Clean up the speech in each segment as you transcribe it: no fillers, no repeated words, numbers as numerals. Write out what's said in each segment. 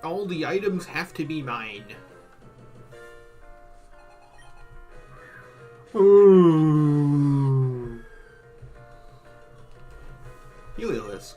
All the items have to be mine. Ooh. Heliolisk.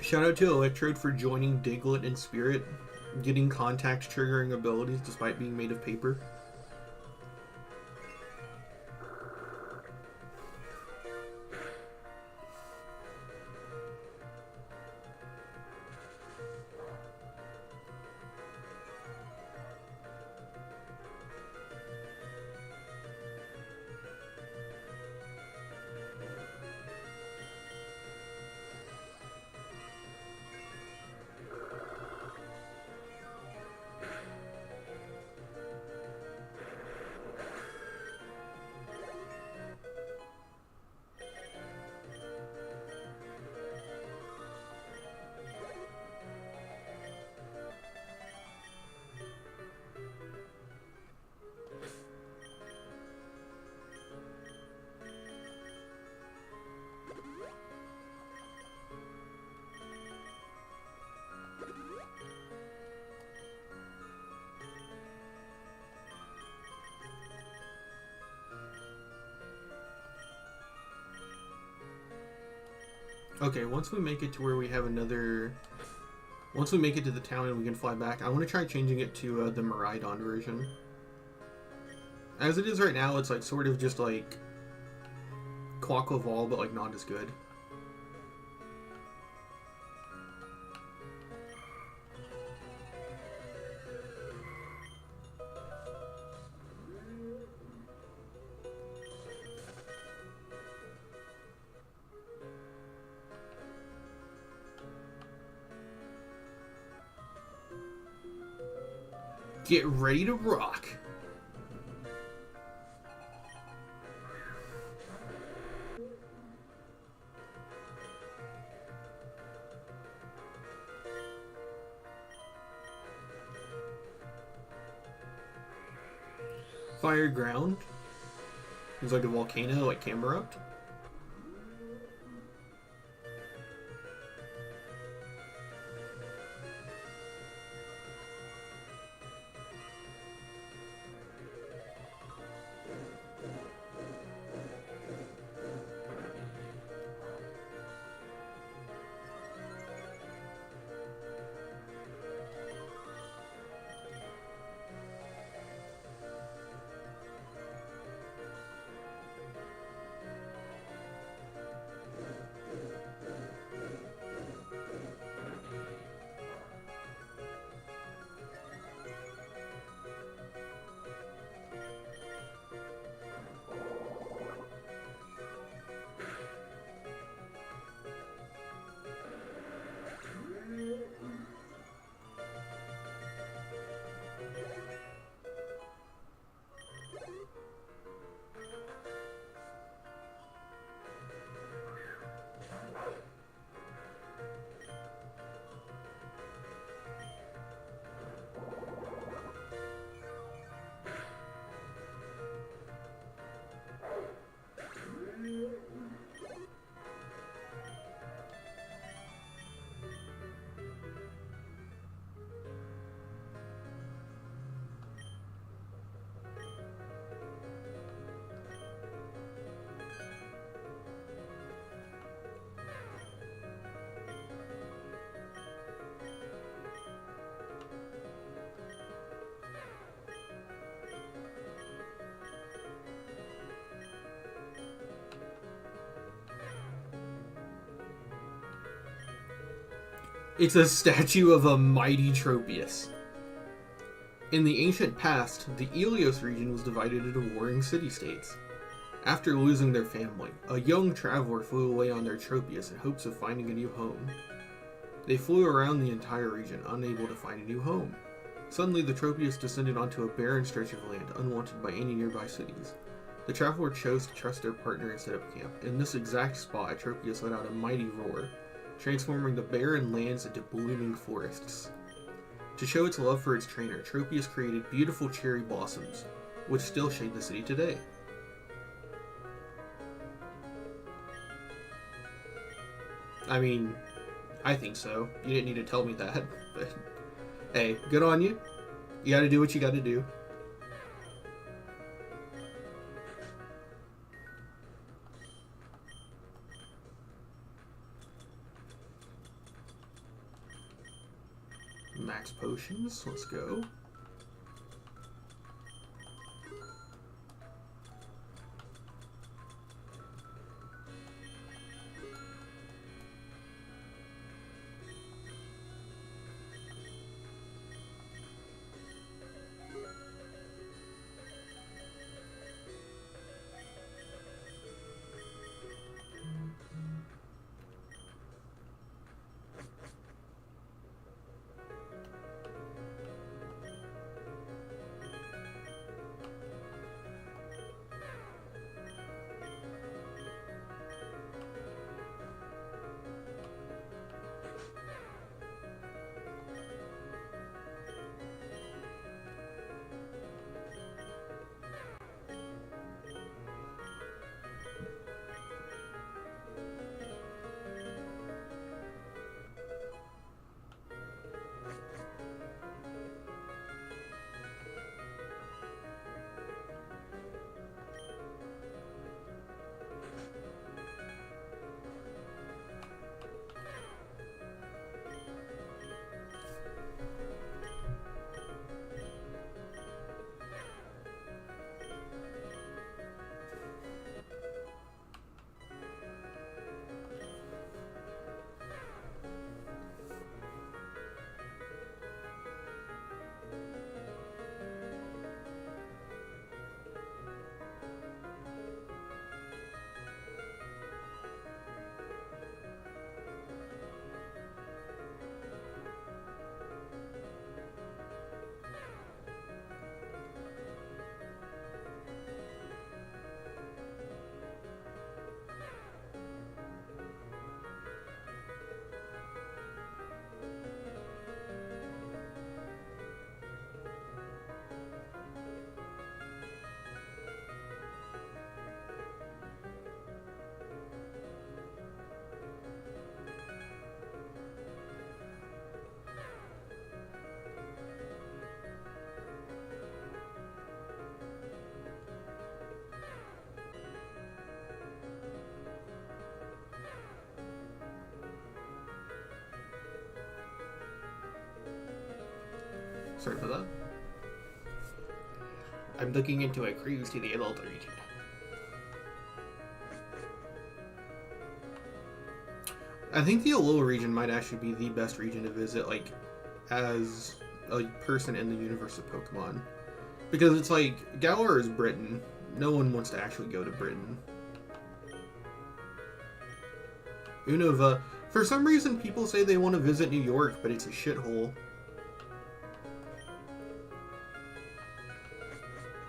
Shout out to Electrode for joining Diglett in Spirit, getting contacts triggering abilities despite being made of paper. Okay, once we make it to where we have another... Once we make it to the town and we can fly back, I want to try changing it to the Miraidon version. As it is right now, it's like sort of just like Quaquaval, but like not as good. Get ready to rock. Fire ground. It's like a volcano, like Camerupt. It's a statue of a mighty Tropius. In the ancient past, the Ilios region was divided into warring city-states. After losing their family, a young traveler flew away on their Tropius in hopes of finding a new home. They flew around the entire region, unable to find a new home. Suddenly, the Tropius descended onto a barren stretch of land, unwanted by any nearby cities. The traveler chose to trust their partner and set up camp. In this exact spot, Tropius let out a mighty roar, transforming the barren lands into blooming forests. To show its love for its trainer, Tropius created beautiful cherry blossoms, which still shade the city today. I mean, I think so. You didn't need to tell me that, but hey, good on you. You gotta do what you gotta do. Max potions, let's go. Sorry for that. I'm looking into a cruise to the Elder region. I think the Alola region might actually be the best region to visit, like, as a person in the universe of Pokemon. Because it's like, Galar is Britain. No one wants to actually go to Britain. Unova. For some reason, people say they want to visit New York, but it's a shithole.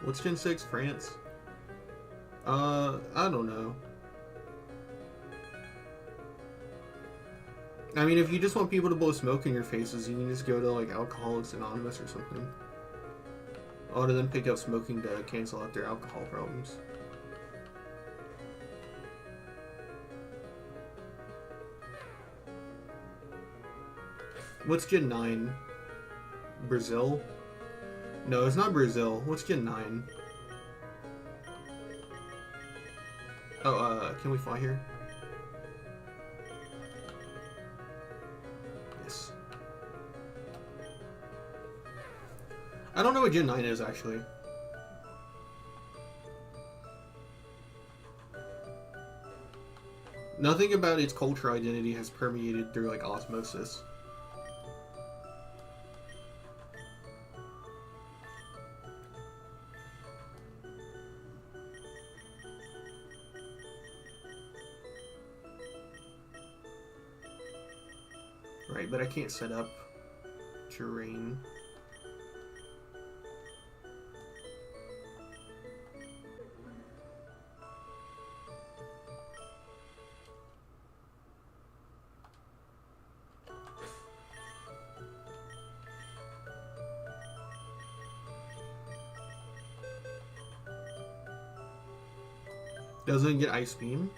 What's Gen 6? France? I don't know. I mean, if you just want people to blow smoke in your faces, you can just go to, like, Alcoholics Anonymous or something. A lot of them pick up smoking to cancel out their alcohol problems. What's Gen 9? Brazil? No, it's not Brazil. What's Gen 9? Oh, can we fly here? Yes. I don't know what Gen 9 is, actually. Nothing about its cultural identity has permeated through, like, osmosis. Right, but I can't set up terrain. Doesn't get Ice Beam.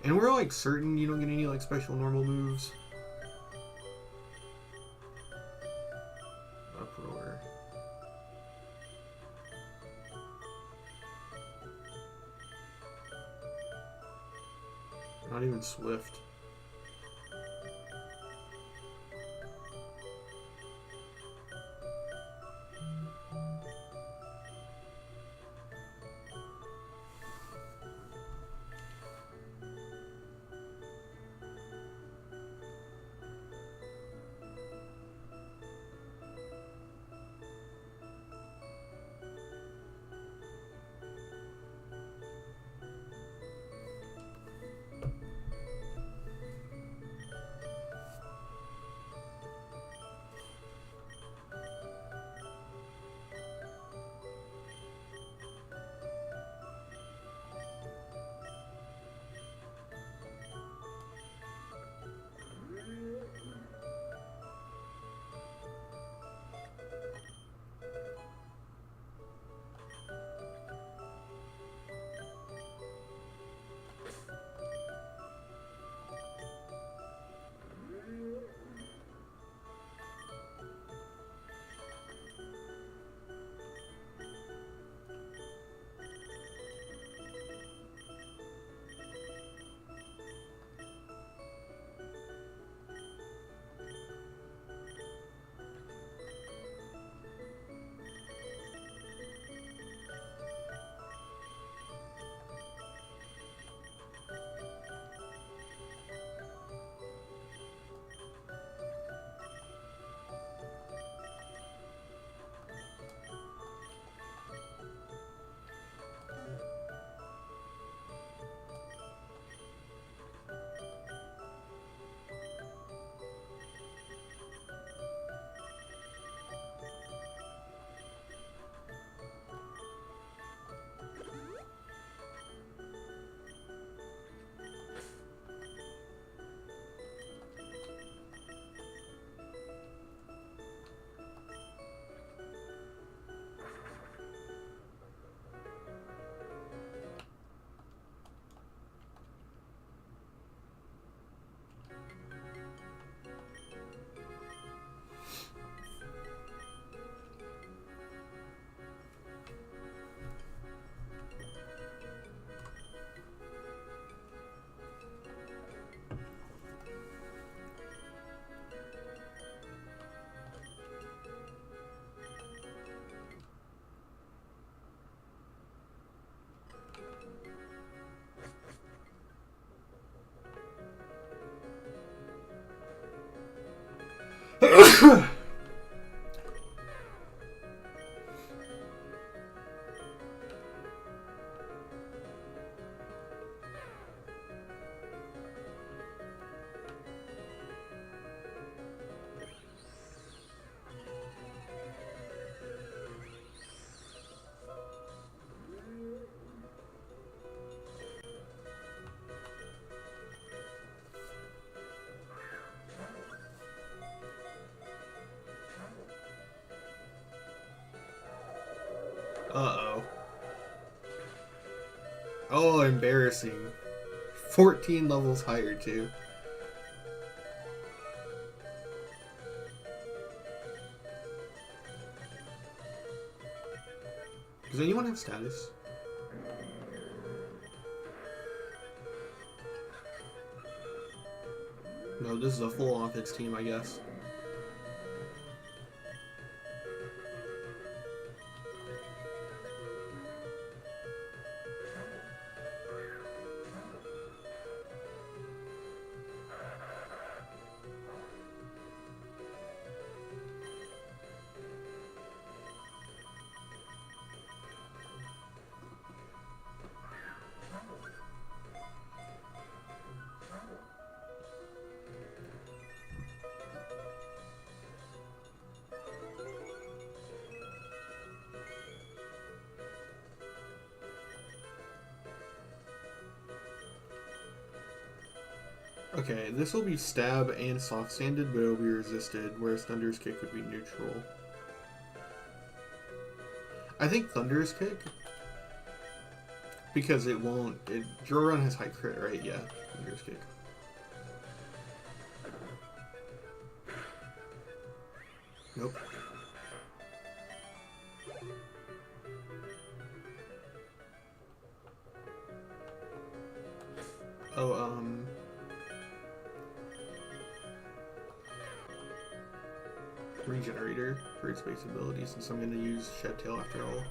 And we're like certain you don't get any like special normal moves. Uproar. Not even Swift. Uh-oh. Oh, embarrassing. 14 levels higher, too. Does anyone have status? No, this is a full offense team, I guess. Okay, this will be stab and soft sanded, but it'll be resisted, whereas Thunder's Kick would be neutral. I think Thunder's Kick, because it won't. Joran has high crit, right? Yeah, Thunder's Kick. Nope. Oh, Regenerator for its base ability, since I'm going to use Shed Tail after all.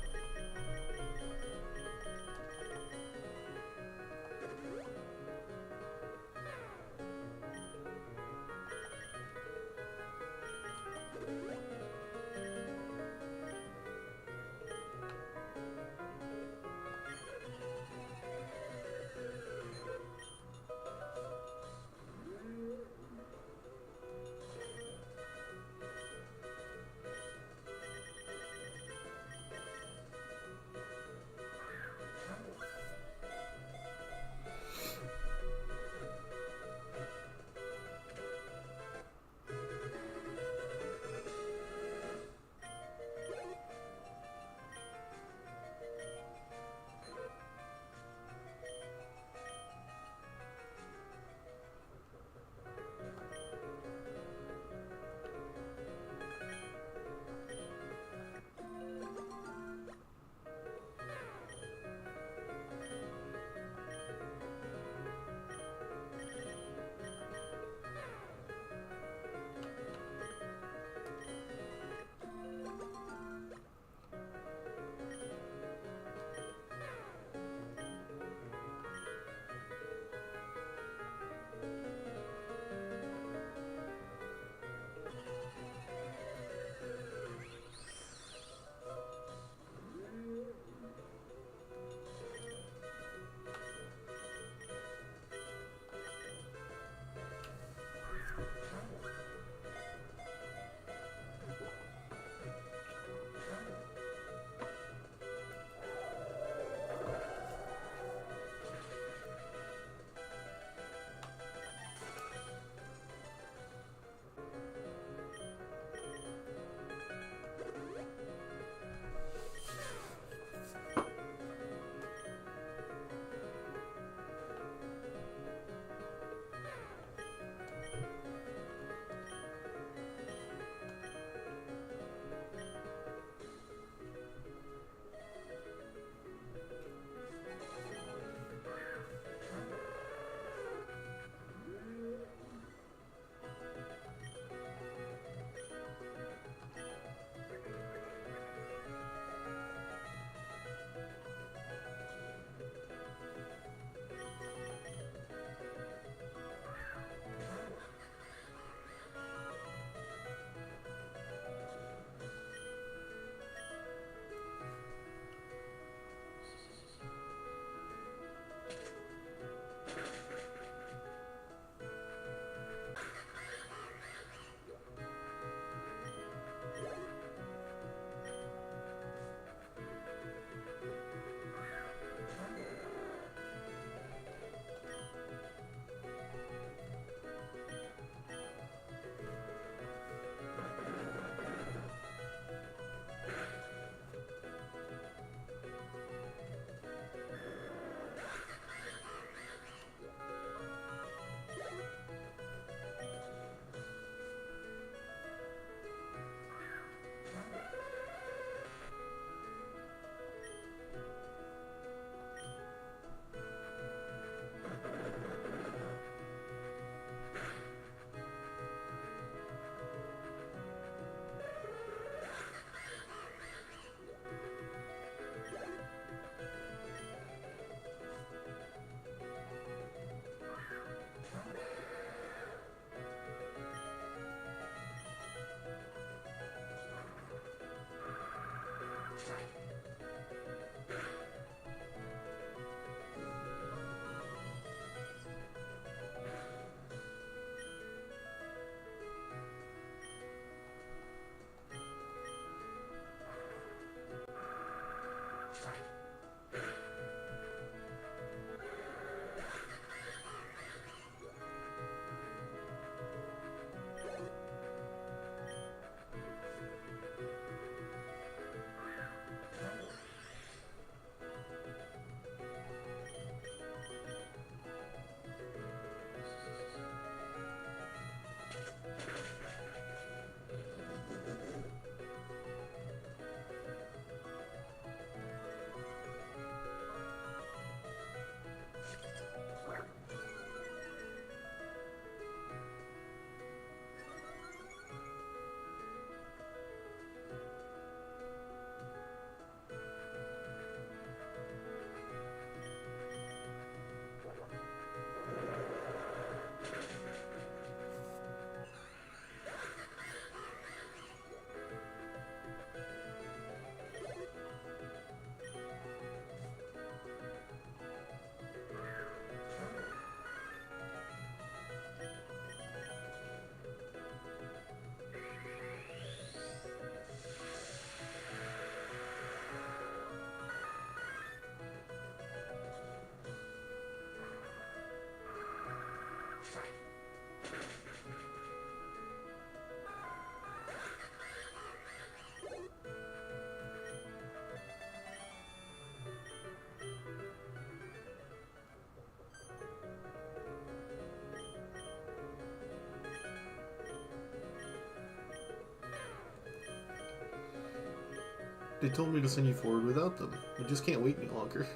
They told me to send you forward without them. I just can't wait any longer.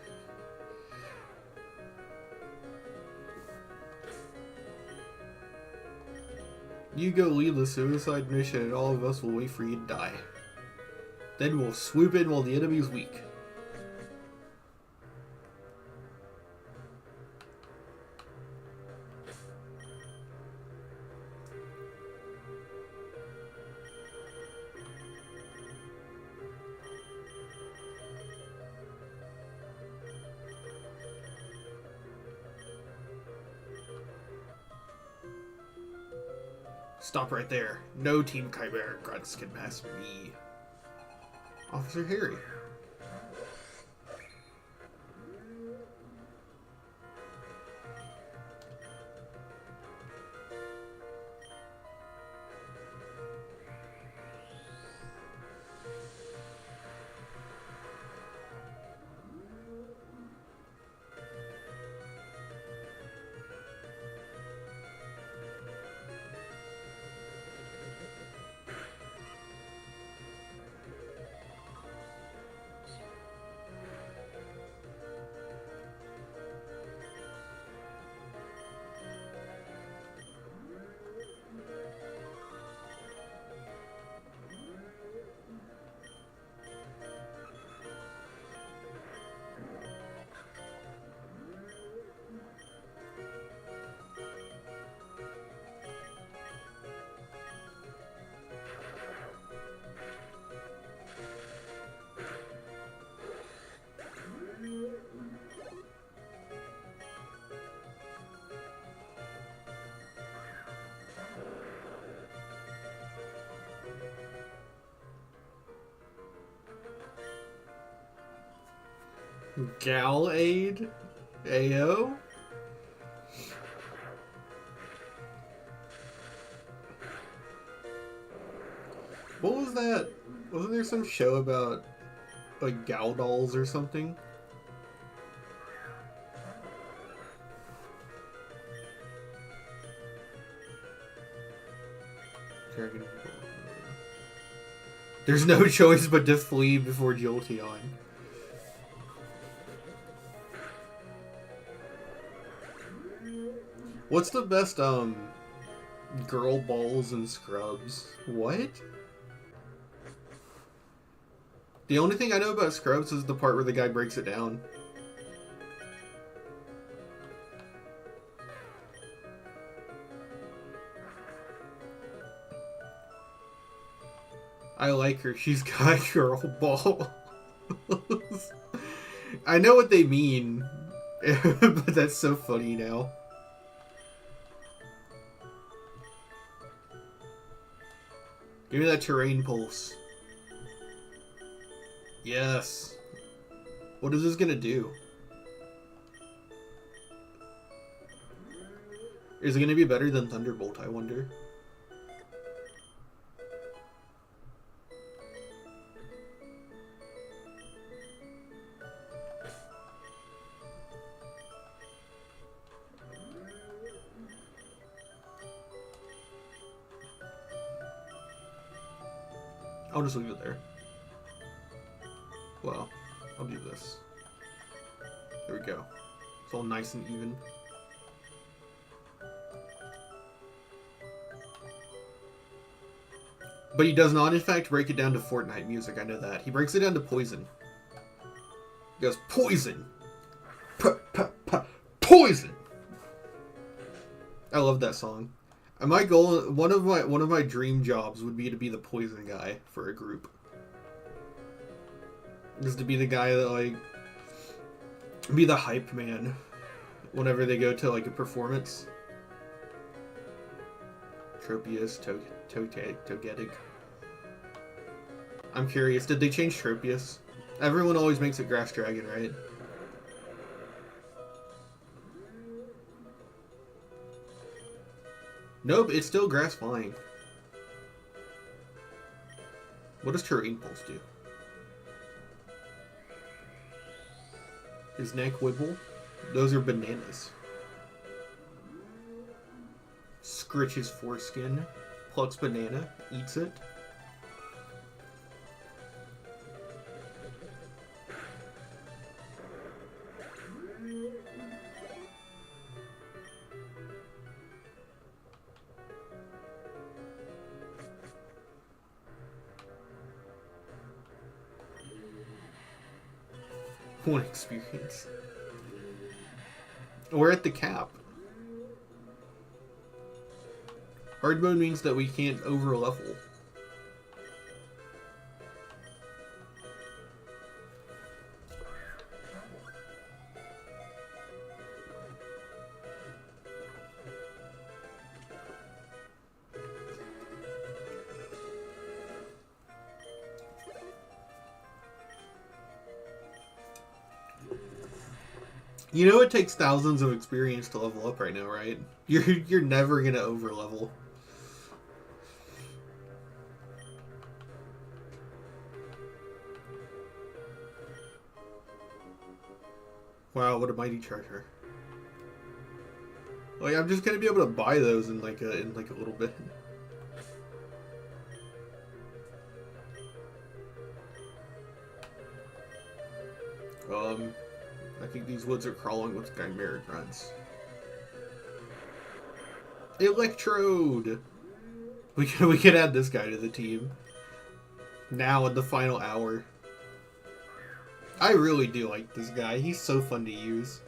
You go lead the suicide mission and all of us will wait for you to die. Then we'll swoop in while the enemy's weak. Stop right there. No Team Chimera grunts can pass me. Officer Harry. Gal Aid? AO? What was that? Wasn't there some show about, like, gal dolls or something? There's no choice but to flee before Jolteon. What's the best, girl balls and Scrubs? What? The only thing I know about Scrubs is the part where the guy breaks it down. I like her. She's got girl balls. I know what they mean, but that's so funny now. Give me that terrain pulse. Yes. What is this gonna do? Is it gonna be better than Thunderbolt, I wonder? I'll just leave it there. Well, I'll do this. There we go. It's all nice and even. But he does not, in fact, break it down to Fortnite music. I know that. He breaks it down to Poison. He goes, Poison! Poison! I love that song. And my goal, one of my dream jobs would be to be the Poison guy for a group. Just to be the guy that, like, be the hype man whenever they go to, like, a performance. Tropius, Togetic. I'm curious, did they change Tropius? Everyone always makes it Grass Dragon, right? Nope, it's still Grass Flying. What does Terrain Pulse do? His neck wibble? Those are bananas. Scritches foreskin. Plucks banana. Eats it. 1 experience. We're at the cap. Hard mode means that we can't over level. You know it takes thousands of experience to level up right now, right? You're never gonna over level. Wow, what a mighty treasure! Like I'm just gonna be able to buy those in like a little bit. I think these woods are crawling with chimeric grunts. Electrode! We could add this guy to the team. Now in the final hour. I really do like this guy. He's so fun to use.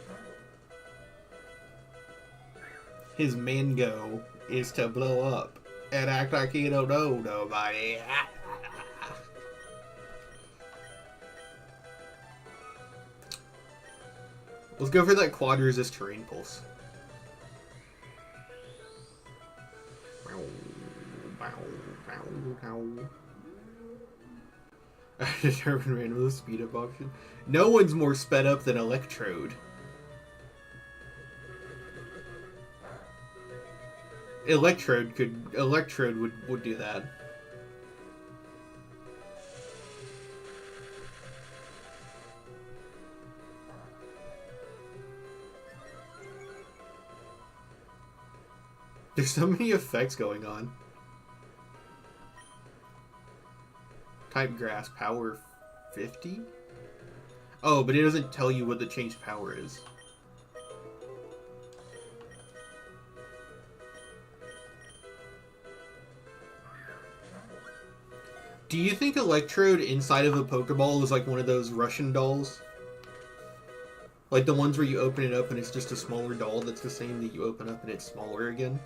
His mango is to blow up and act like he don't know nobody. Let's go for that quad resist terrain pulse. I determined random the speed up option. No one's more sped up than Electrode. Electrode would do that. There's so many effects going on. Type grass, power 50? Oh, but it doesn't tell you what the changed power is. Do you think Electrode inside of a Pokeball is like one of those Russian dolls? Like the ones where you open it up and it's just a smaller doll that's the same that you open up and it's smaller again?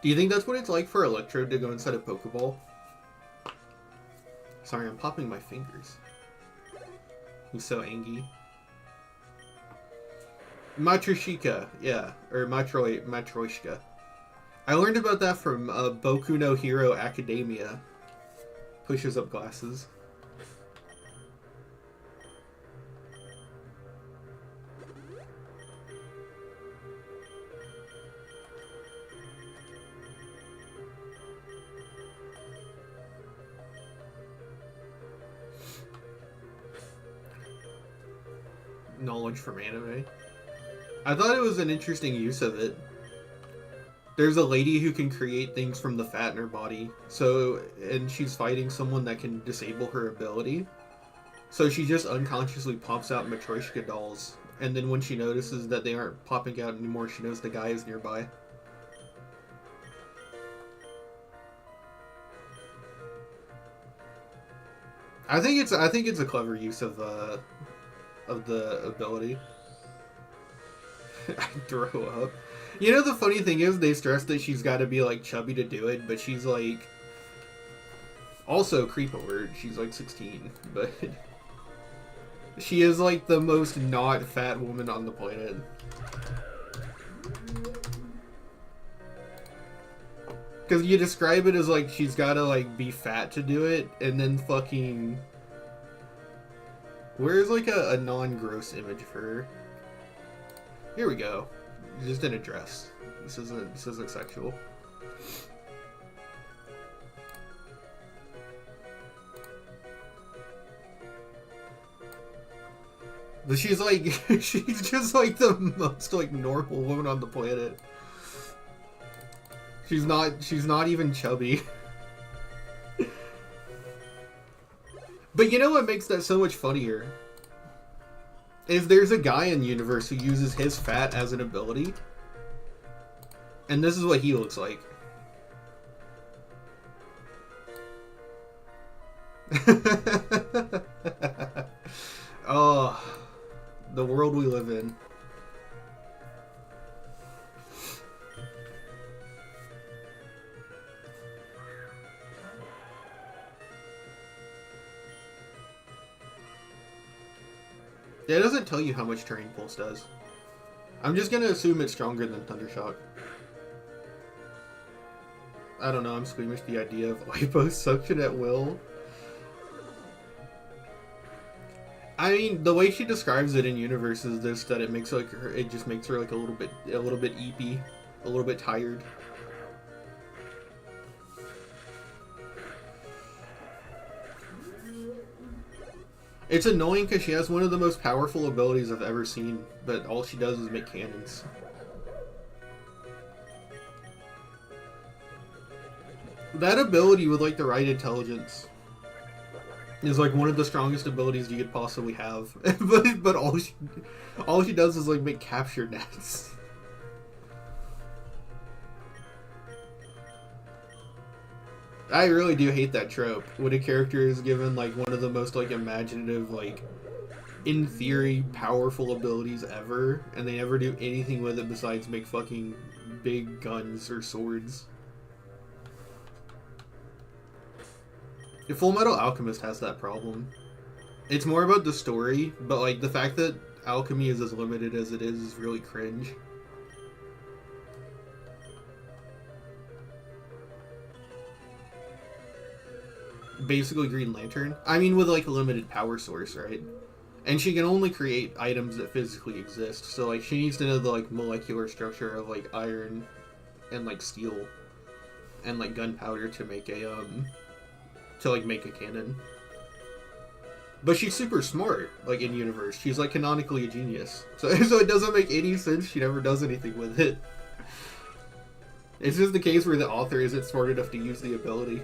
Do you think that's what it's like for Electrode to go inside a Pokeball? Sorry, I'm popping my fingers. I'm so angry. Matryoshka, yeah. Or Matryoshka. I learned about that from Boku no Hero Academia. Pushes up glasses. Knowledge from anime. I thought it was an interesting use of it. There's a lady who can create things from the fat in her body. And she's fighting someone that can disable her ability. So she just unconsciously pops out Matryoshka dolls. And then when she notices that they aren't popping out anymore, she knows the guy is nearby. I think it's a clever use of the ability. I throw up. You know, the funny thing is they stress that she's got to be like chubby to do it, but she's like also creep alert. She's like 16, but she is like the most not fat woman on the planet. Because you describe it as like she's got to like be fat to do it, and then fucking where's like a non-gross image for her? Here we go. Just in a dress. This isn't sexual. But she's like she's just like the most like normal woman on the planet. She's not even chubby. But you know what makes that so much funnier? Is there's a guy in the universe who uses his fat as an ability. And this is what he looks like. Oh. The world we live in. Yeah, it doesn't tell you how much Terrain Pulse does. I'm just gonna assume it's stronger than Thundershock. I don't know, I'm squeamish to the idea of liposuction at will. I mean, the way she describes it in universe is this, that it makes like her, it just makes her like a little bit eepy, a little bit tired. It's annoying because she has one of the most powerful abilities I've ever seen, but all she does is make cannons. That ability with like the right intelligence is like one of the strongest abilities you could possibly have, but all she does is like make capture nets. I really do hate that trope when a character is given like one of the most like imaginative, like in theory powerful abilities ever, and they never do anything with it besides make fucking big guns or swords. The Full Metal Alchemist has that problem. It's more about the story, but like the fact that alchemy is as limited as it is really cringe. Basically Green Lantern. I mean, with like a limited power source, right? And she can only create items that physically exist. So like she needs to know the like molecular structure of like iron and like steel and like gunpowder to make a make a cannon. But she's super smart, like in universe. She's like canonically a genius. So it doesn't make any sense she never does anything with it. It's just the case where the author isn't smart enough to use the ability.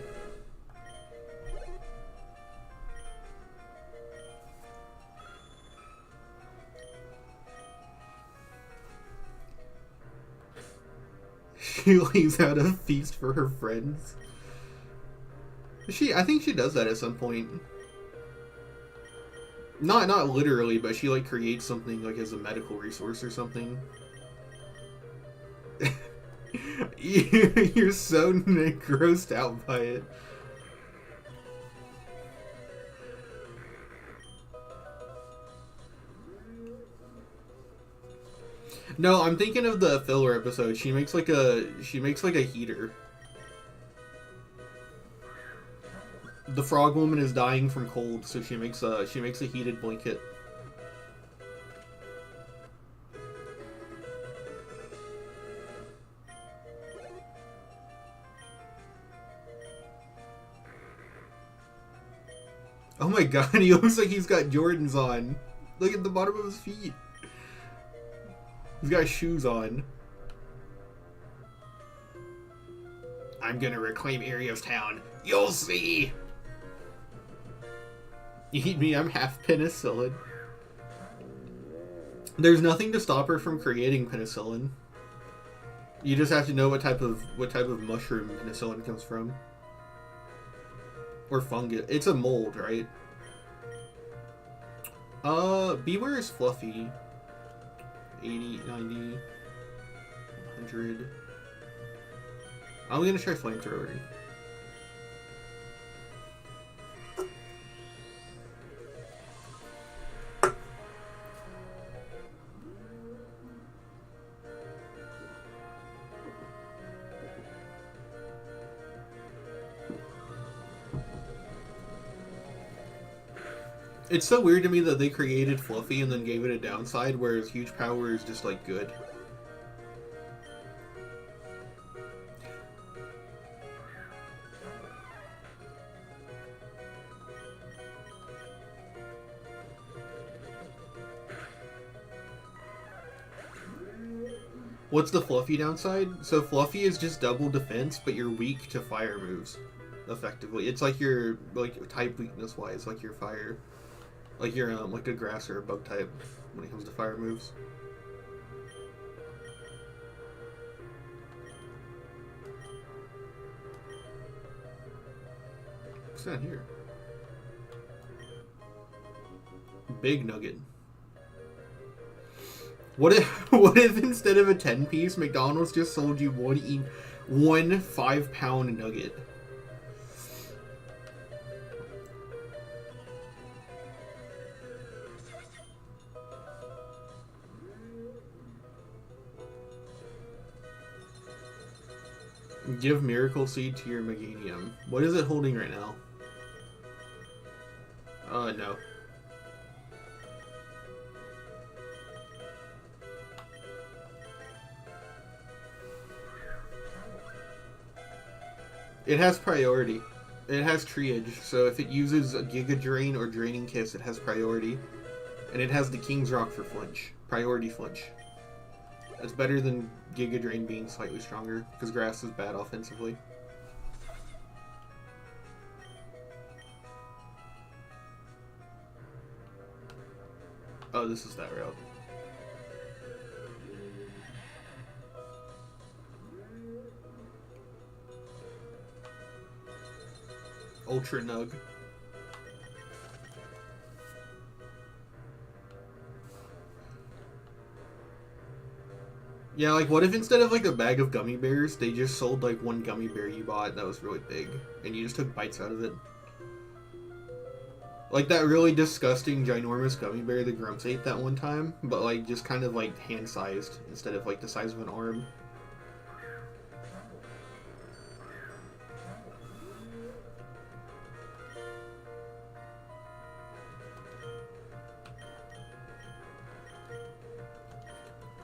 She leaves out a feast for her friends. I think she does that at some point. Not literally, but she like creates something like as a medical resource or something. You're so grossed out by it. No, I'm thinking of the filler episode. She makes like a heater. The frog woman is dying from cold, so she makes a heated blanket. Oh my god, he looks like he's got Jordans on. Look at the bottom of his feet. He's got shoes on. I'm gonna reclaim Arios Town. You'll see! Eat me, I'm half penicillin. There's nothing to stop her from creating penicillin. You just have to know what type of mushroom penicillin comes from. Or fungus. It's a mold, right? Beware is fluffy. 80, 90, 100. I'm gonna try flamethrower. It's so weird to me that they created Fluffy and then gave it a downside, whereas Huge Power is just, like, good. What's the Fluffy downside? So Fluffy is just double defense, but you're weak to fire moves, effectively. It's like your, like, type weakness-wise, like your fire... Like you're like a grass or a bug type when it comes to fire moves. What's down here? Big nugget. What if what if instead of a 10-piece, McDonald's just sold you one 5-pound nugget? Give Miracle Seed to your Meganium. What is it holding right now? No. It has priority. It has triage, so if it uses a Giga Drain or Draining Kiss, it has priority. And it has the King's Rock for flinch. Priority flinch. It's better than Giga Drain being slightly stronger, because Grass is bad offensively. Oh, this is that route. Ultra Nug. Yeah, like, what if instead of, like, a bag of gummy bears, they just sold, like, one gummy bear you bought that was really big, and you just took bites out of it? Like that really disgusting, ginormous gummy bear that Grumps ate that one time, but, like, just kind of, like, hand-sized instead of, like, the size of an arm.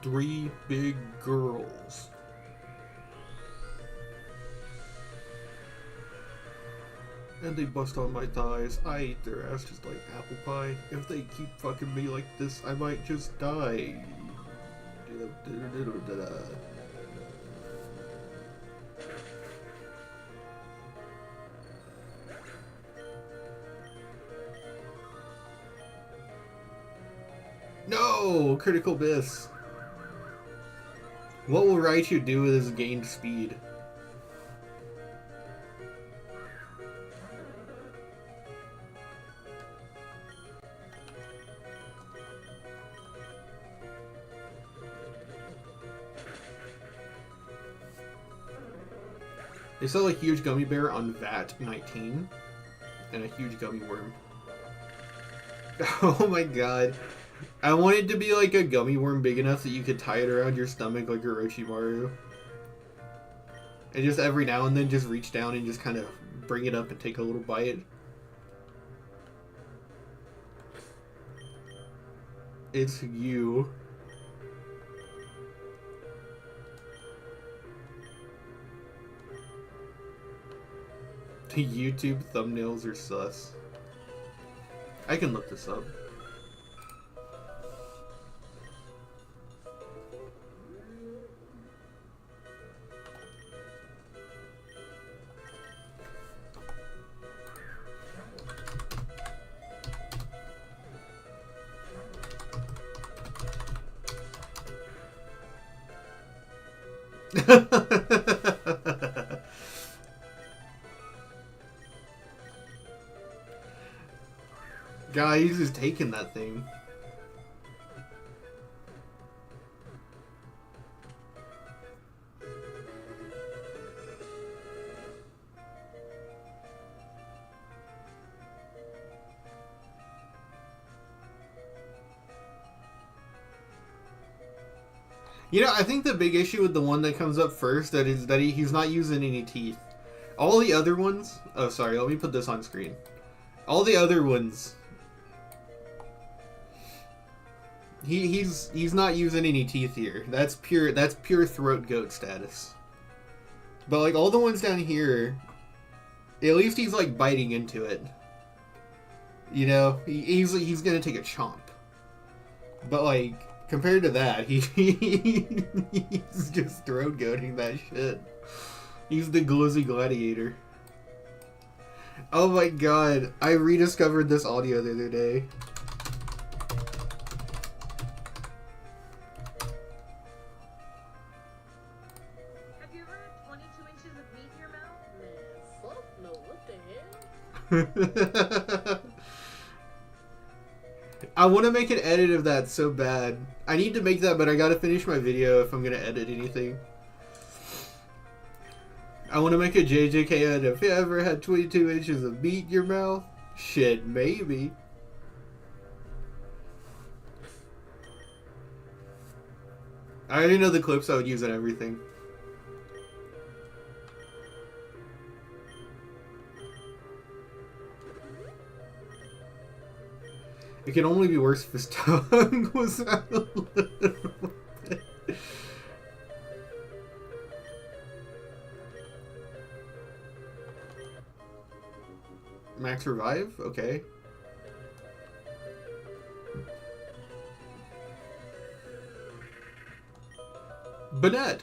Three big girls. And they bust on my thighs. I eat their ass just like apple pie. If they keep fucking me like this, I might just die. No! Critical miss. What will Raichu do with his gained speed? They sell a huge gummy bear on VAT 19 and a huge gummy worm. Oh my god. I want it to be like a gummy worm big enough that you could tie it around your stomach like Orochimaru. And just every now and then just reach down and just kind of bring it up and take a little bite. It's you. The YouTube thumbnails are sus. I can look this up. God, he's just taking that thing. You know, I think the big issue with the one that comes up first that is that he's not using any teeth. All the other ones... Oh, sorry, let me put this on screen. All the other ones... He's not using any teeth here. That's pure throat goat status. But like all the ones down here, at least he's like biting into it. You know, he's gonna take a chomp. But like compared to that, he's just throat goating that shit. He's the glizzy gladiator. Oh my god, I rediscovered this audio the other day. I want to make an edit of that so bad. I need to make that, but I gotta finish my video if I'm gonna edit anything. I want to make a JJK edit. If you ever had 22 inches of meat in your mouth? Shit, maybe. I already know the clips I would use on everything. It can only be worse if his tongue was out a little bit. Max revive? Okay. Bonette.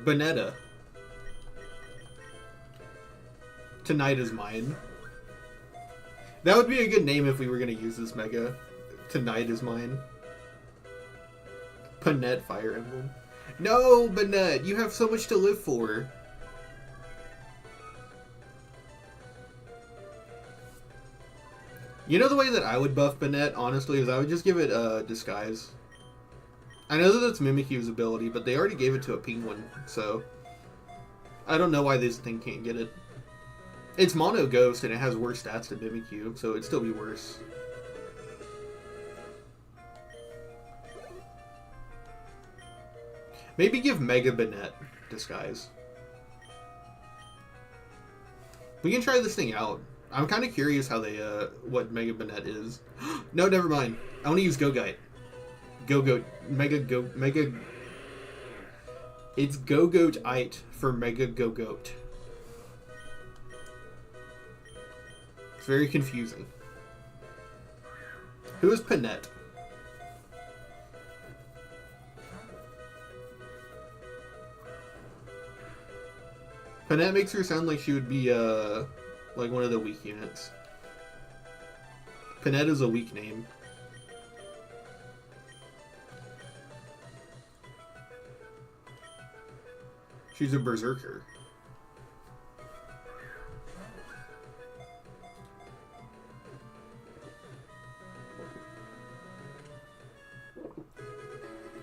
Bonetta. Tonight is mine. That would be a good name if we were going to use this mega. Tonight is mine. Panette Fire Emblem. No, Bonette, you have so much to live for. You know the way that I would buff Bonette, honestly, is I would just give it Disguise. I know that that's Mimikyu's ability, but they already gave it to a penguin, so... I don't know why this thing can't get it. It's Mono Ghost, and it has worse stats than Mimikyu, so it'd still be worse. Maybe give Mega Bonette Disguise. We can try this thing out. I'm kind of curious how they, what Mega Bonette is. No, never mind. I want to use Go-Goat. Go-Goat. Mega... It's Go-Goat-ite for Mega Go-Goat. It's very confusing. Who is Panette? Panette makes her sound like she would be, like one of the weak units. Panette is a weak name. She's a berserker.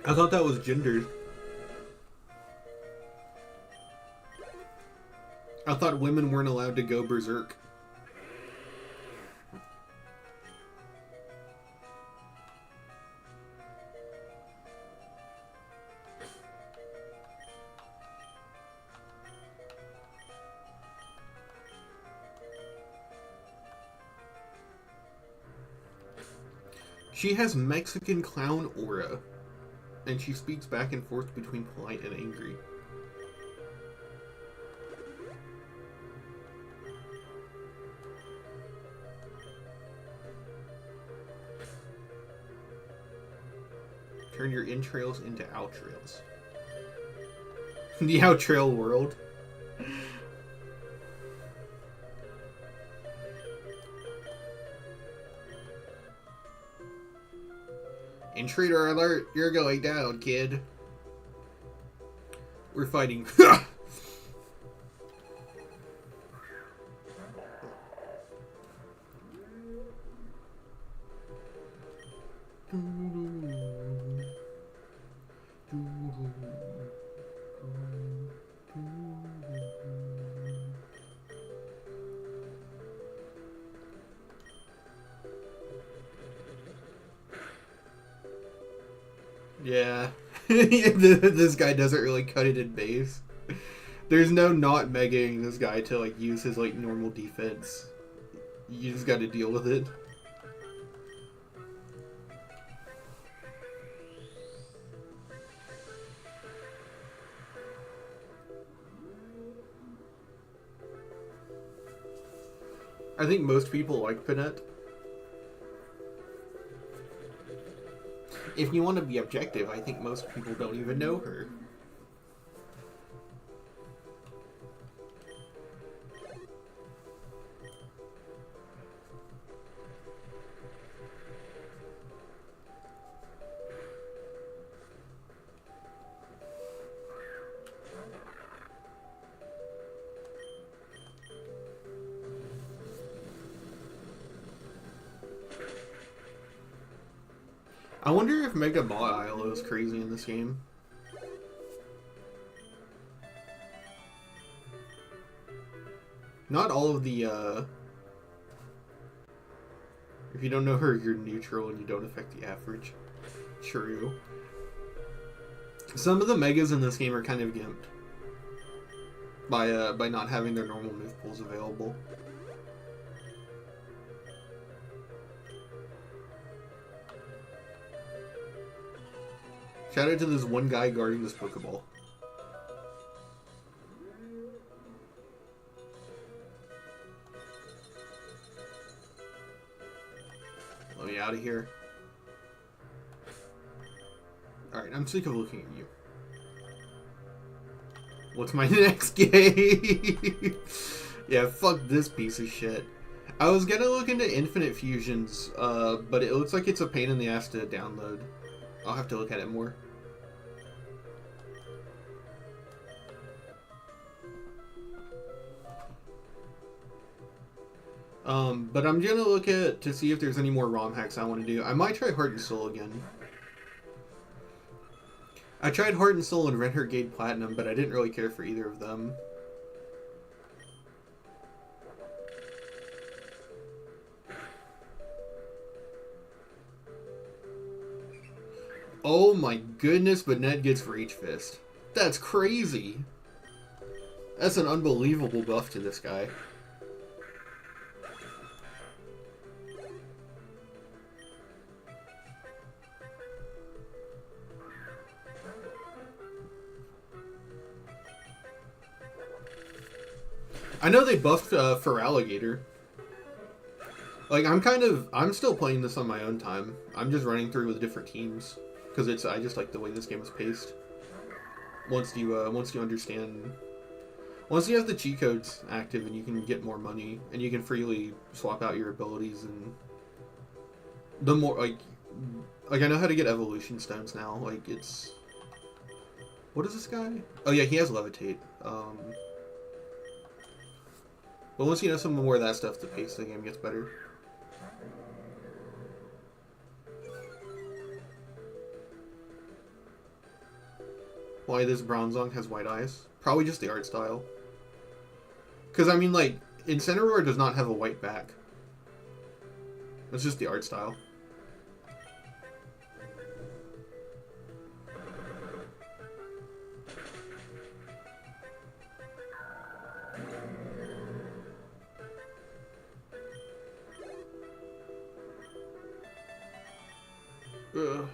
I thought that was gendered. I thought women weren't allowed to go berserk. She has Mexican clown aura, and she speaks back and forth between polite and angry. Turn your entrails into outrails. The outrail world. Intruder alert, you're going down, kid. We're fighting. Yeah. This guy doesn't really cut it in base. There's no not megaing this guy to like use his like normal defense. You just gotta deal with it. I think most people like Panette. If you want to be objective, I think most people don't even know her. I wonder if Mega Bot ILO is crazy in this game. Not all of the, if you don't know her, you're neutral and you don't affect the average. True. Some of the Megas in this game are kind of gimped by not having their normal move pools available. Shout out to this one guy guarding this Pokeball. Let me out of here. Alright, I'm sick of looking at you. What's my next game? Yeah, fuck this piece of shit. I was gonna look into Infinite Fusions, but it looks like it's a pain in the ass to download. I'll have to look at it more. But I'm gonna look at to see if there's any more ROM hacks I want to do. I might try Heart and Soul again. I tried Heart and Soul and Red Heart Gate Platinum, but I didn't really care for either of them. Oh my goodness, but Ned gets Rage Fist. That's crazy. That's an unbelievable buff to this guy. I know they buffed for Alligator. Like, I'm still playing this on my own time. I'm just running through with different teams. Because I just like the way this game is paced. Once you understand... Once you have the cheat codes active and you can get more money, and you can freely swap out your abilities, and... The more, like I know how to get evolution stones now. Like, it's... What is this guy? Oh yeah, he has Levitate. But once you know some more of that stuff, the pace of the game gets better. Why this Bronzong has white eyes? Probably just the art style. Because, I mean, like, Incineroar does not have a white back. It's just the art style. Ugh.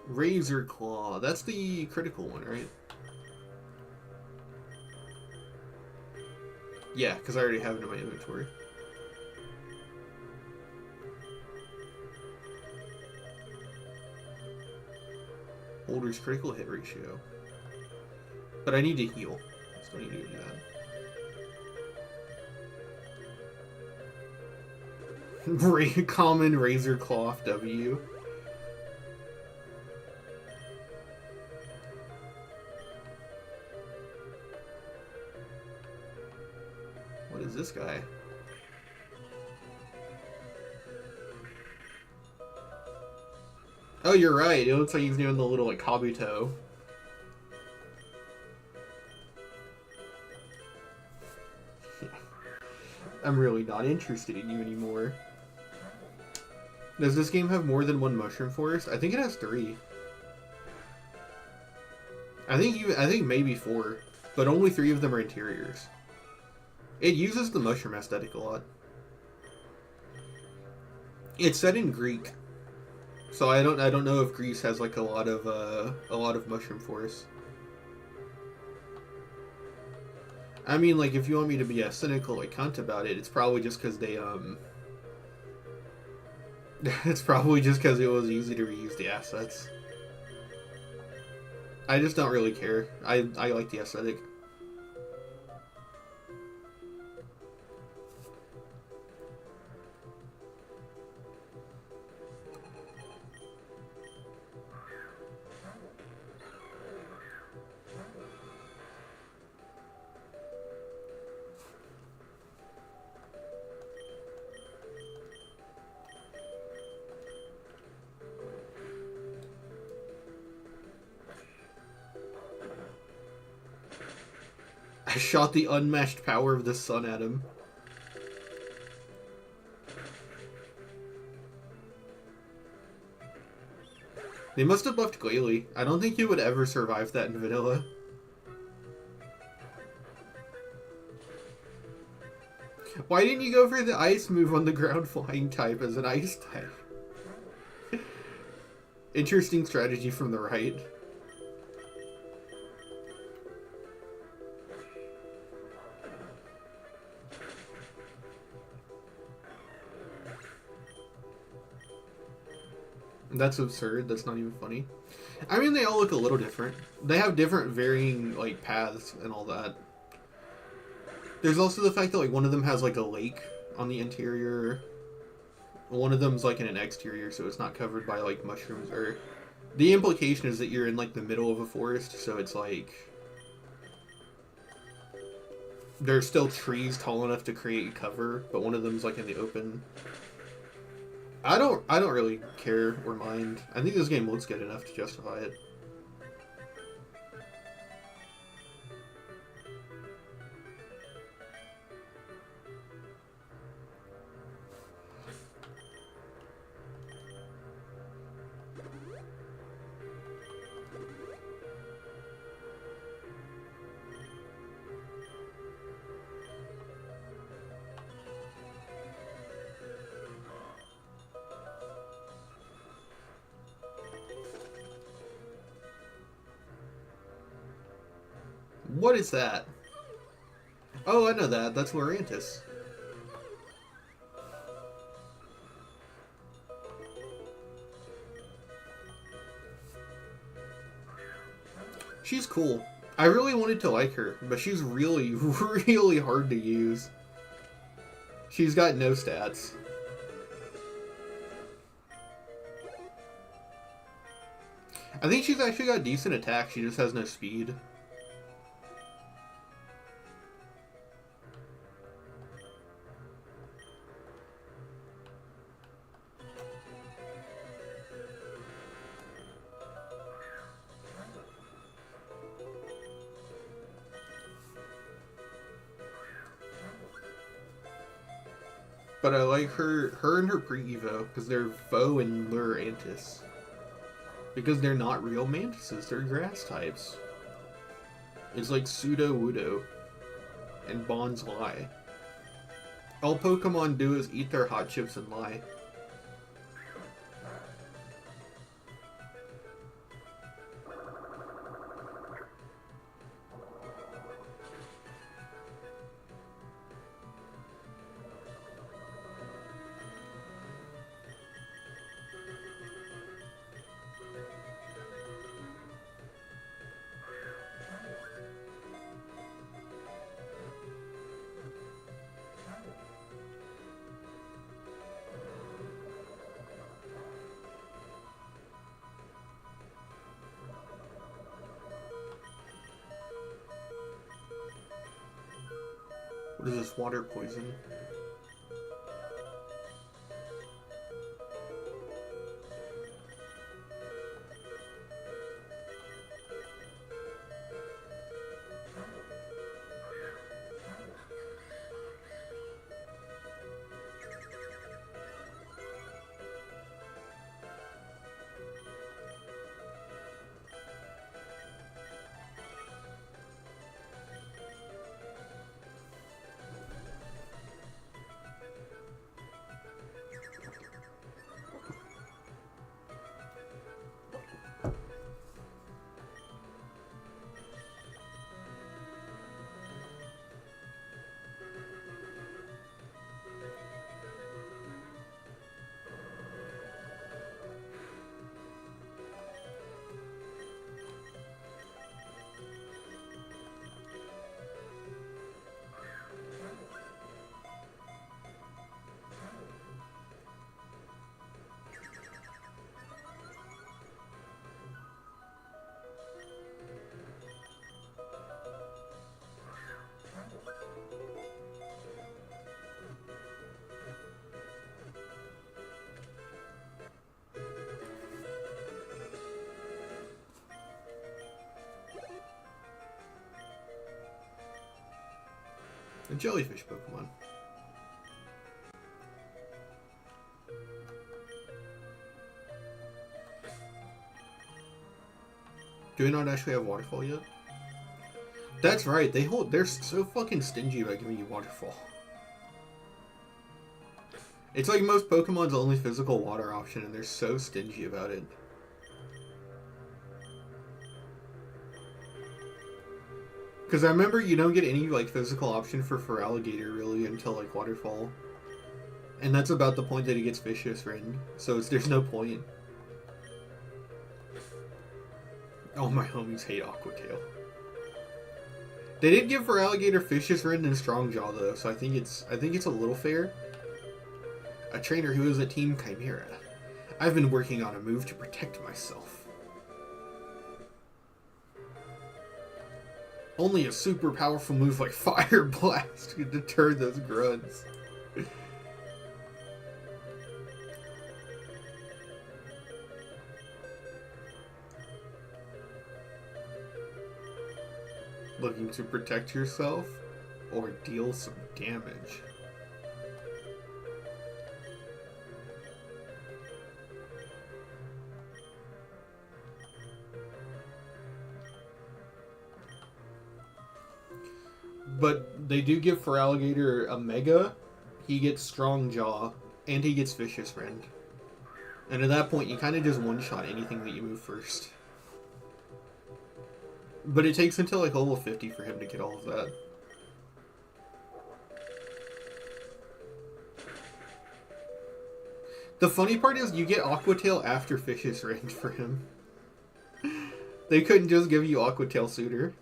Razor Claw. That's the critical one, right? Yeah, because I already have it in my inventory. Holder's critical hit ratio. But I need to heal. So I need to do that. Common Razor Claw W. What is this guy? Oh, you're right. It looks like he's doing the little, like, Kabuto. I'm really not interested in you anymore. Does this game have more than one mushroom forest? I think it has 3. I think maybe 4, but only 3 of them are interiors. It uses the mushroom aesthetic a lot. It's set in Greek, so I don't know if Greece has like a lot of mushroom forests. I mean, like, if you want me to be a cynical like cunt about it, it's probably just because they it's probably just because it was easy to reuse the assets. I just don't really care. I like the aesthetic. I shot the unmatched power of the sun at him. They must have buffed Glalie. I don't think he would ever survive that in vanilla. Why didn't you go for the ice move on the ground flying type as an ice type? Interesting strategy from the right. That's absurd. That's not even funny. I mean, they all look a little different. They have different varying, like, paths and all that. There's also the fact that, like, one of them has, like, a lake on the interior. One of them's, like, in an exterior, so it's not covered by, like, mushrooms. Or the implication is that you're in, like, the middle of a forest, so it's, like... There's still trees tall enough to create cover, but one of them's, like, in the open... I don't really care or mind. I think this game looks good enough to justify it. What is that? Oh, I know that. That's Lorantis. She's cool. I really wanted to like her, but she's really, really hard to use. She's got no stats. I think she's actually got decent attack, she just has no speed. But I like her and her pre-evo, because they're Foe and Lurantis. Because they're not real mantises, they're grass types. It's like Pseudo-Wudo and Bond's Lie. All Pokemon do is eat their hot chips and lie. What is this, water poison? jellyfish Pokemon. Do we not actually have Waterfall yet? That's right, they're so fucking stingy about giving you Waterfall. It's like most Pokemon's only physical water option, and they're so stingy about it. Because I remember you don't get any like physical option for Feraligatr really until like Waterfall. And that's about the point that he gets Vicious Rin, so there's no point. Oh, my homies hate Aquatail. They did give Feraligatr Vicious Rin and Strong Jaw though, so I think it's a little fair. A trainer who is a Team Chimera. I've been working on a move to protect myself. Only a super powerful move like Fire Blast could deter those grunts. Looking to protect yourself or deal some damage. But they do give Feraligatr a Mega, he gets Strong Jaw, and he gets Vicious Rend. And at that point, you kind of just one-shot anything that you move first. But it takes until like level 50 for him to get all of that. The funny part is you get Aquatail after Vicious Rend for him. They couldn't just give you Aquatail sooner.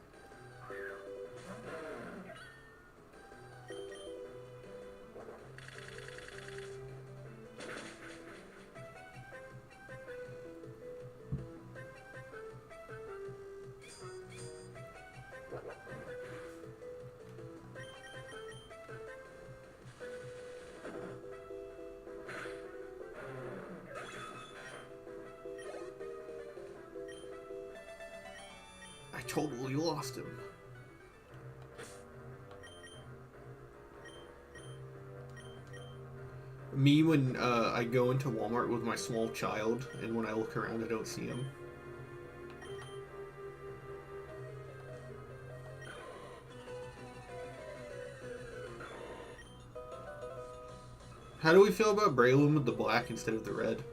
Totally lost him. Me when I go into Walmart with my small child, and when I look around I don't see him. How do we feel about Breloom with the black instead of the red?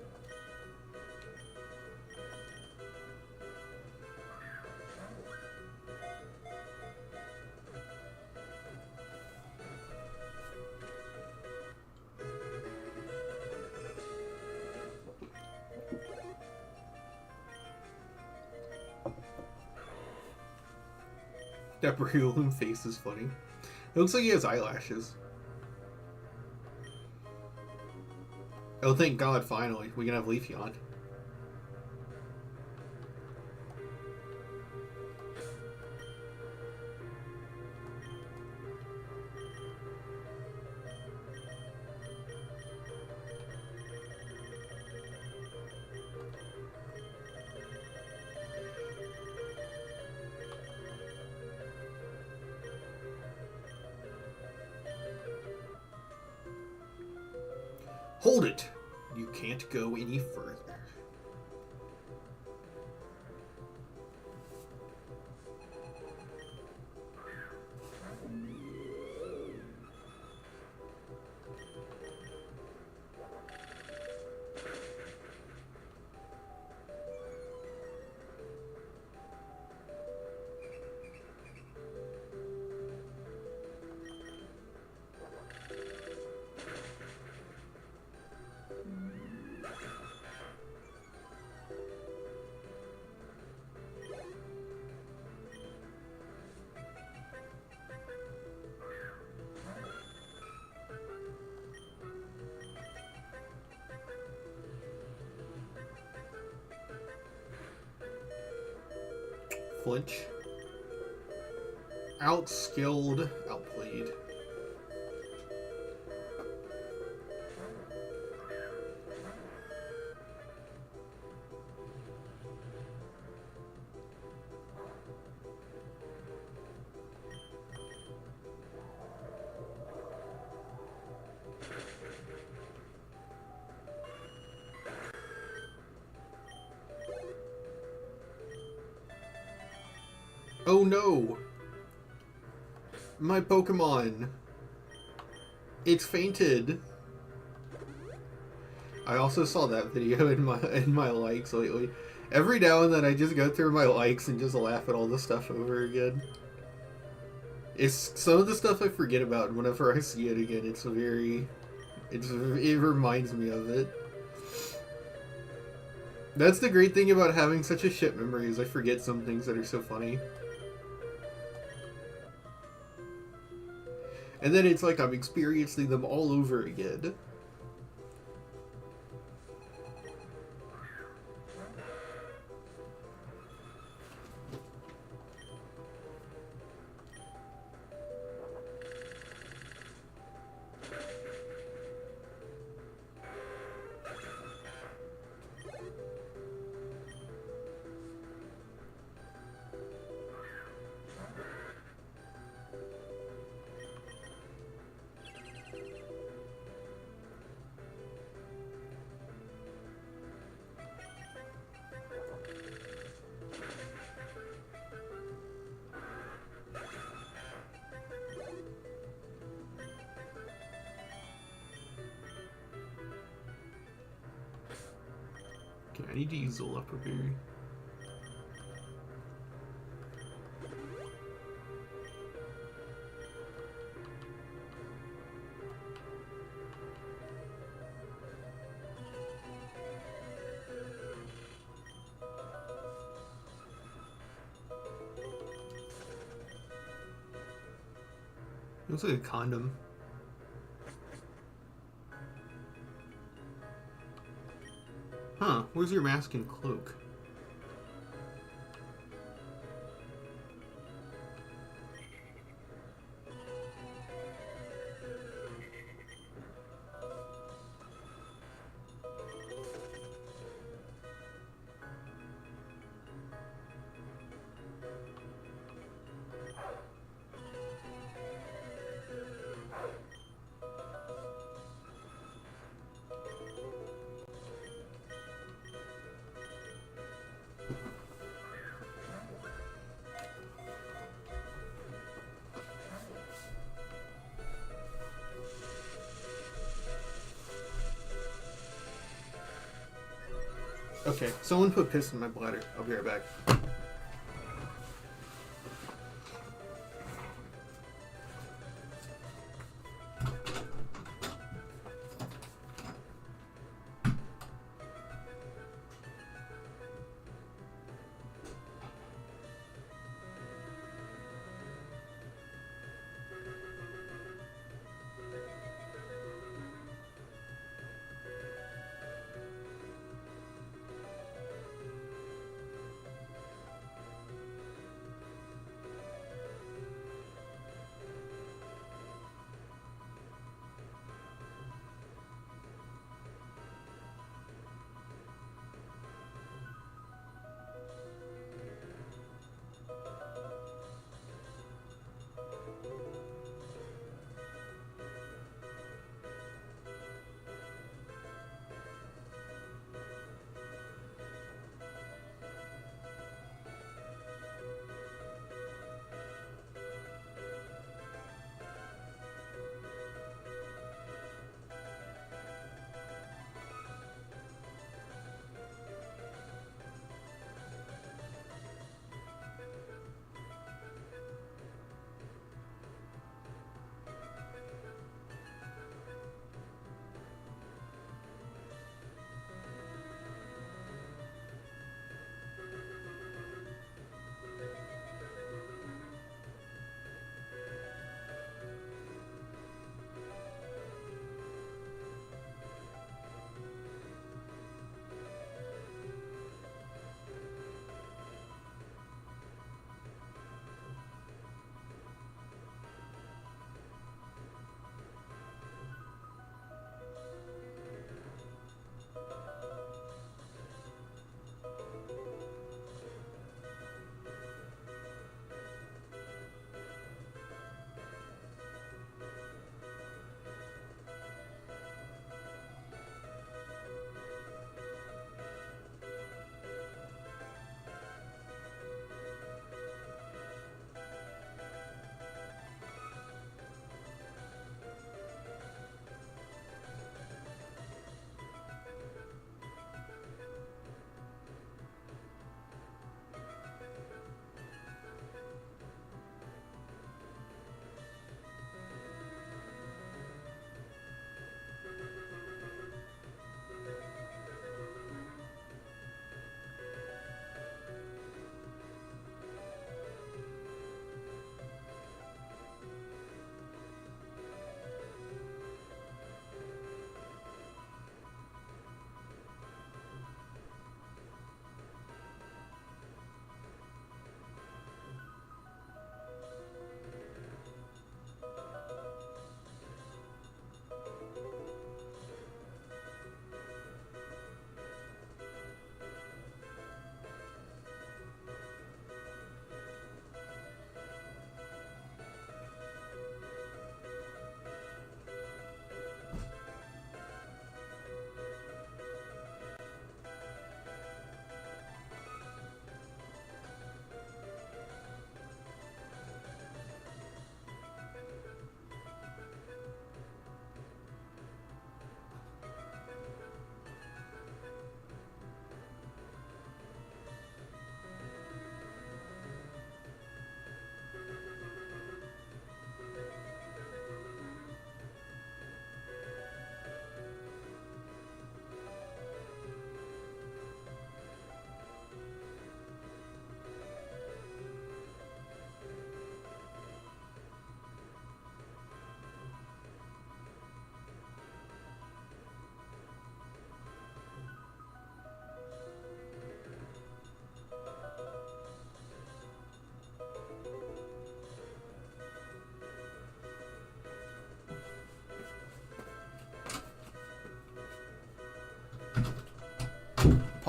That Breloom face is funny. It looks like he has eyelashes. Oh, thank God, finally. We can have Leafeon. Hold it! You can't go any further. Flinch. Outskilled, outplayed. Oh no! My Pokemon! It's fainted! I also saw that video in my likes lately. Every now and then I just go through my likes and just laugh at all the stuff over again. It's some of the stuff I forget about, and whenever I see it again, it reminds me of it. That's the great thing about having such a shit memory, is I forget some things that are so funny. And then it's like I'm experiencing them all over again. Okay, I need to use the leopard berry. Looks like a condom. Huh, where's your mask and cloak? Okay, someone put piss in my bladder. I'll be right back.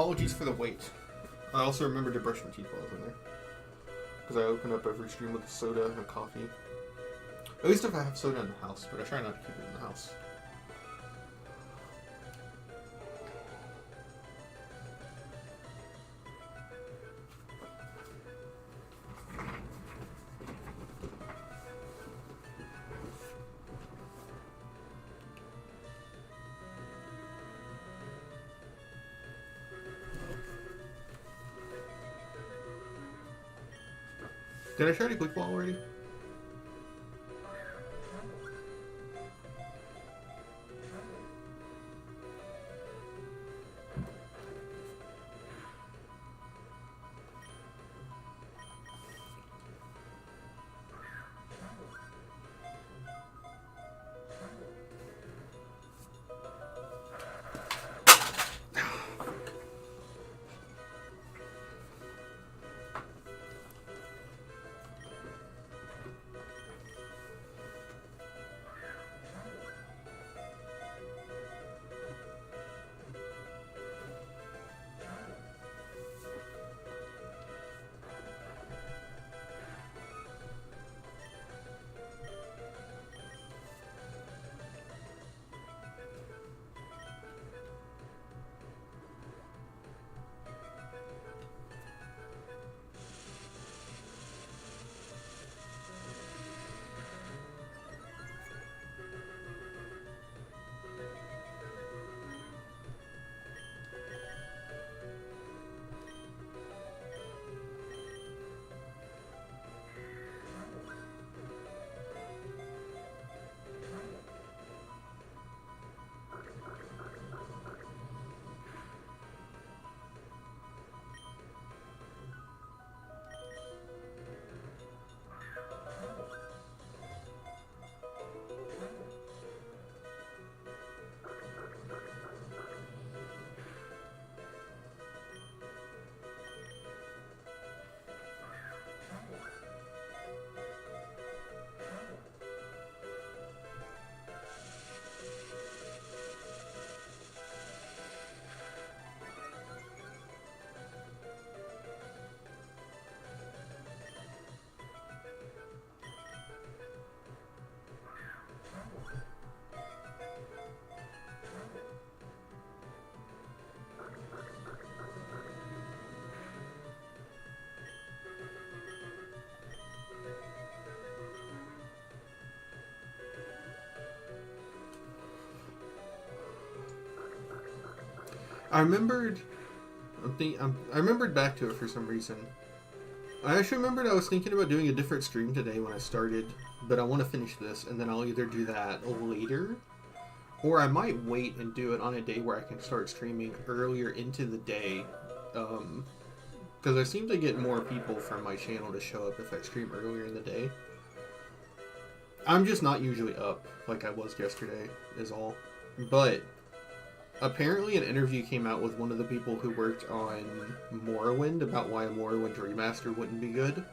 apologies for the wait. I also remembered to brush my teeth while I was in there. Because I open up every stream with a soda and a coffee. At least if I have soda in the house, but I try not to keep it in the house. Did I try to click ball already? I remembered back to it for some reason. I actually remembered I was thinking about doing a different stream today when I started, but I want to finish this, and then I'll either do that later, or I might wait and do it on a day where I can start streaming earlier into the day, because I seem to get more people from my channel to show up if I stream earlier in the day. I'm just not usually up like I was yesterday, is all. But apparently an interview came out with one of the people who worked on Morrowind about why a Morrowind remaster wouldn't be good.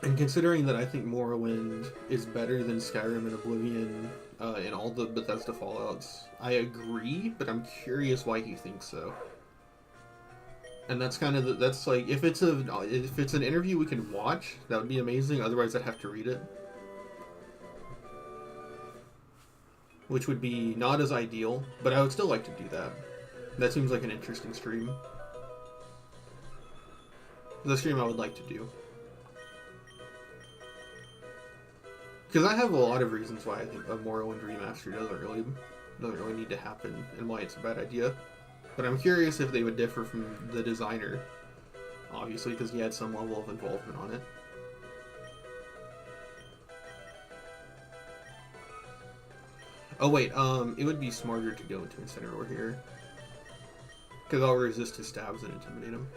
And considering that I think Morrowind is better than Skyrim and Oblivion and all the Bethesda Fallouts, I agree, but I'm curious why he thinks so. And that's kind of that's like, if it's an interview we can watch, that would be amazing. Otherwise, I'd have to read it, which would be not as ideal. But I would still like to do that. That seems like an interesting stream. The stream I would like to do, because I have a lot of reasons why I think a Morrowind remaster doesn't really need to happen, and why it's a bad idea. But I'm curious if they would differ from the designer, obviously, because he had some level of involvement on it. Oh wait, it would be smarter to go into Incineroar here, because I'll resist his stabs and intimidate him.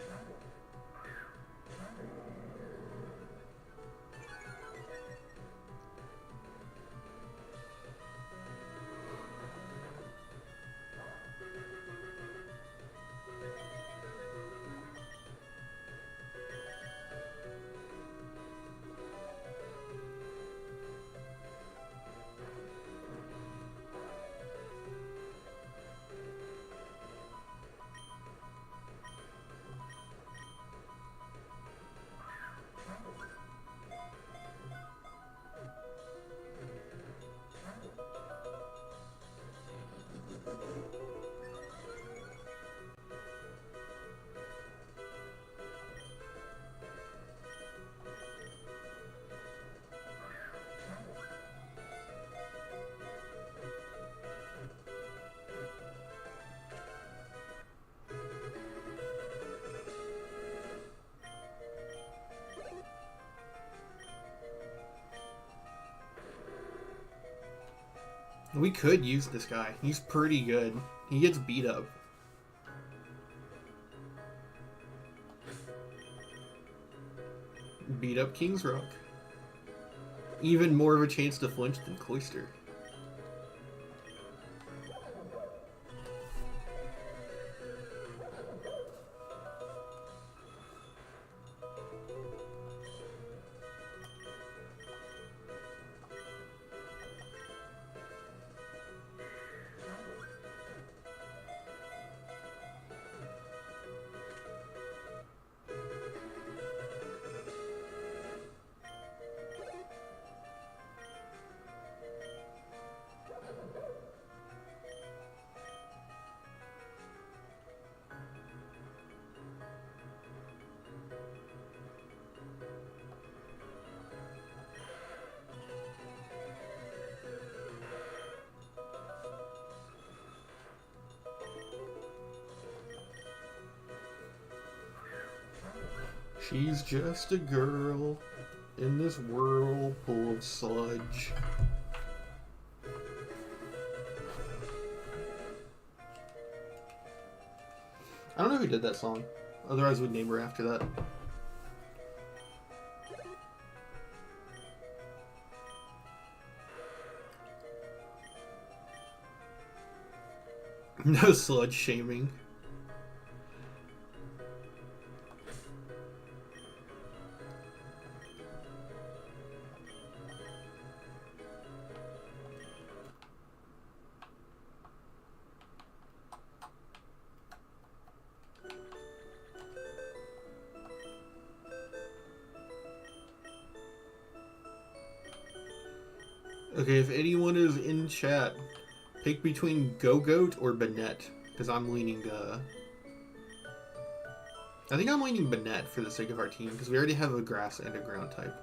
We could use this guy. He's pretty good. He gets beat up. Beat up King's Rock. Even more of a chance to flinch than Cloister. She's just a girl in this whirlpool of sludge. I don't know who did that song. Otherwise we'd name her after that. No sludge shaming. Okay, if anyone is in chat, pick between Go-Goat or Banette, because I'm leaning, I think I'm leaning Banette for the sake of our team, because we already have a grass and a ground type.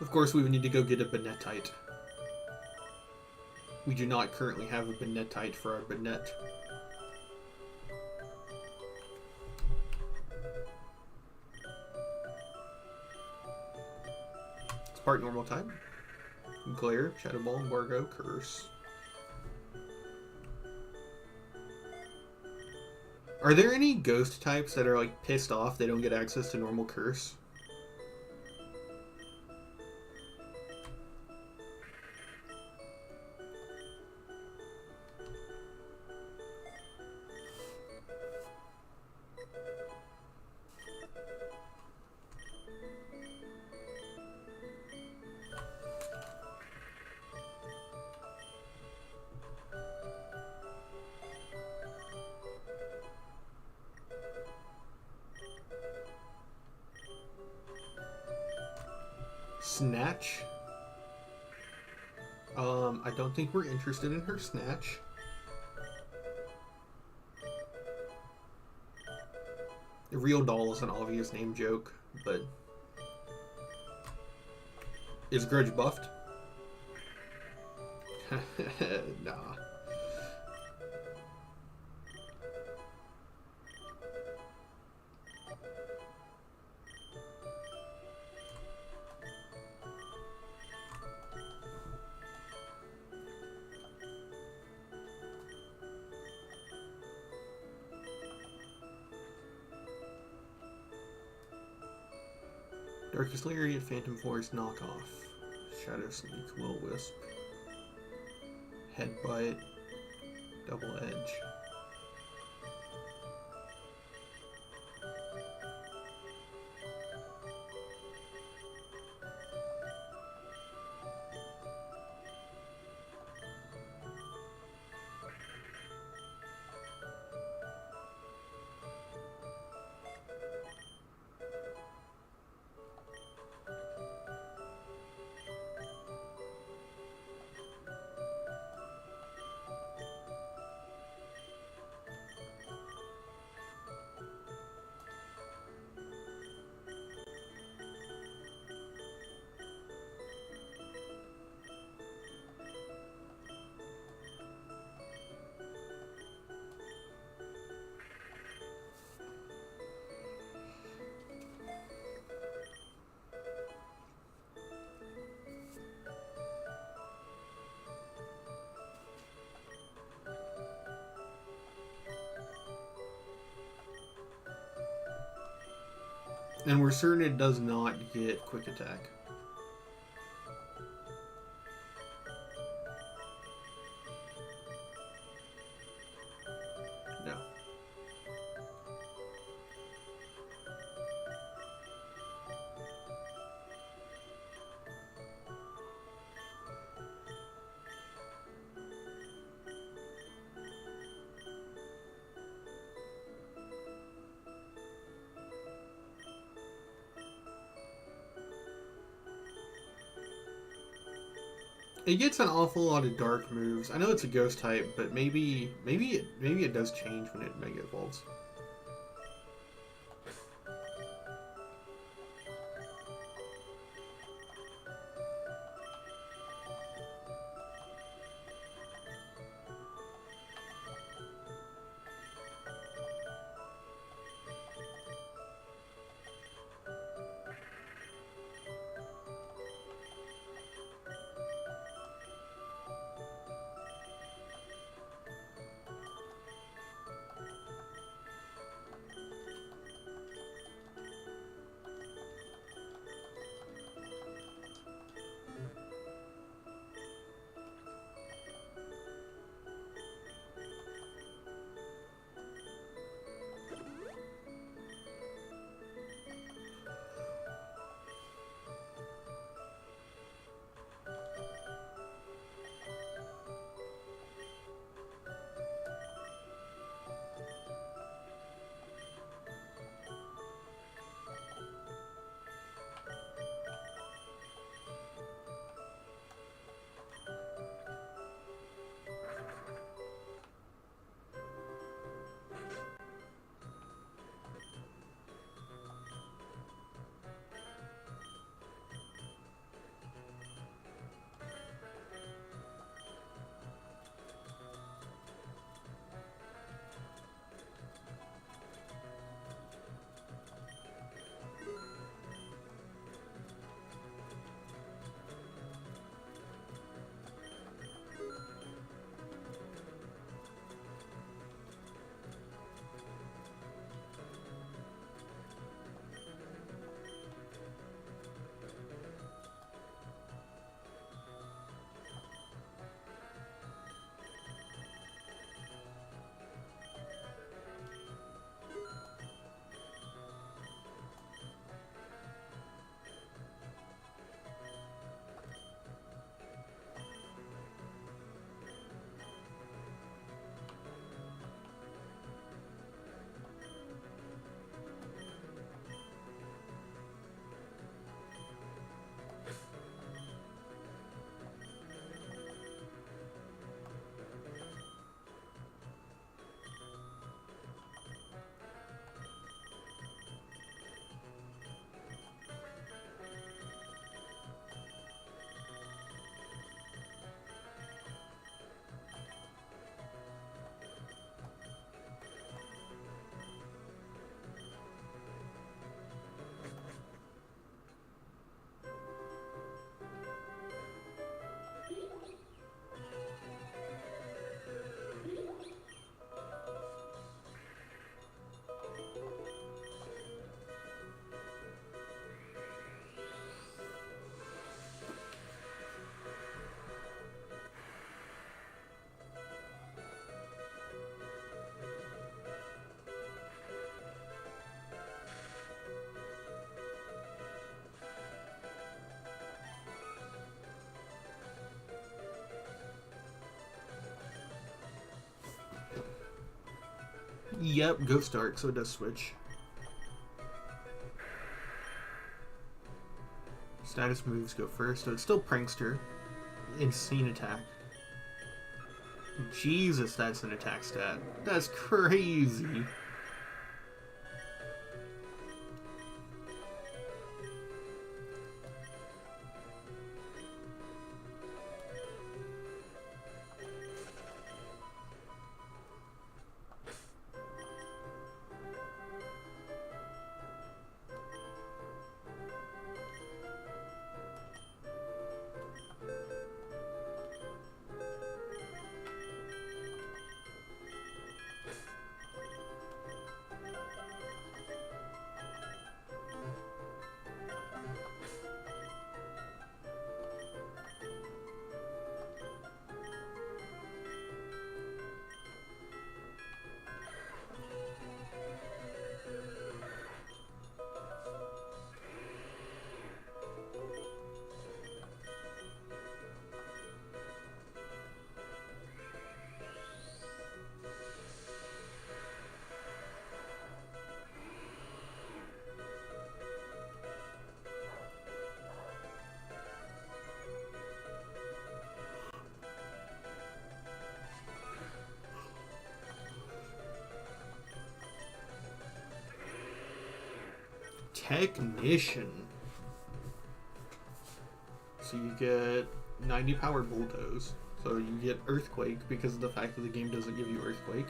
Of course, we would need to go get a Banette-tite. We do not currently have a Banette-tite for our Banette. Part normal type. Glare, Shadow Ball, Embargo, Curse. Are there any ghost types that are like pissed off they don't get access to normal Curse? Snatch. I don't think we're interested in her Snatch. The Real Doll is an obvious name joke, but is Grudge buffed? Nah. Darkest Lariat, Phantom Force, Knockoff, Shadow Sneak, Will-Wisp, Headbutt, Double Edge. And we're certain it does not get quick attack. No. It gets an awful lot of dark moves. I know it's a ghost type, but maybe it does change when it mega evolves. Yep, Ghost Dark, so it does switch. Status moves go first, so it's still Prankster. Insane attack. Jesus, that's an attack stat. That's crazy. Technician. So you get 90 power bulldoze. So you get earthquake because of the fact that the game doesn't give you earthquake.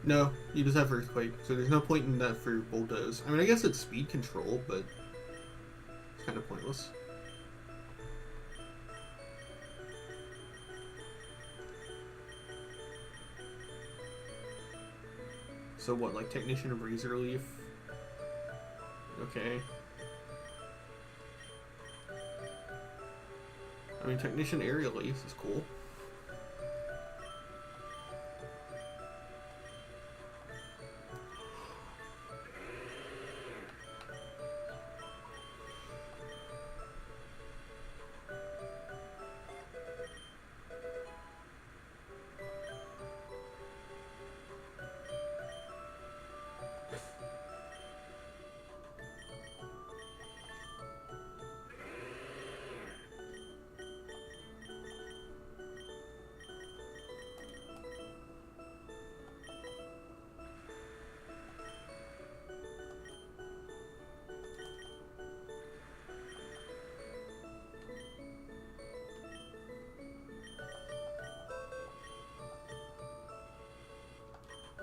No, you just have earthquake, so there's no point in that for bulldoze. I mean, I guess it's speed control, but it's kind of pointless. So what, like Technician of Razor Leaf? Okay. I mean, Technician Aerial Leaf is cool.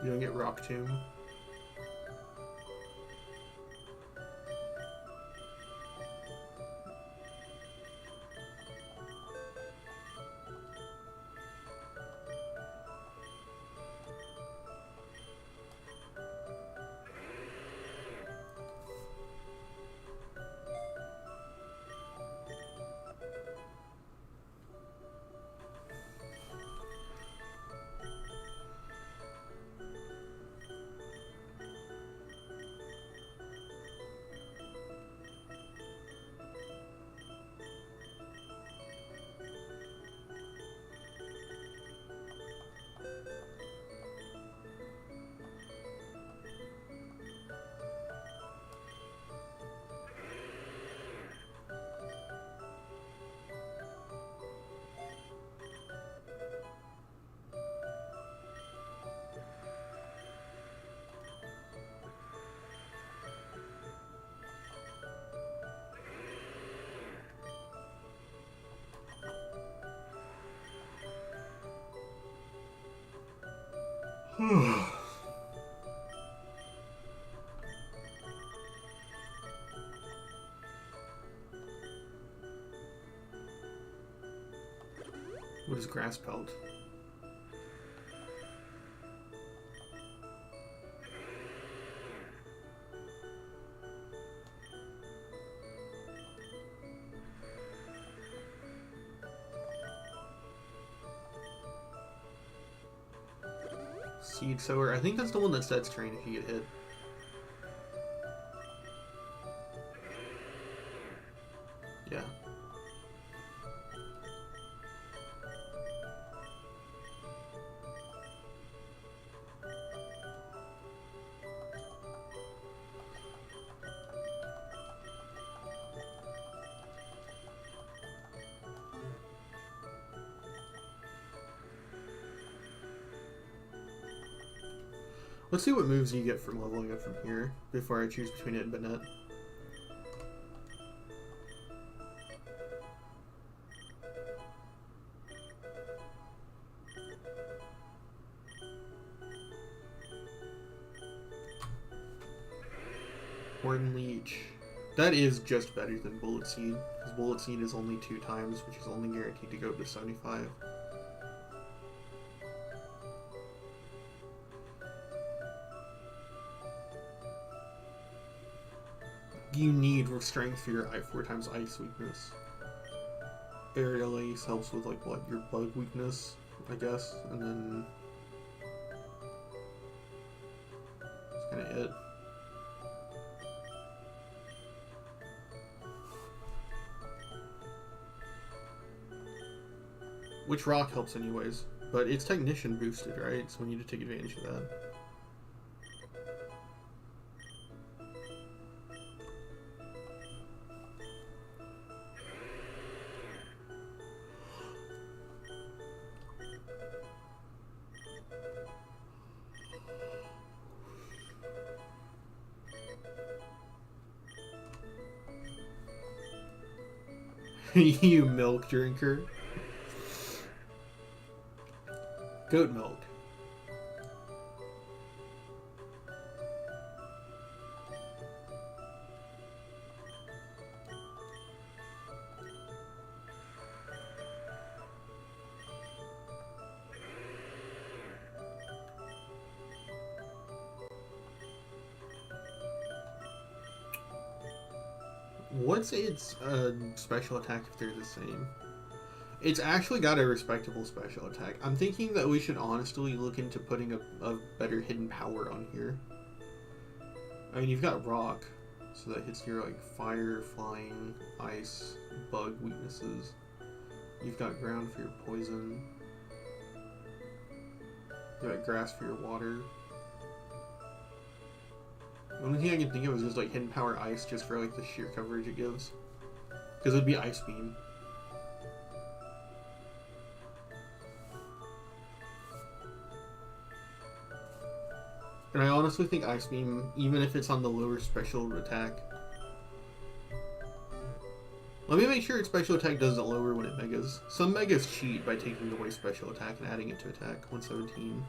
You don't get Rock Tomb. What is Grass Pelt? Seed Sower. I think that's the one that sets terrain if you get hit. Yeah. Let's see what moves you get from leveling up from here before I choose between it and Banette. Horn Leech. That is just better than Bullet Seed, because Bullet Seed is only 2 times, which is only guaranteed to go up to 75. You need strength for your 4 times ice weakness. Aerial Ace helps with like what, your bug weakness, I guess, and then that's kind of it. Which rock helps anyways, but it's Technician boosted, right? So we need to take advantage of that. You milk drinker. Goat milk. What's its special attack if they're the same? It's actually got a respectable special attack. I'm thinking that we should honestly look into putting a better hidden power on here. I mean, you've got rock, so that hits your like fire, flying, ice, bug weaknesses. You've got ground for your poison. You've got grass for your water. The only thing I can think of is just like hidden power ice, just for like the sheer coverage it gives. Because it would be ice beam. And I honestly think ice beam, even if it's on the lower special attack. Let me make sure its special attack doesn't lower when it megas. Some megas cheat by taking away special attack and adding it to attack. 117.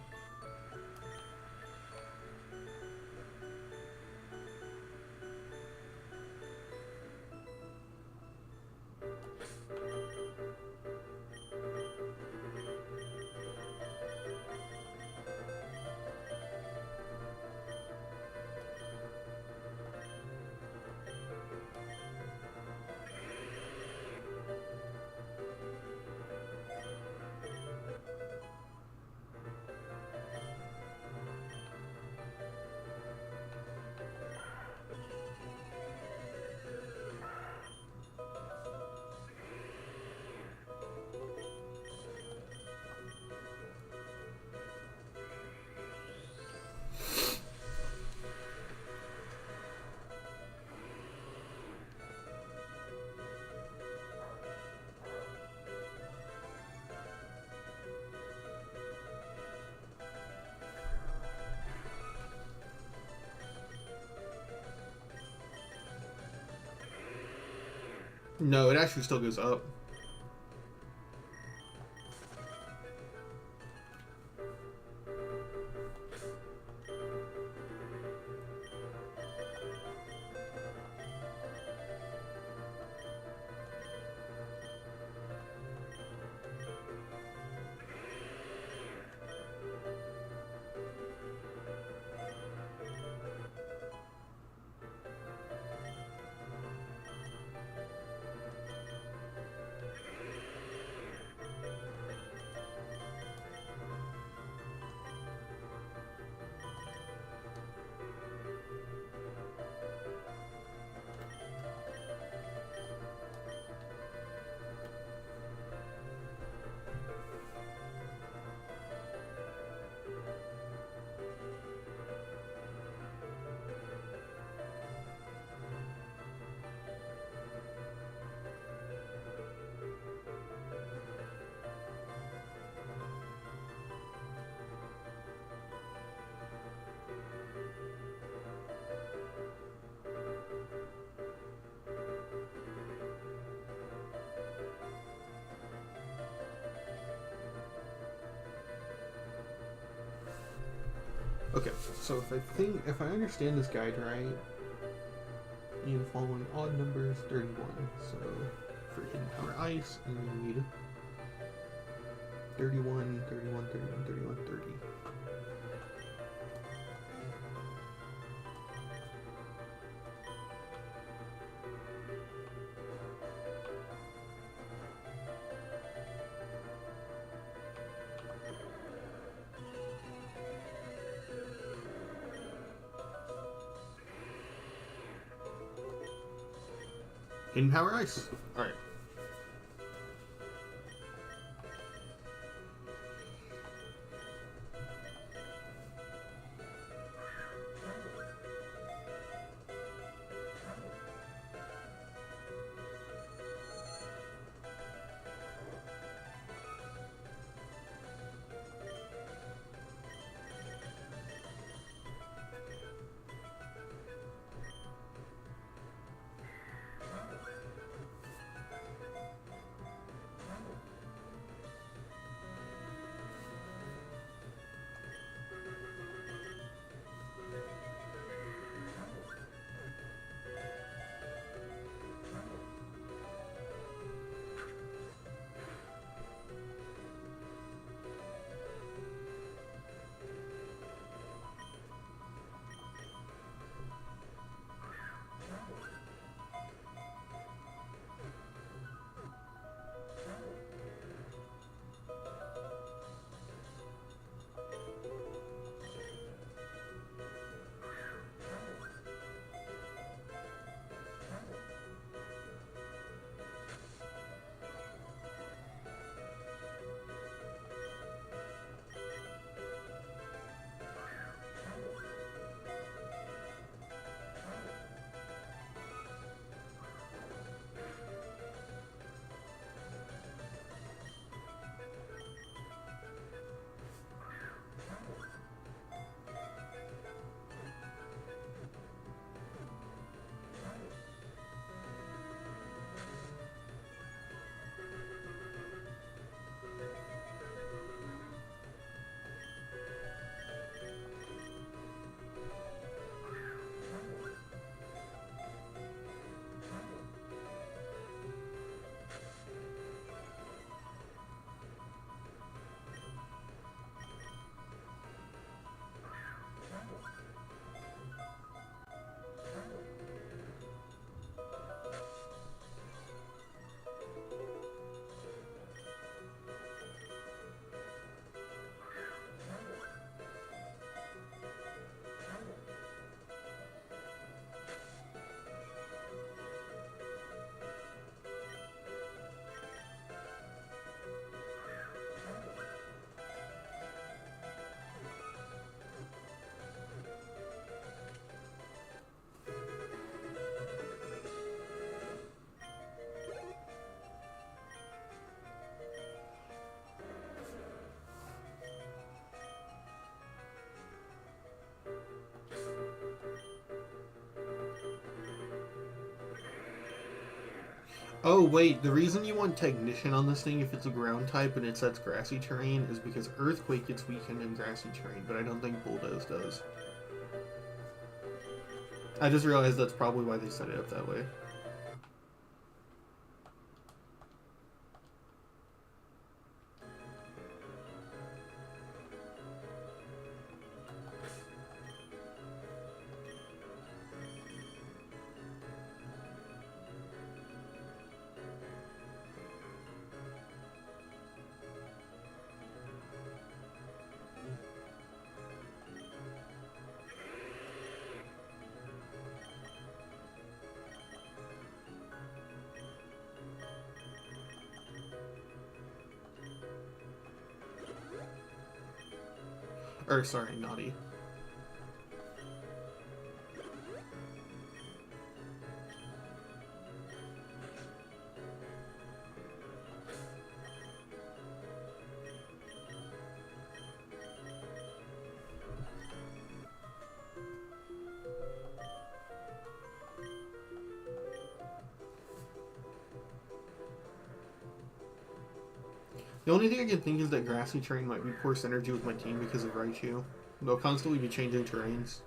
No, it actually still goes up. Okay, so if I understand this guide right, you need the following odd numbers 31. So for hidden power ice, and you need 31, 31, 31, 31, 30. Hidden Power Ice. Alright. Oh, wait, the reason you want Technician on this thing if it's a ground type and it sets grassy terrain is because Earthquake gets weakened in grassy terrain, but I don't think Bulldoze does. I just realized that's probably why they set it up that way. Or, sorry, Naughty. The only thing I can think is that grassy terrain might be poor synergy with my team because of Raichu. They'll constantly be changing terrains.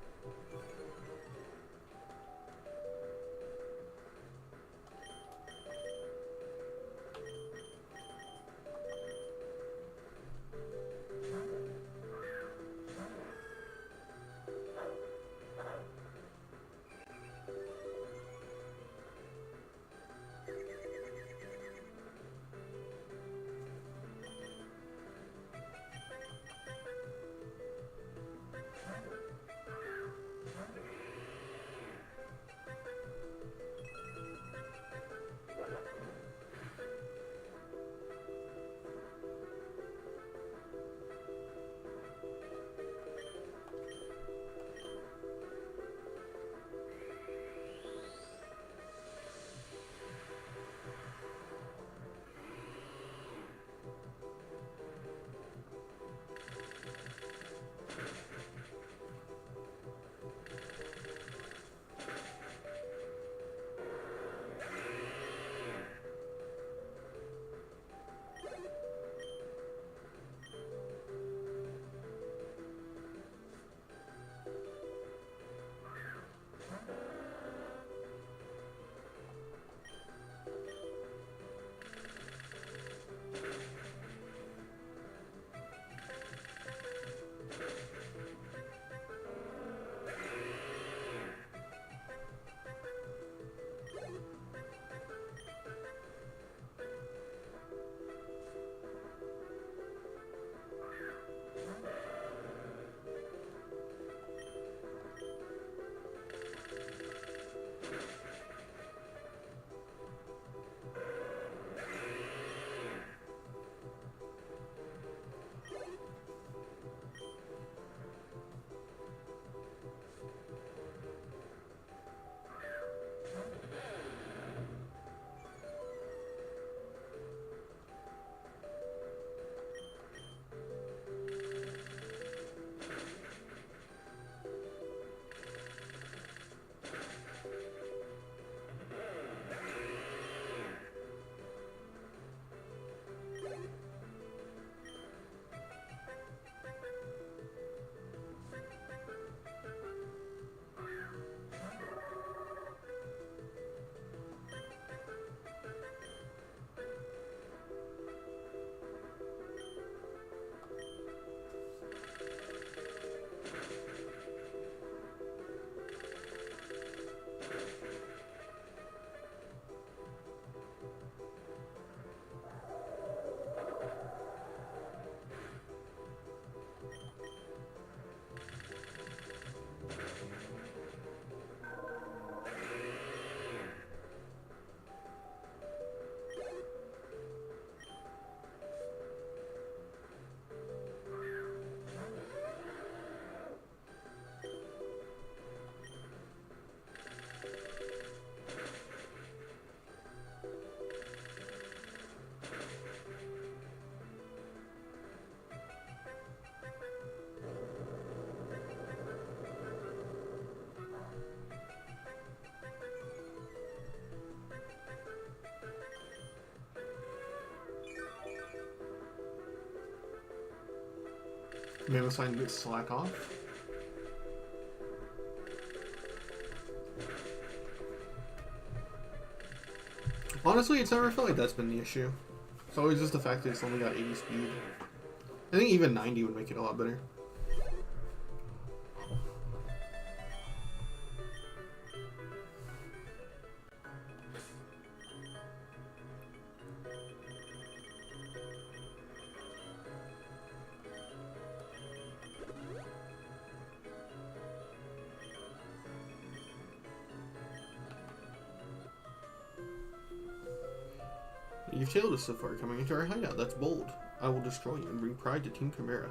Mammoth sign gets slack off. Honestly, it's never felt like that's been the issue. It's always just the fact that it's only got 80 speed. I think even 90 would make it a lot better. You've tailed us so far, coming into our hideout. That's bold. I will destroy you and bring pride to Team Chimera.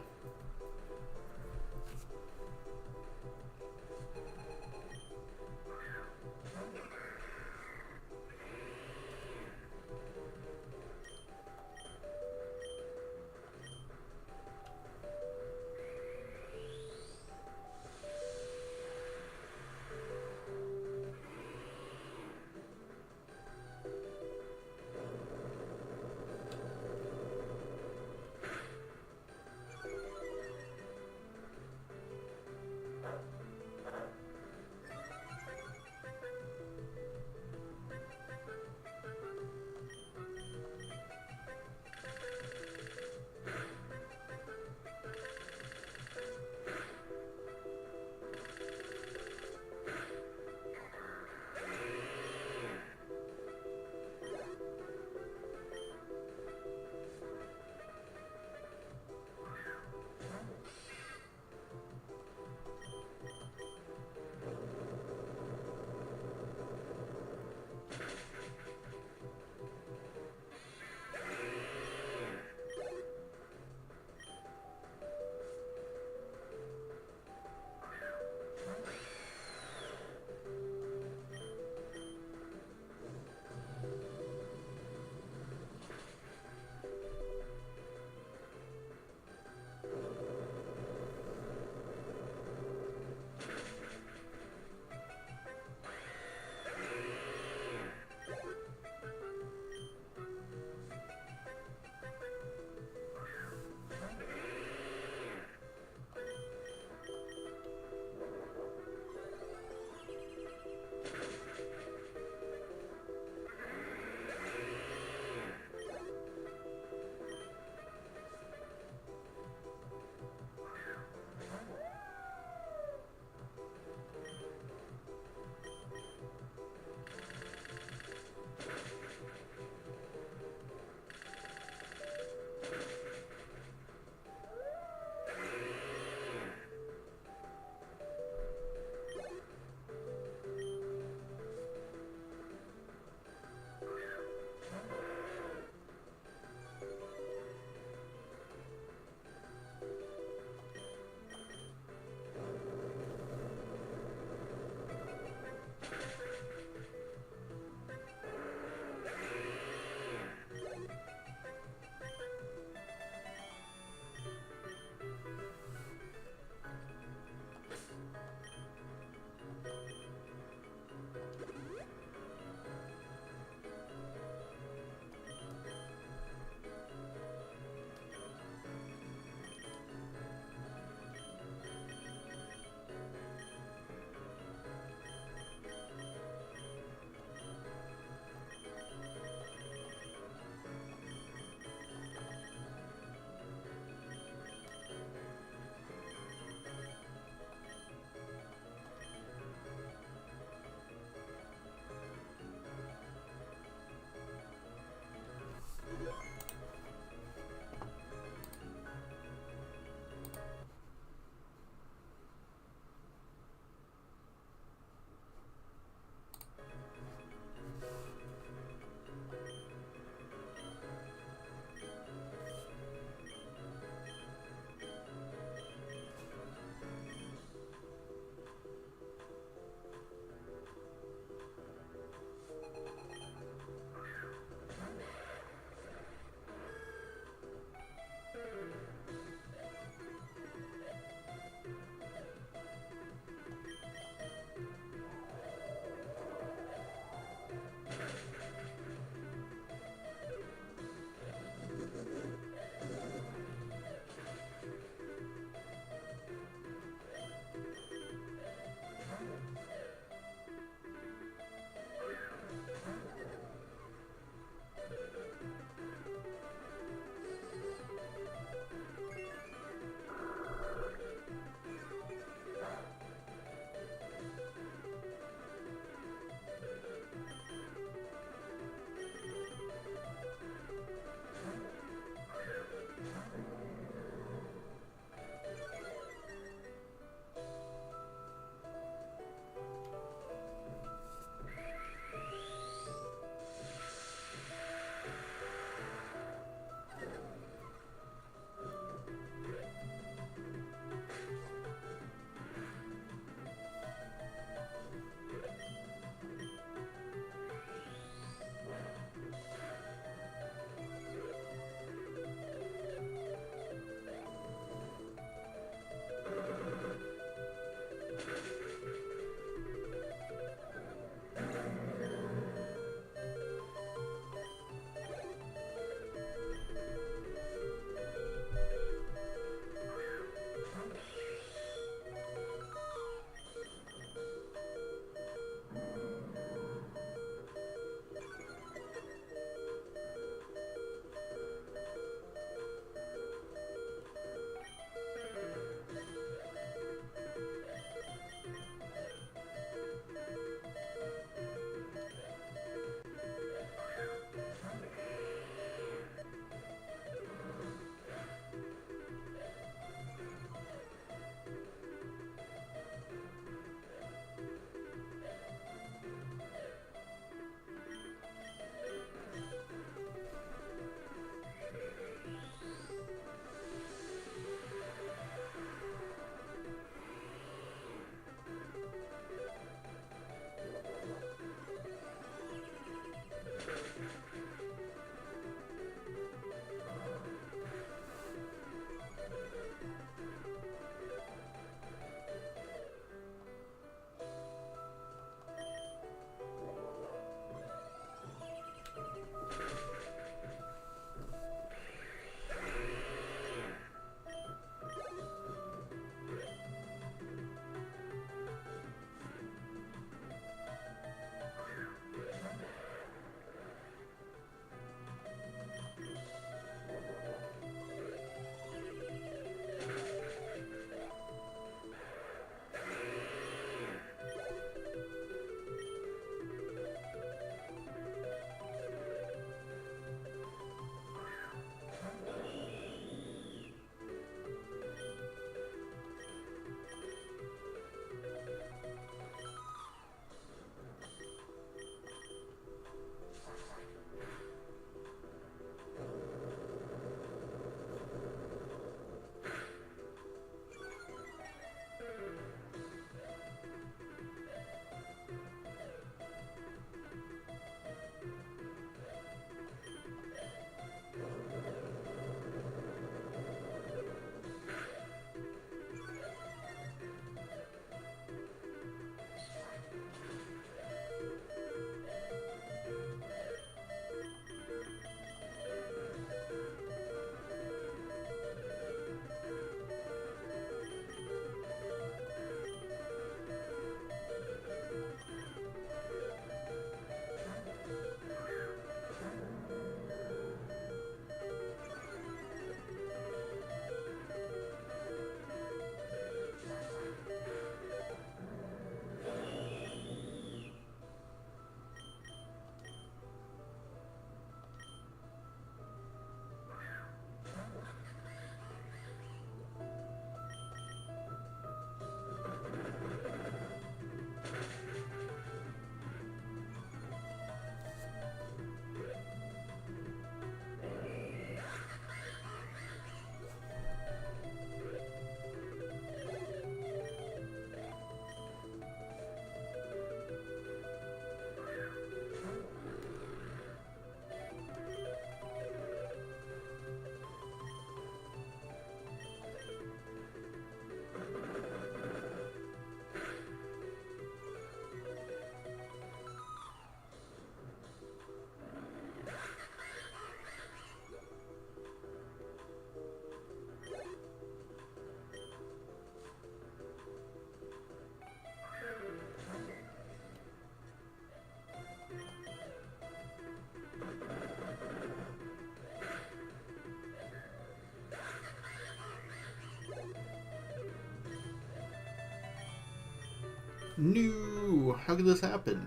No! How could this happen?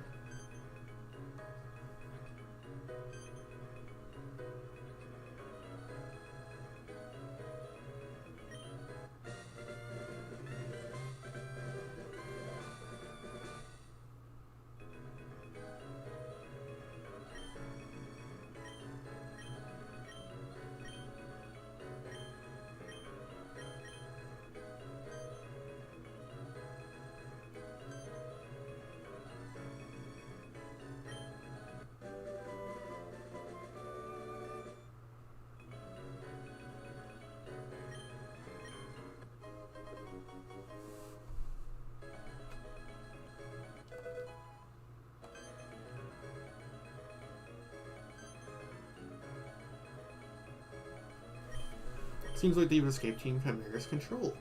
Seems like they've escaped Team Chimera's control.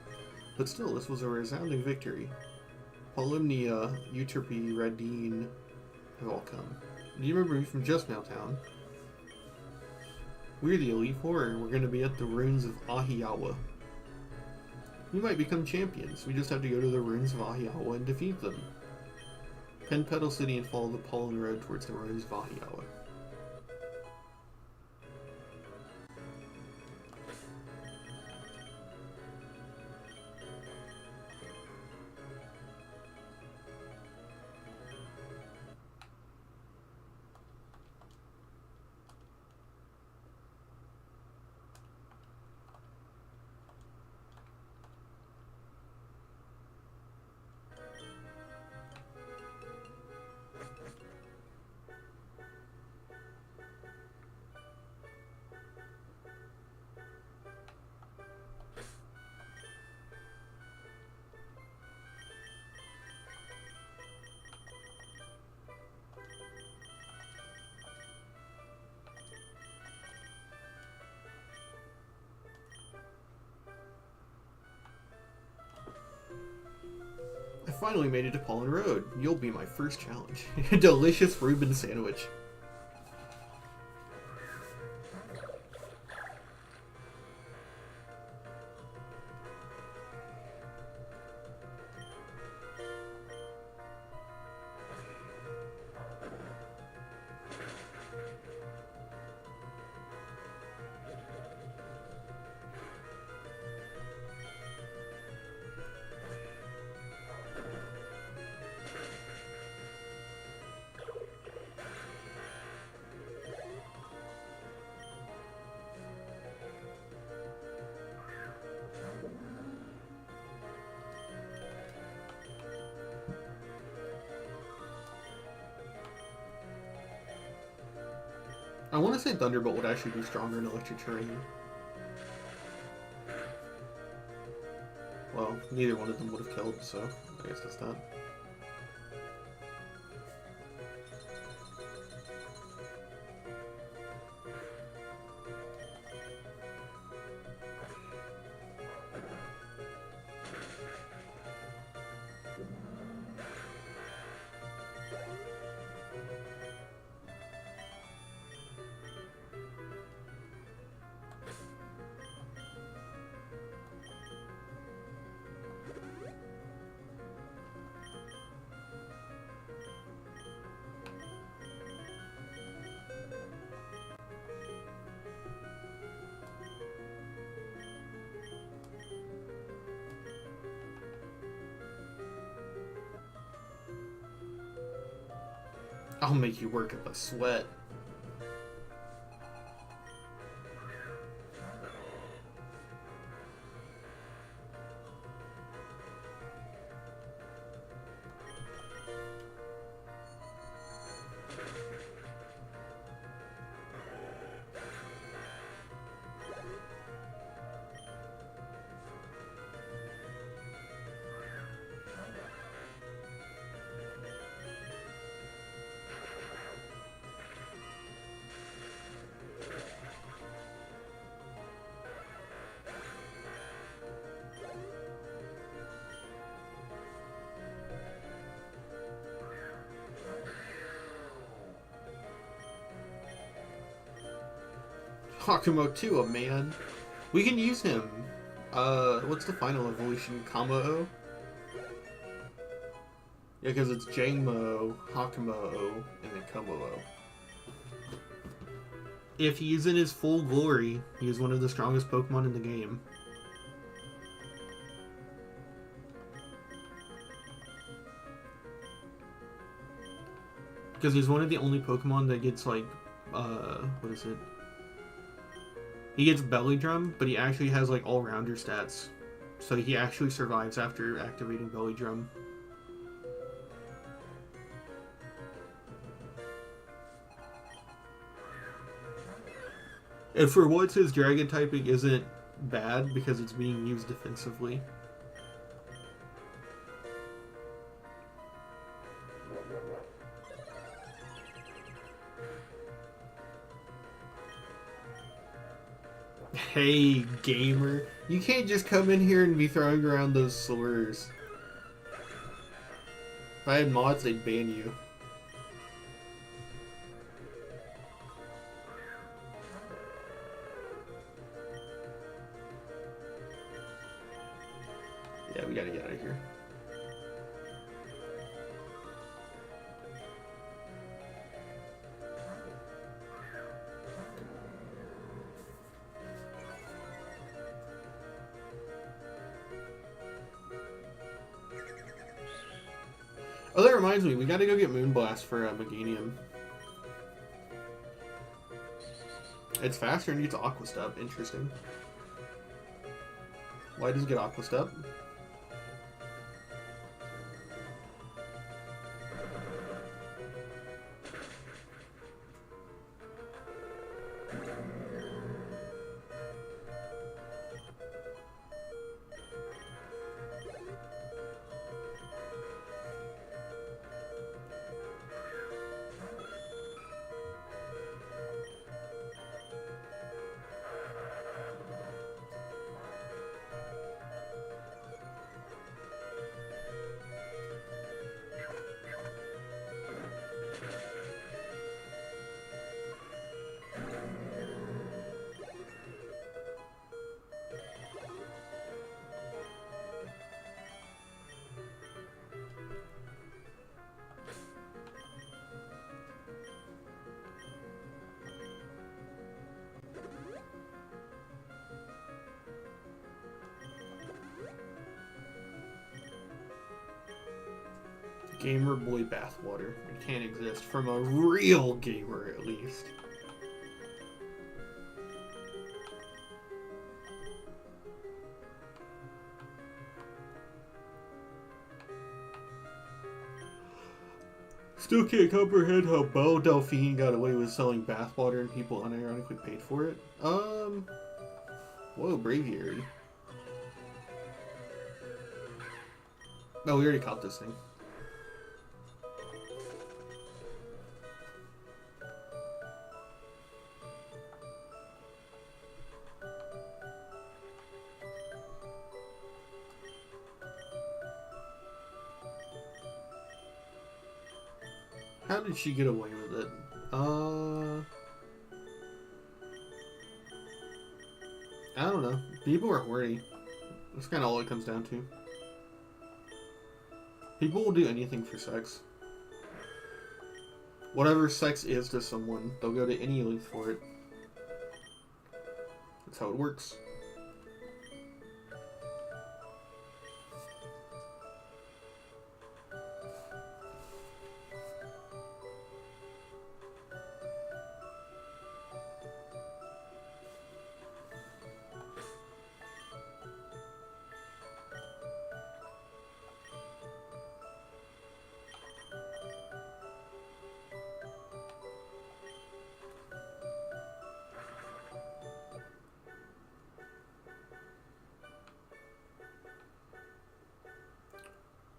But still, this was a resounding victory. Polymnia, Euterpe, Radine have all come. Do you remember me from Just Now Town? We're the Elite Four, and we're going to be at the ruins of Ahiyawa. We might become champions. We just have to go to the ruins of Ahiyawa and defeat them. Pen Petal City and follow the Pollen Road towards the ruins of Ahiyawa. I finally made it to Pollen Road. You'll be my first challenge. A delicious Reuben sandwich. I want to say Thunderbolt would actually be stronger in electric terrain. Well, neither one of them would have killed, so I guess that's that. I'll make you work up a sweat. Hakumo 2, a man. We can use him. What's the final evolution? Kamo-o? Yeah, because it's Jangmo, Hakumo, and then Komo. If he's in his full glory, he is one of the strongest Pokemon in the game. Because he's one of the only Pokemon that gets, like, what is it? He gets Belly Drum, but he actually has, like, all-rounder stats. So he actually survives after activating Belly Drum. And for once, his Dragon typing isn't bad because it's being used defensively. Hey, gamer. You can't just come in here and be throwing around those slurs. If I had mods, they'd ban you. Yeah, we gotta get out of here. Oh, that reminds me, we gotta go get Moonblast for Meganium. It's faster and gets Aqua Step. Interesting. Why does it get Aqua Step? Gamer boy bathwater. It can't exist from a real gamer, at least. Still can't comprehend how Belle Delphine got away with selling bathwater and people unironically paid for it. Whoa, Braviary. No, we already caught this thing. How did she get away with it? I don't know. People are horny. That's kind of all it comes down to. People will do anything for sex. Whatever sex is to someone, they'll go to any length for it. That's how it works.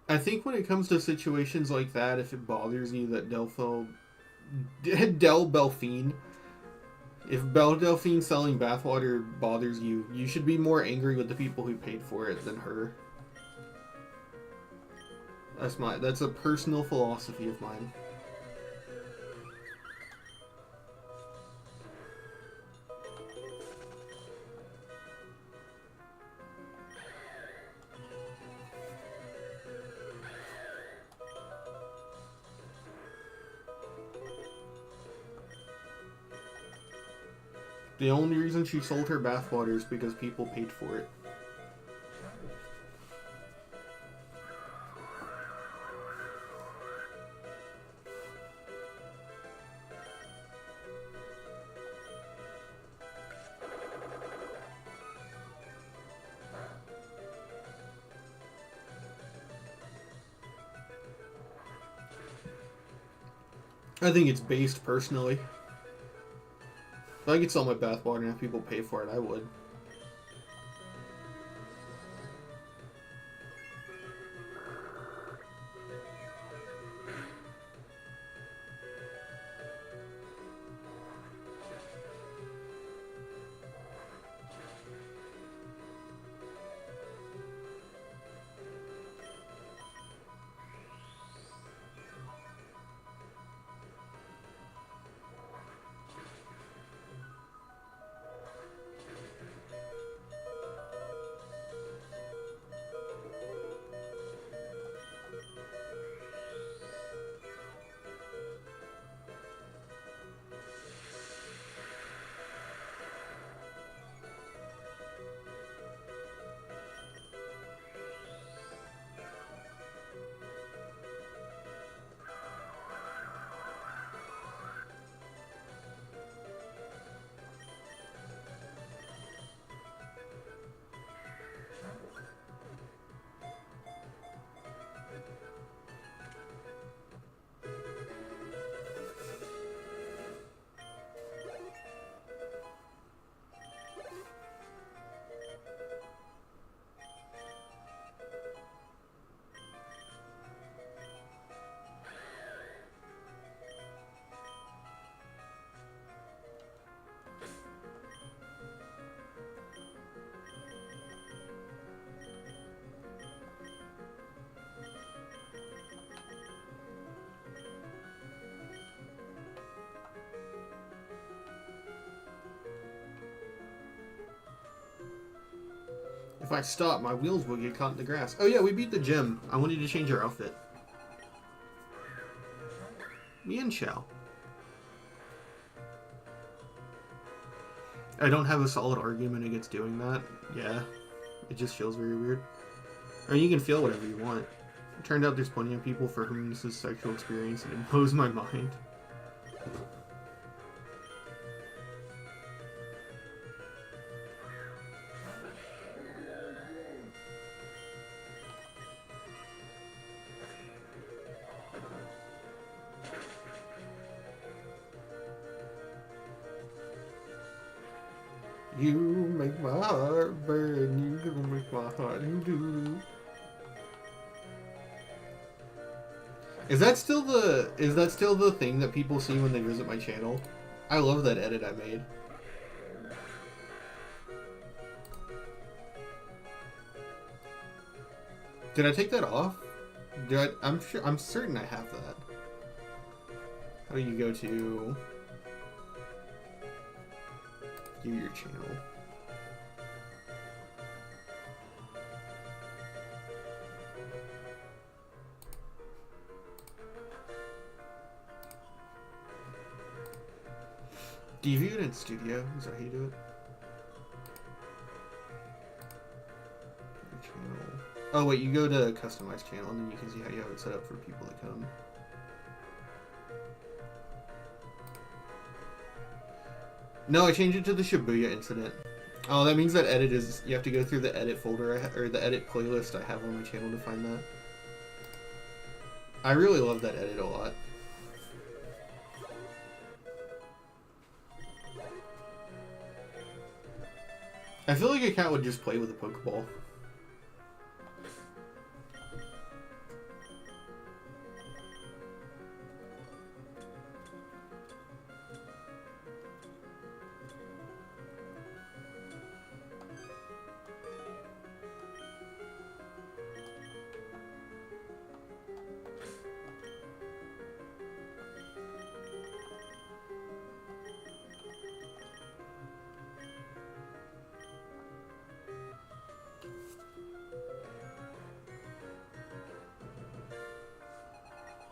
I think when it comes to situations like that, if it bothers you that Del Belfine, if Belle Delphine selling bathwater bothers you, you should be more angry with the people who paid for it than her. That's a personal philosophy of mine. The only reason she sold her bathwater is because people paid for it. I think it's based personally. If I could sell my bathwater and have people pay for it, I would. If I stop, my wheels will get caught in the grass. Oh yeah, we beat the gym. I wanted to change our outfit. Mian Shao. I don't have a solid argument against doing that. Yeah, it just feels very weird. I mean, you can feel whatever you want. It turned out there's plenty of people for whom this is sexual experience, and it blows my mind. You make my heart burn, you gonna make my heart do. Is that still the thing that people see when they visit my channel? I love that edit I made. Did I take that off? I'm certain I have that. How do you go to your channel? Do you view it in Studio? Is that how you do it? Your channel. Oh wait, you go to customize channel and then you can see how you have it set up for people that come. No, I changed it to the Shibuya incident. Oh, that means that edit is... You have to go through the edit folder, or the edit playlist I have on my channel to find that. I really love that edit a lot. I feel like a cat would just play with a Pokeball.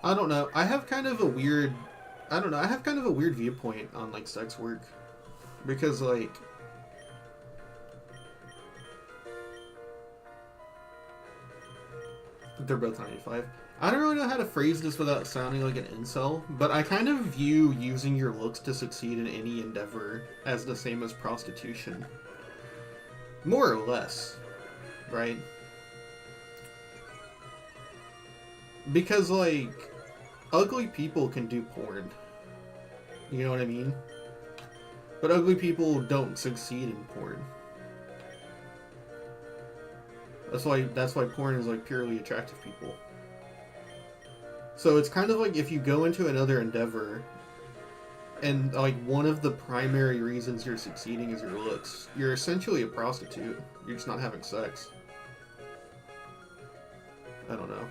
I don't know. I have kind of a weird... I don't know. I have kind of a weird viewpoint on, like, sex work. Because, like, they're both 95. I don't really know how to phrase this without sounding like an incel, but I kind of view using your looks to succeed in any endeavor as the same as prostitution. More or less, right? Because, like, ugly people can do porn. You know what I mean? But ugly people don't succeed in porn. That's why porn is, like, purely attractive people. So it's kind of like if you go into another endeavor and, like, one of the primary reasons you're succeeding is your looks, you're essentially a prostitute. You're just not having sex. I don't know.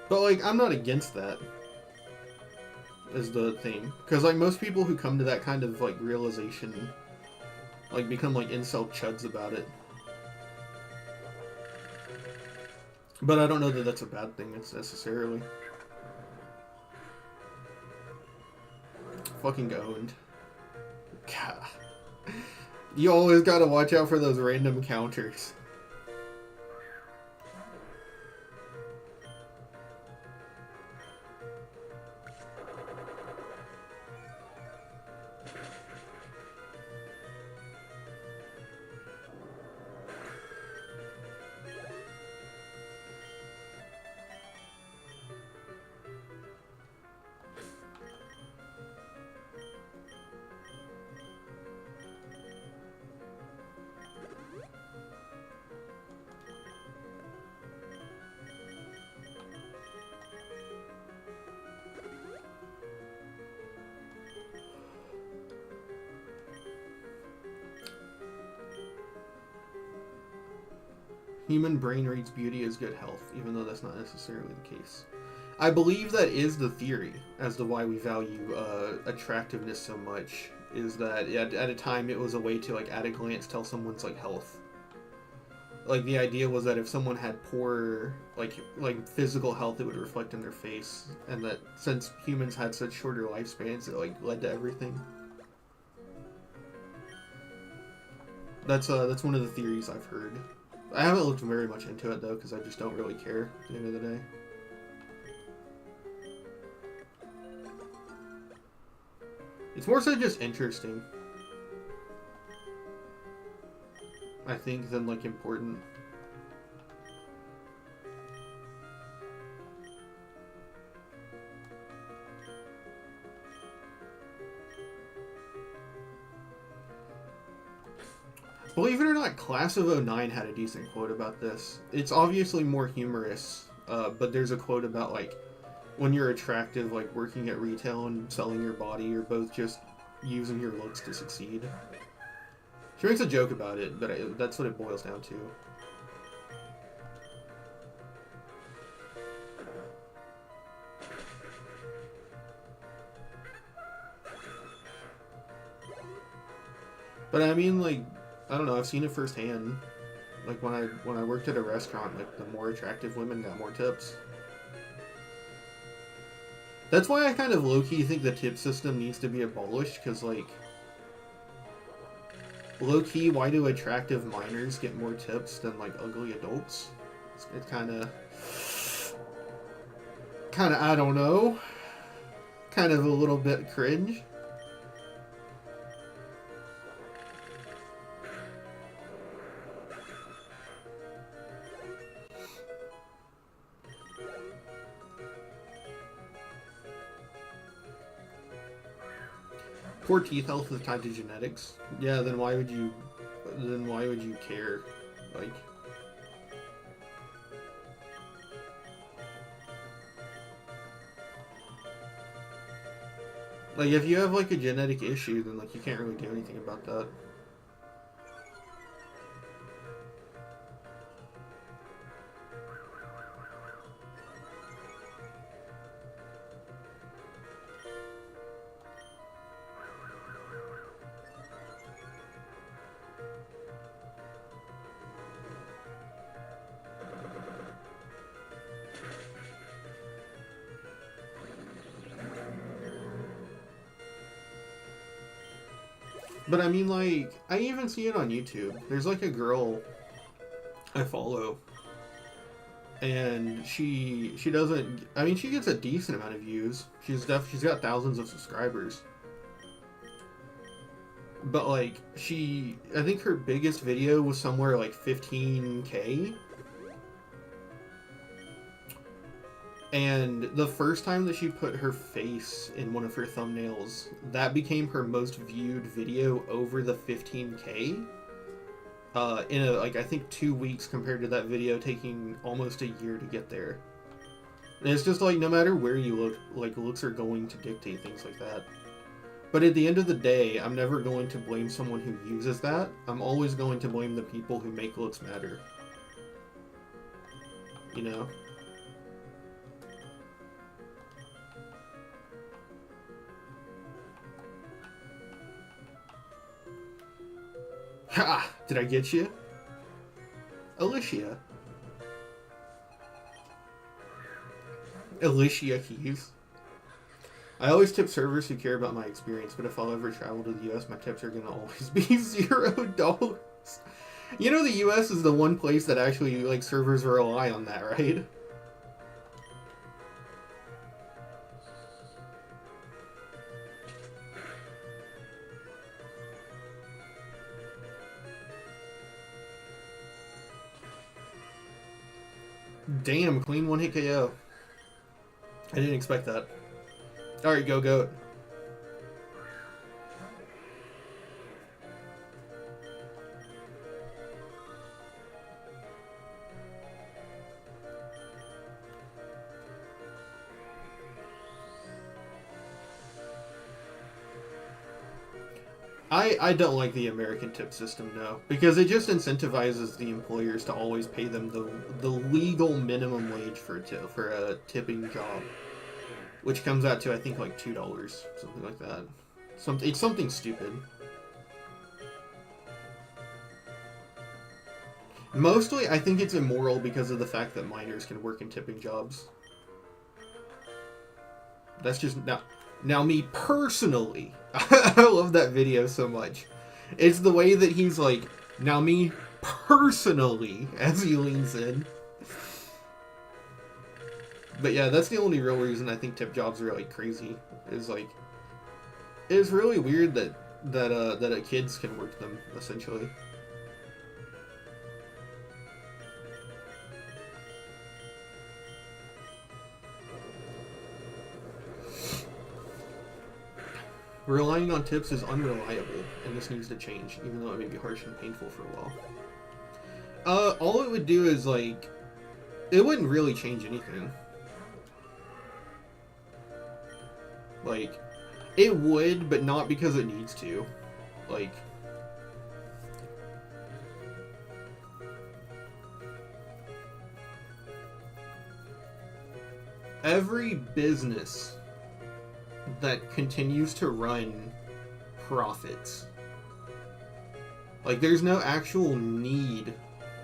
But, like, I'm not against that, is the thing. Because, like, most people who come to that kind of, like, realization, like, become, like, incel chuds about it. But I don't know that that's a bad thing, necessarily. Fucking owned. God. You always gotta watch out for those random counters. Human brain reads beauty as good health, even though that's not necessarily the case. I believe that is the theory as to why we value attractiveness so much. Is that at a time it was a way to, like, at a glance tell someone's, like, health. Like, the idea was that if someone had poor like physical health, it would reflect in their face, and that since humans had such shorter lifespans, it, like, led to everything. That's one of the theories I've heard. I haven't looked very much into it, though, because I just don't really care at the end of the day. It's more so just interesting, I think, than, like, important. Believe it or not, Class of '09 had a decent quote about this. It's obviously more humorous, but there's a quote about, like, when you're attractive, like, working at retail and selling your body, you're both just using your looks to succeed. She makes a joke about it, but that's what it boils down to. But I mean, like, I don't know, I've seen it firsthand. Like, when I worked at a restaurant, like, the more attractive women got more tips. That's why I kind of low-key think the tip system needs to be abolished, because, like, low-key, why do attractive minors get more tips than, like, ugly adults? It's kind of, I don't know, kind of a little bit cringe. Poor teeth health is tied to genetics. Yeah, then why would you care? Like if you have, like, a genetic issue, then, like, you can't really do anything about that. But I mean, like, I even see it on YouTube. There's like a girl I follow, and she doesn't. I mean, she gets a decent amount of views. She's got thousands of subscribers. But like, I think her biggest video was somewhere like 15K. And the first time that she put her face in one of her thumbnails, that became her most viewed video over the 15K. In I think 2 weeks, compared to that video taking almost a year to get there. And it's just like, no matter where you look, like, looks are going to dictate things like that. But at the end of the day, I'm never going to blame someone who uses that. I'm always going to blame the people who make looks matter. You know? Ha! Did I get you? Alicia. Alicia Keys. I always tip servers who care about my experience, but if I'll ever travel to the US, my tips are going to always be $0. You know, the US is the one place that actually, like, servers rely on that, right? Damn, clean one-hit KO. I didn't expect that. Alright, go goat. I don't like the American tip system, no. Because it just incentivizes the employers to always pay them the legal minimum wage for a tipping job. Which comes out to, I think, like $2, something like that. It's something stupid. Mostly, I think it's immoral because of the fact that minors can work in tipping jobs. That's just... Now me personally, I love that video so much. It's the way that he's like, now me personally, as he leans in. But yeah, that's the only real reason I think tip jobs are like crazy. Is like, it's really weird that kids can work them, essentially. Relying on tips is unreliable, and this needs to change, even though it may be harsh and painful for a while. All it would do is, like, it wouldn't really change anything. Like, it would, but not because it needs to. Like, every business that continues to run profits. Like, there's no actual need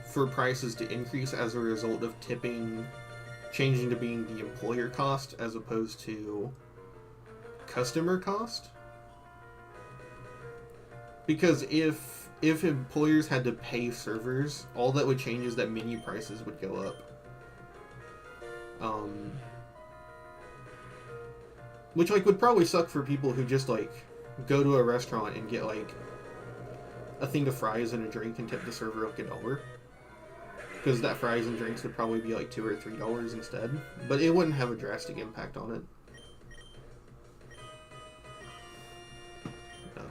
for prices to increase as a result of tipping changing to being the employer cost as opposed to customer cost. Because if employers had to pay servers, all that would change is that menu prices would go up. Which, like, would probably suck for people who just, like, go to a restaurant and get, like, a thing of fries and a drink and tip the server like $1. Because that fries and drinks would probably be, like, $2 or $3 instead. But it wouldn't have a drastic impact on it. No.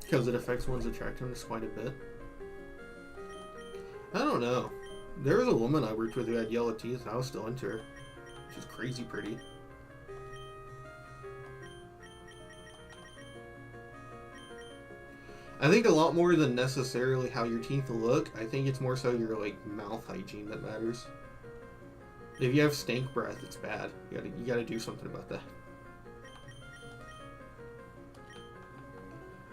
Because it affects one's attractiveness quite a bit. I don't know. There was a woman I worked with who had yellow teeth, and I was still into her. She's crazy pretty. I think a lot more than necessarily how your teeth look. I think it's more so your, like, mouth hygiene that matters. If you have stank breath, it's bad. You gotta do something about that.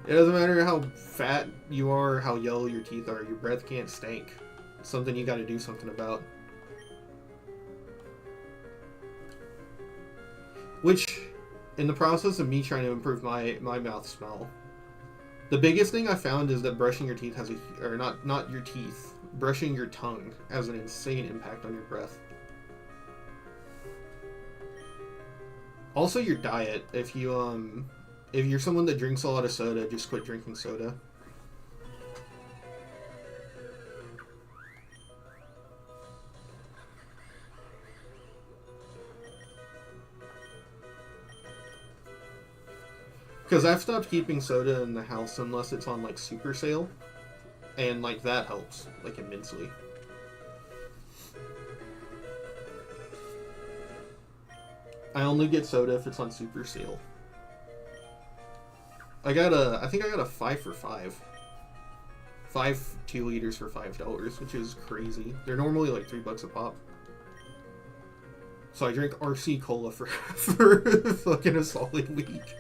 It doesn't matter how fat you are or how yellow your teeth are, your breath can't stink. It's something you gotta do something about. Which, in the process of me trying to improve my mouth smell, the biggest thing I found is that brushing your teeth has or not your teeth, brushing your tongue has an insane impact on your breath. Also your diet. If you're someone that drinks a lot of soda, just quit drinking soda. Because I've stopped keeping soda in the house unless it's on like super sale, and like that helps like immensely. I only get soda if it's on super sale. I think I got a 5 for $5. 5 2-liters for $5, which is crazy. They're normally like $3 a pop. So I drink RC Cola for fucking a solid week.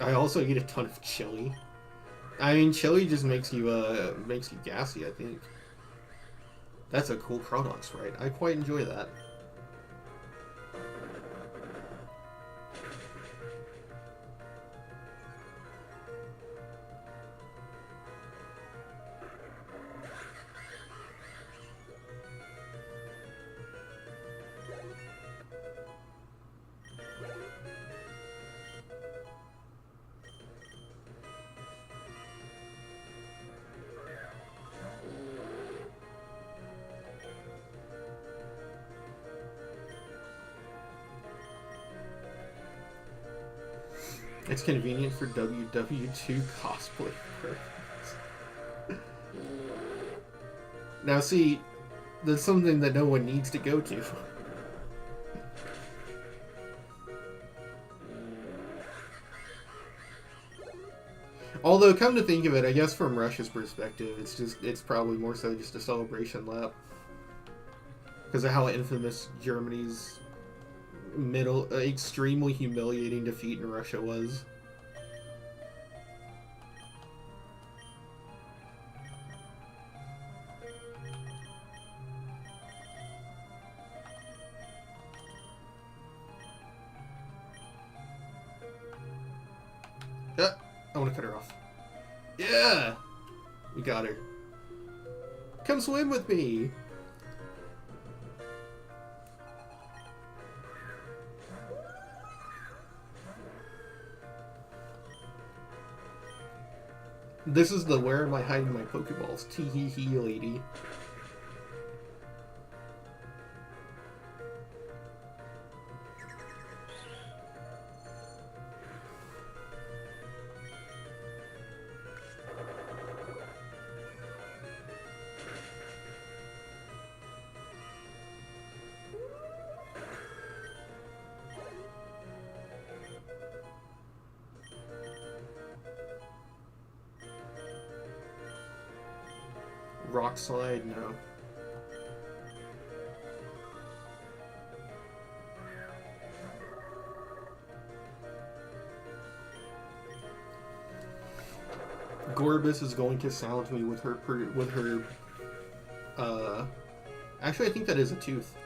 I also eat a ton of chili. I mean, chili just makes you gassy, I think. That's a cool Crawdon sprite. I quite enjoy that. It's convenient for WW2 cosplay purposes. Now see, that's something that no one needs to go to. Although, come to think of it, I guess from Russia's perspective, it's probably more so just a celebration lap. Because of how infamous Germany's extremely humiliating defeat in Russia was. I want to cut her off. Yeah! We got her. Come swim with me! This is the where am I hiding my Pokeballs? Tee-hee-hee, lady. Rock slide, no. Gorbis is going to silence me with her actually I think that is a tooth.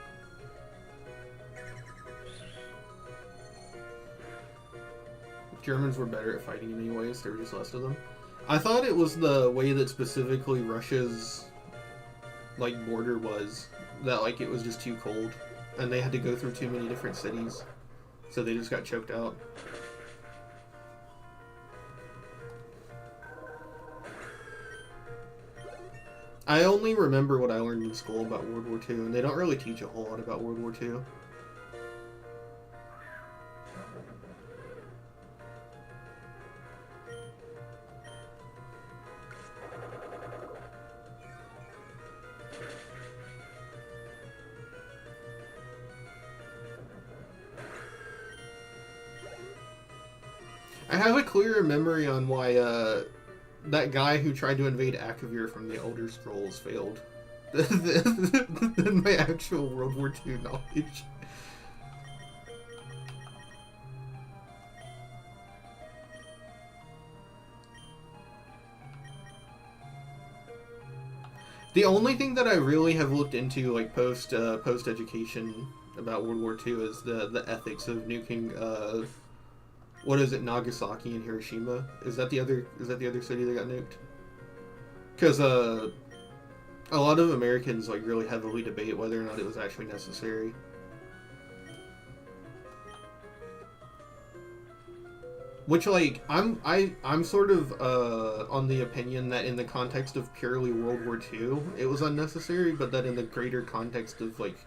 Germans were better at fighting in many ways, there were just less of them. I thought it was the way that specifically Russia's like border was, that like it was just too cold and they had to go through too many different cities, so they just got choked out. I only remember what I learned in school about World War II, and they don't really teach a whole lot about World War II. I have a clearer memory on why that guy who tried to invade Akavir from the Elder Scrolls failed than my actual World War II knowledge. The only thing that I really have looked into, like post education about World War II, is the ethics of nuking. What is it, Nagasaki and Hiroshima? Is that the other city that got nuked? Because a lot of Americans like really heavily debate whether or not it was actually necessary. Which, like, I'm sort of on the opinion that in the context of purely World War II, it was unnecessary, but that in the greater context of like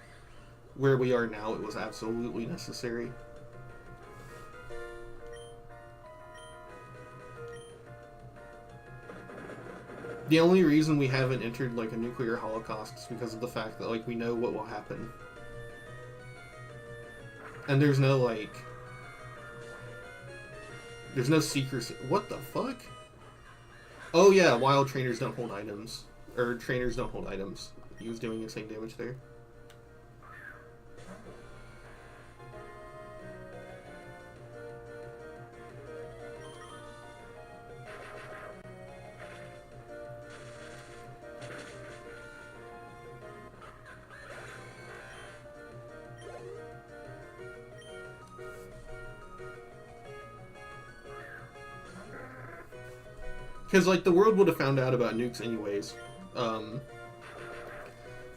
where we are now, it was absolutely necessary. The only reason we haven't entered like a nuclear holocaust is because of the fact that like we know what will happen, and there's no like. There's no secrecy. What the fuck? Oh yeah, wild trainers don't hold items. Or trainers don't hold items. He was doing insane damage there. Because, like, the world would have found out about nukes anyways.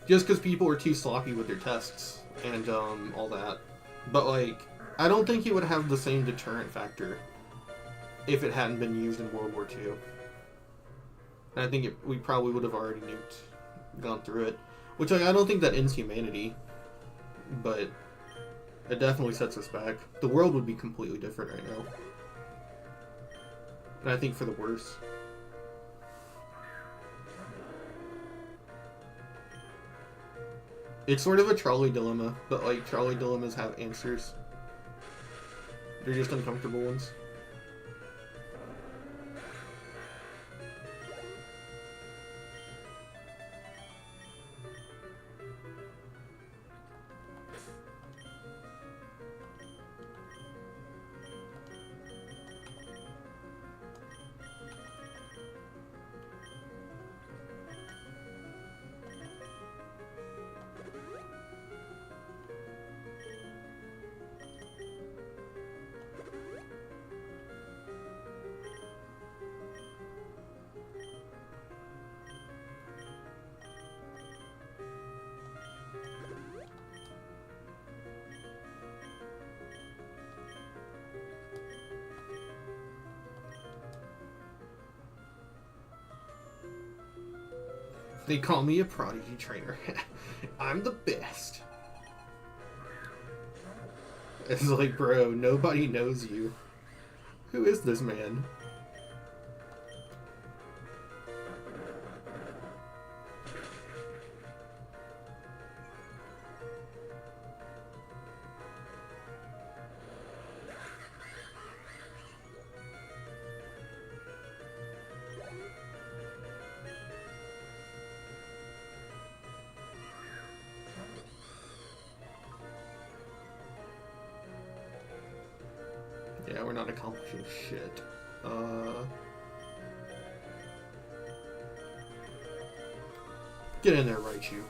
Just because people were too sloppy with their tests and all that. But, like, I don't think it would have the same deterrent factor if it hadn't been used in World War II. And I think we probably would have already gone through it. Which, like, I don't think that ends humanity. But it definitely sets us back. The world would be completely different right now. And I think for the worse. It's sort of a trolley dilemma, but like trolley dilemmas have answers. They're just uncomfortable ones. They call me a prodigy trainer. I'm the best. It's like, bro, nobody knows you. Who is this man? Yeah, we're not accomplishing shit. Get in there, Raichu.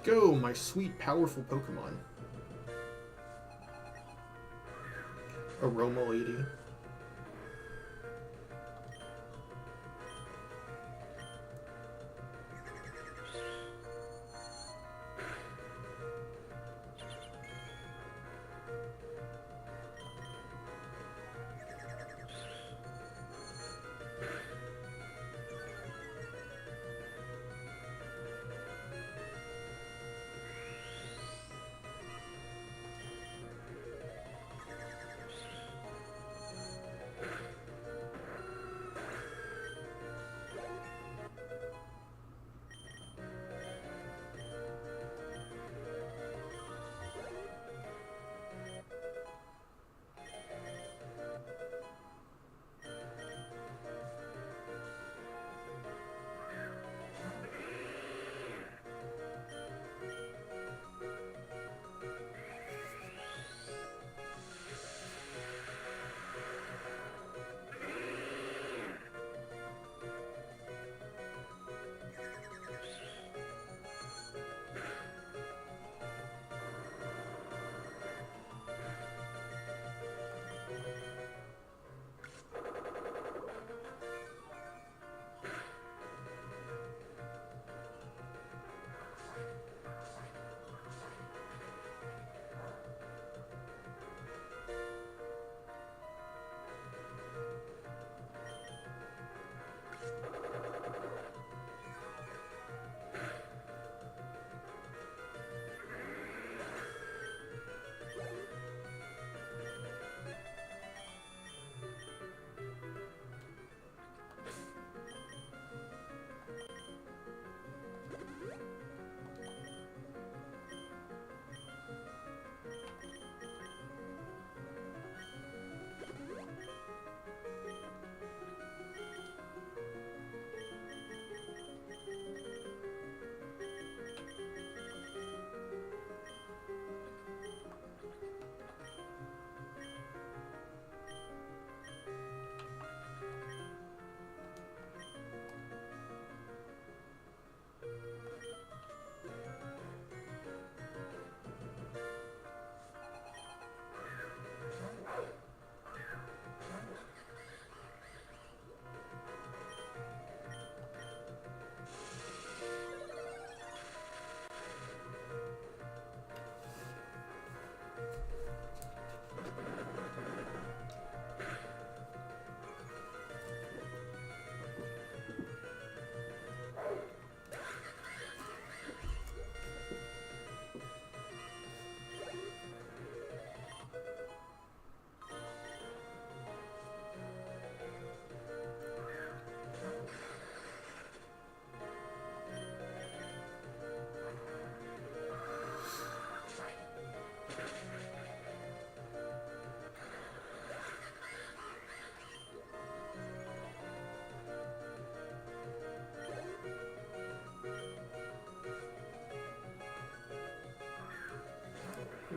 Go, my sweet, powerful Pokemon. Aroma Lady.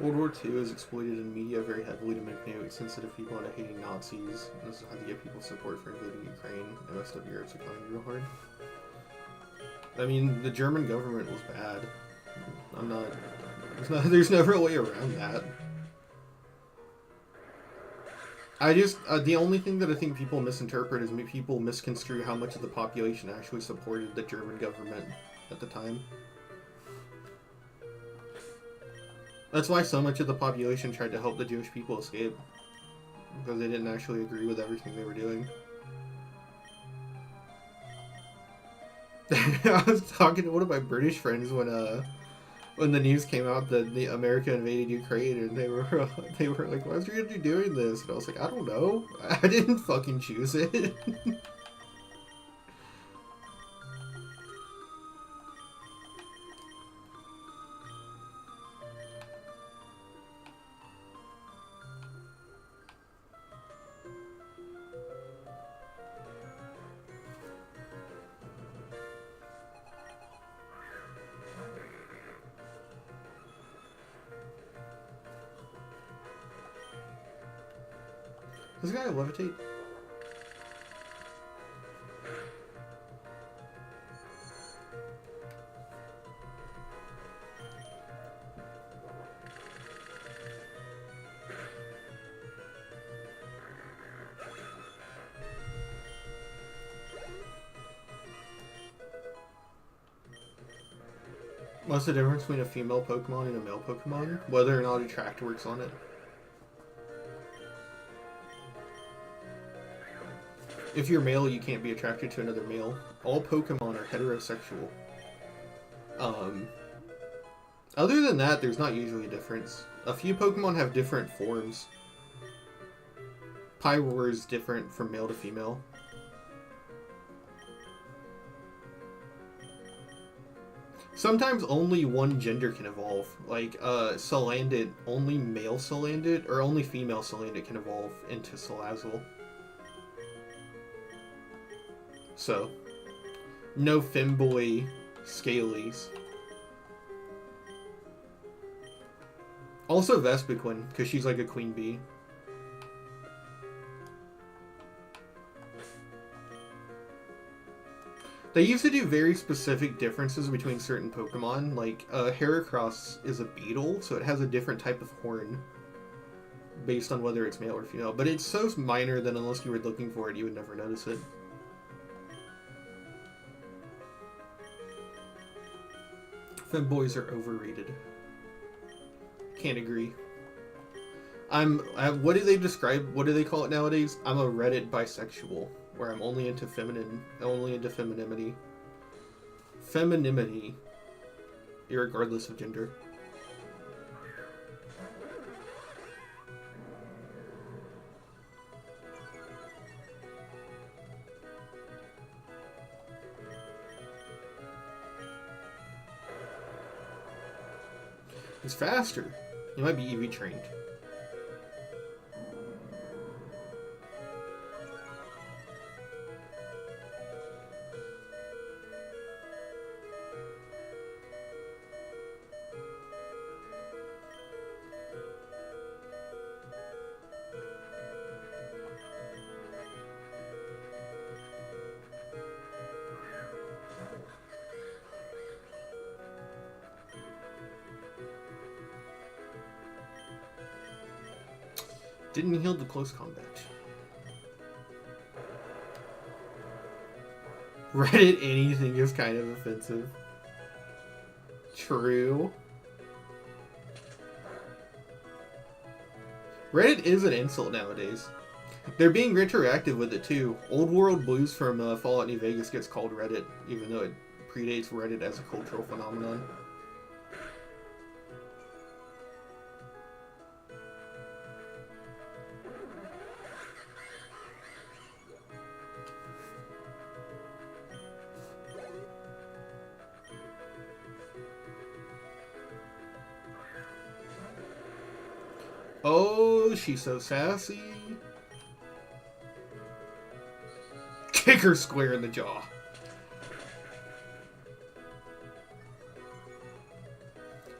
World War II is exploited in media very heavily to manipulate sensitive people into hating Nazis. This is how to get people support for invading Ukraine and rest of Europe's economy real hard. I mean, the German government was bad. There's never a way around that. The only thing that I think people misinterpret is people misconstrue how much of the population actually supported the German government at the time. That's why so much of the population tried to help the Jewish people escape. Because they didn't actually agree with everything they were doing. I was talking to one of my British friends when the news came out that America invaded Ukraine, and they were like, "Why is your country doing this?" And I was like, "I don't know. I didn't fucking choose it." This guy levitate? What's the difference between a female Pokemon and a male Pokemon? Whether or not Attract works on it. If you're male, you can't be attracted to another male. All Pokemon are heterosexual. Other than that, there's not usually a difference. A few Pokemon have different forms. Pyroar is different from male to female. Sometimes only one gender can evolve. Like, Salandit, only male Salandit, or only female Salandit can evolve into Salazzle. So, no femboy Scalies. Also Vespiquen, because she's like a queen bee. They used to do very specific differences between certain Pokemon. Like, Heracross is a beetle, so it has a different type of horn based on whether it's male or female. But it's so minor that unless you were looking for it, you would never notice it. Femboys are overrated. Can't agree. What do they call it nowadays? I'm a Reddit bisexual, where I'm only into femininity. Femininity, irregardless of gender. He's faster. He might be EV trained. Didn't heal the close combat. Reddit anything is kind of offensive. True. Reddit is an insult nowadays. They're being retroactive with it too. Old World Blues from Fallout New Vegas gets called Reddit, even though it predates Reddit as a cultural phenomenon. Oh, she's so sassy. Kick her square in the jaw.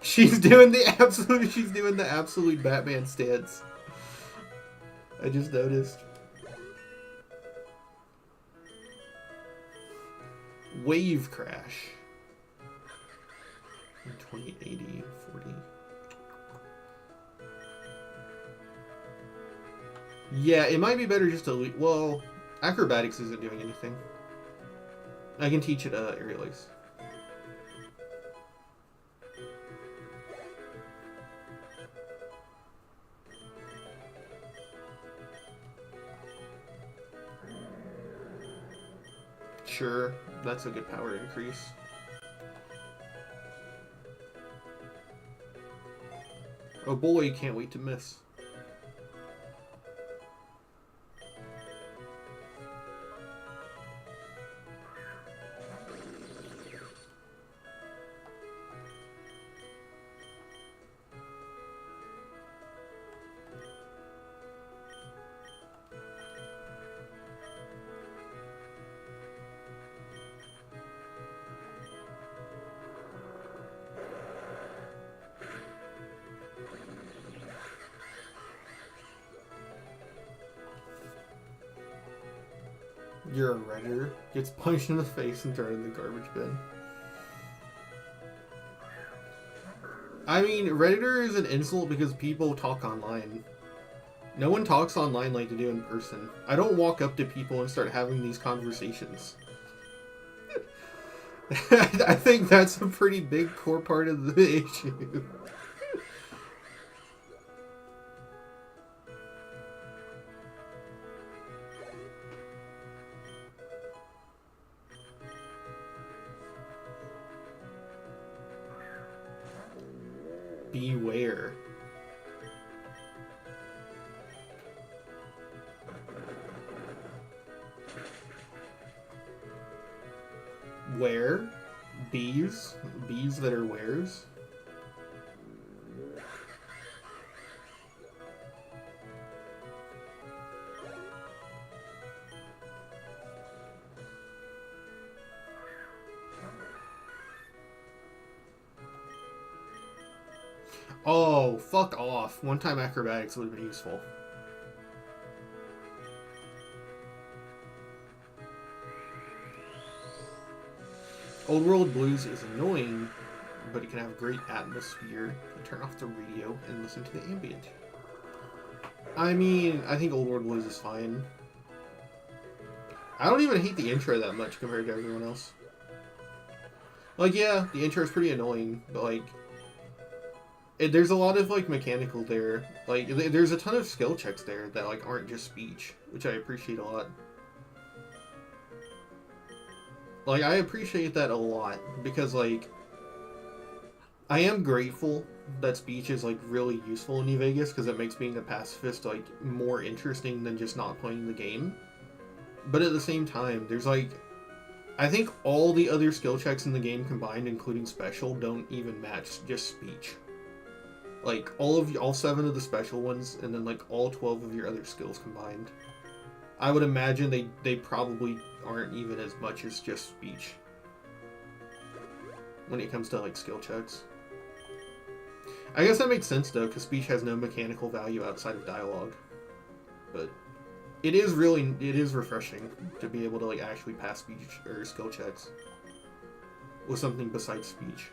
She's doing the absolute Batman stance. I just noticed. Wave crash. 2080, 40. Yeah, it might be better just to... Well, acrobatics isn't doing anything. I can teach it aerial ace. Sure, that's a good power increase. Oh boy, can't wait to miss. You're a Redditor. Gets punched in the face and thrown in the garbage bin. I mean, Redditor is an insult because people talk online. No one talks online like they do in person. I don't walk up to people and start having these conversations. I think that's a pretty big core part of the issue. Beware. Where? Bees? Bees that are wares? Oh, fuck off. One-time acrobatics would have been useful. Old World Blues is annoying, but it can have great atmosphere. You turn off the radio and listen to the ambient. I mean, I think Old World Blues is fine. I don't even hate the intro that much compared to everyone else. Like, yeah, the intro is pretty annoying, but like... there's a lot of, like, mechanical there. Like, there's a ton of skill checks there that, like, aren't just speech, which I appreciate a lot. Like, I appreciate that a lot, because, like, I am grateful that speech is, like, really useful in New Vegas, because it makes being a pacifist, like, more interesting than just not playing the game. But at the same time, there's, like... I think all the other skill checks in the game combined, including special, don't even match just speech. Like, all 7 of the special ones, and then, like, all 12 of your other skills combined. I would imagine they probably aren't even as much as just speech. When it comes to, like, skill checks. I guess that makes sense, though, because speech has no mechanical value outside of dialogue. But it is refreshing to be able to, like, actually pass speech, or skill checks. With something besides speech.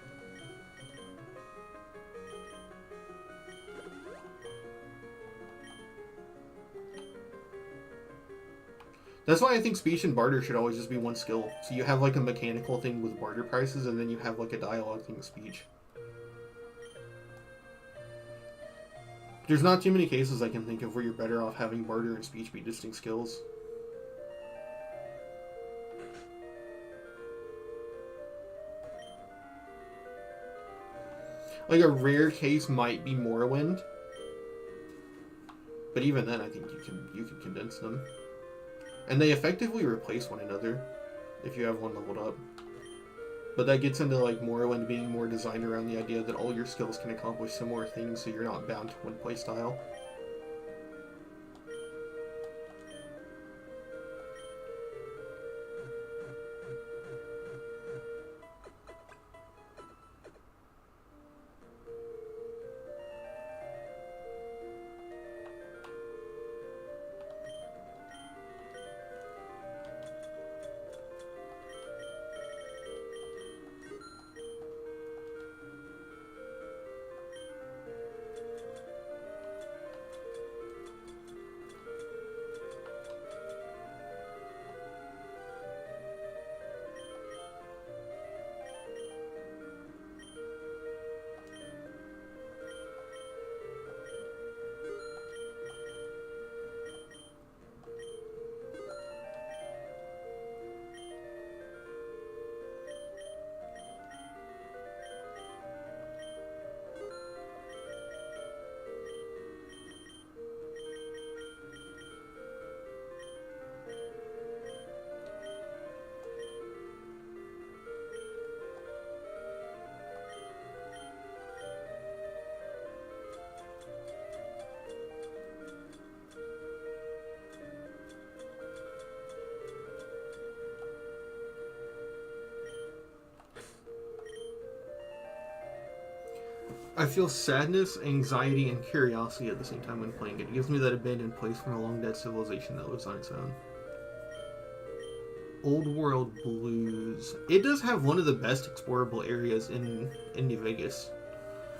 That's why I think speech and barter should always just be one skill. So you have, like, a mechanical thing with barter prices, and then you have, like, a dialogue thing with speech. There's not too many cases I can think of where you're better off having barter and speech be distinct skills. Like, a rare case might be Morrowind. But even then, I think you can condense them. And they effectively replace one another, if you have one leveled up. But that gets into, like, Morrowind being more designed around the idea that all your skills can accomplish similar things, so you're not bound to one playstyle. I feel sadness, anxiety, and curiosity at the same time when playing it. It gives me that abandoned place from a long dead civilization that lives on its own. Old World Blues. It does have one of the best explorable areas in New Vegas.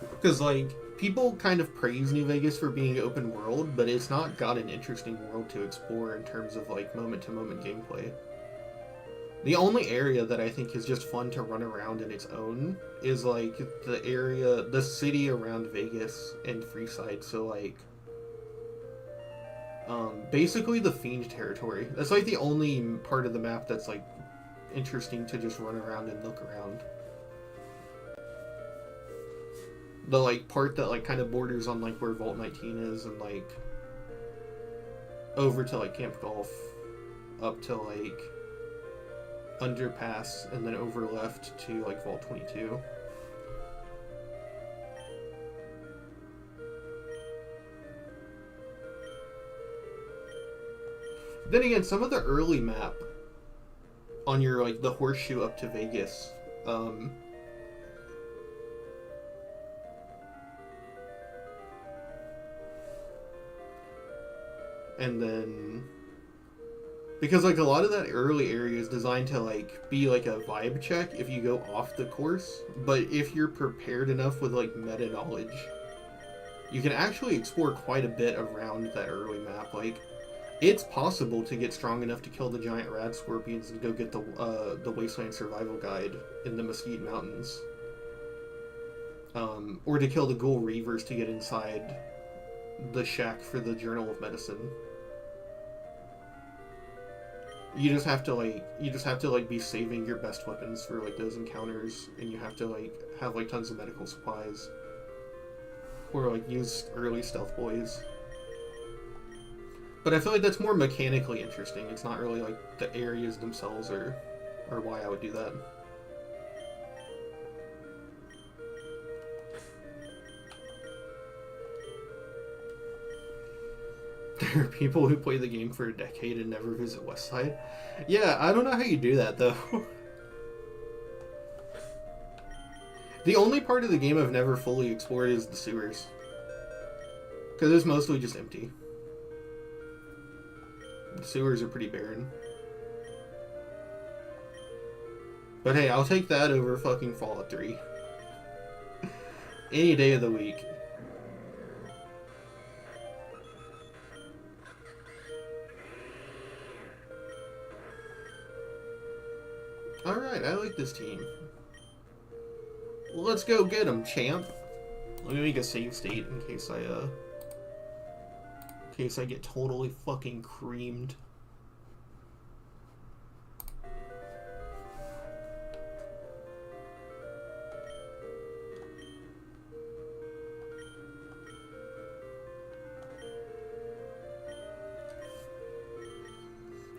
Because, like, people kind of praise New Vegas for being open world, but it's not got an interesting world to explore in terms of, like, moment-to-moment gameplay. The only area that I think is just fun to run around in its own is, like, the city around Vegas and Freeside. So, like, basically the Fiend territory. That's, like, the only part of the map that's, like, interesting to just run around and look around. The, like, part that, like, kind of borders on, like, where Vault 19 is and, like, over to, like, Camp Golf, up to, like, Underpass, and then over left to, like, Vault 22. Then again, some of the early map on your, like, the horseshoe up to Vegas, and then, because, like, a lot of that early area is designed to, like, be, like, a vibe check if you go off the course, but if you're prepared enough with, like, meta knowledge, you can actually explore quite a bit around that early map. Like, it's possible to get strong enough to kill the giant rad scorpions and go get the Wasteland Survival Guide in the Mesquite Mountains. Or to kill the Ghoul Reavers to get inside the shack for the Journal of Medicine. You just have to like be saving your best weapons for, like, those encounters, and you have to, like, have, like, tons of medical supplies. Or, like, use early stealth boys. But I feel like that's more mechanically interesting. It's not really, like, the areas themselves or why I would do that. There are people who play the game for a decade and never visit Westside. Yeah, I don't know how you do that, though. The only part of the game I've never fully explored is the sewers. Because it's mostly just empty. The sewers are pretty barren. But hey, I'll take that over fucking Fallout 3. Any day of the week. Alright, I like this team. Let's go get him, champ. Let me make a save state in case I get totally fucking creamed.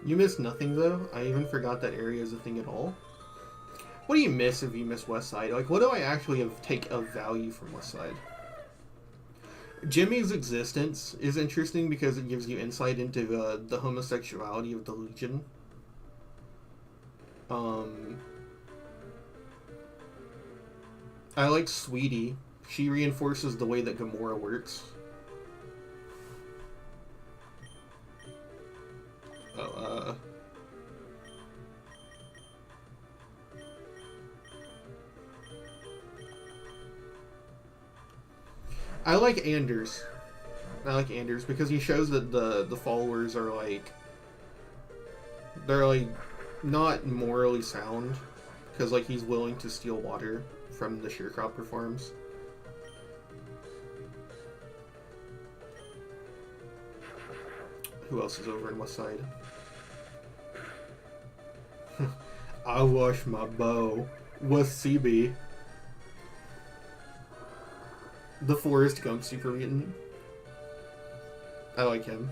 You miss nothing, though? I even forgot that area is a thing at all. What do you miss if you miss Westside? Like, what do I actually take of value from Westside? Jimmy's existence is interesting because it gives you insight into the homosexuality of the Legion. I like Sweetie. She reinforces the way that Gamora works. I like Anders. I like Anders because he shows that the followers are, like, they're, like, not morally sound, because, like, he's willing to steal water from the sharecropper farms. Who else is over in Westside? I wash my bow with CB. The Forrest Gump Super Mutant. I like him.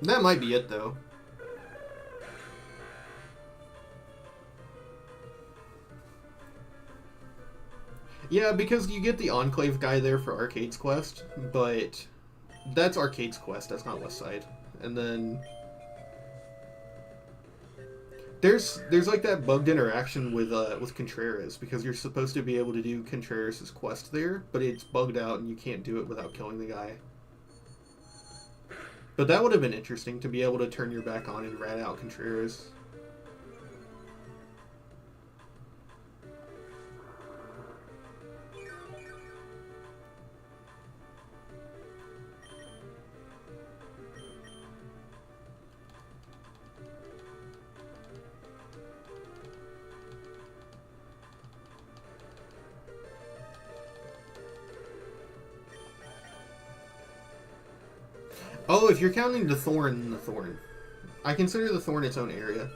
That might be it, though. Yeah, because you get the Enclave guy there for Arcade's Quest, but that's Arcade's Quest, that's not Westside. And then There's like that bugged interaction with Contreras because you're supposed to be able to do Contreras' quest there, but it's bugged out and you can't do it without killing the guy. But that would have been interesting to be able to turn your back on and rat out Contreras. Oh, if you're counting the Thorn. I consider the Thorn its own area.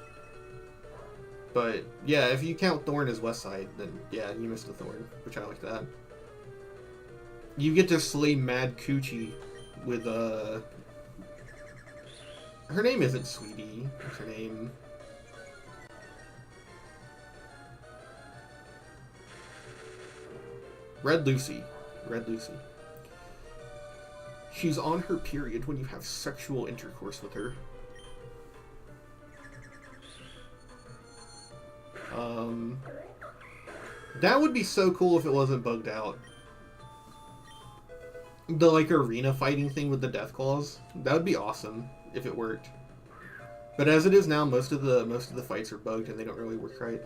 But, yeah, if you count Thorn as West Side, then, yeah, you missed the Thorn, which I like that. You get to slay Mad Coochie with, her name isn't Sweetie. What's her name? Red Lucy. She's on her period when you have sexual intercourse with her. That would be so cool if it wasn't bugged out. The, like, arena fighting thing with the death claws. That would be awesome if it worked. But as it is now, most of the fights are bugged and they don't really work right.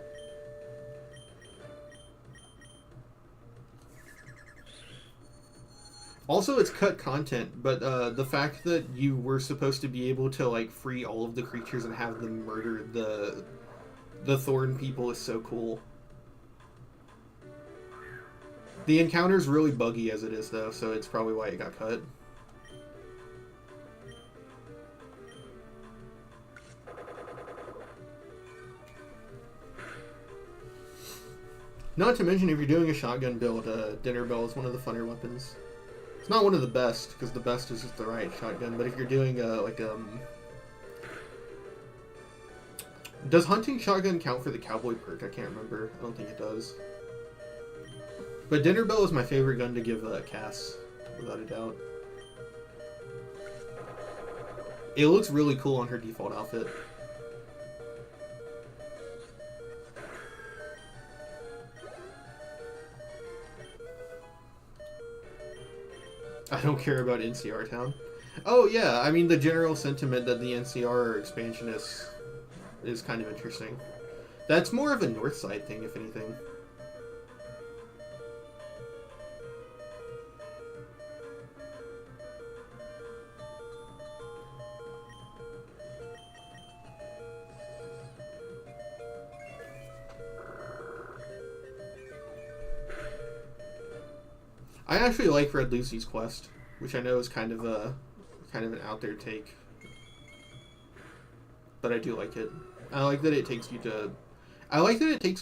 Also, it's cut content, but the fact that you were supposed to be able to, like, free all of the creatures and have them murder the Thorn people is so cool. The encounter's really buggy as it is, though, so it's probably why it got cut. Not to mention, if you're doing a shotgun build, Dinner Bell is one of the funner weapons. It's not one of the best, because the best is just the right shotgun, but if you're doing, does hunting shotgun count for the cowboy perk? I can't remember. I don't think it does. But Dinner Bell is my favorite gun to give Cass, without a doubt. It looks really cool on her default outfit. I don't care about NCR Town. Oh yeah, I mean the general sentiment that the NCR expansion is kind of interesting. That's more of a north side thing, if anything. I actually like Red Lucy's quest, which I know is kind of an out there take, but I do like it. I like that it takes you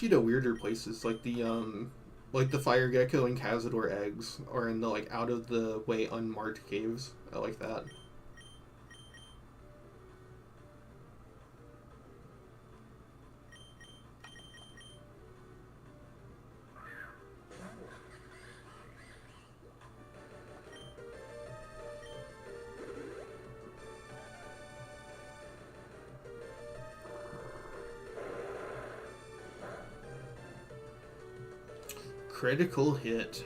to weirder places, like the Fire Gecko and Cazador eggs are in the like out of the way unmarked caves. I like that. Critical hit.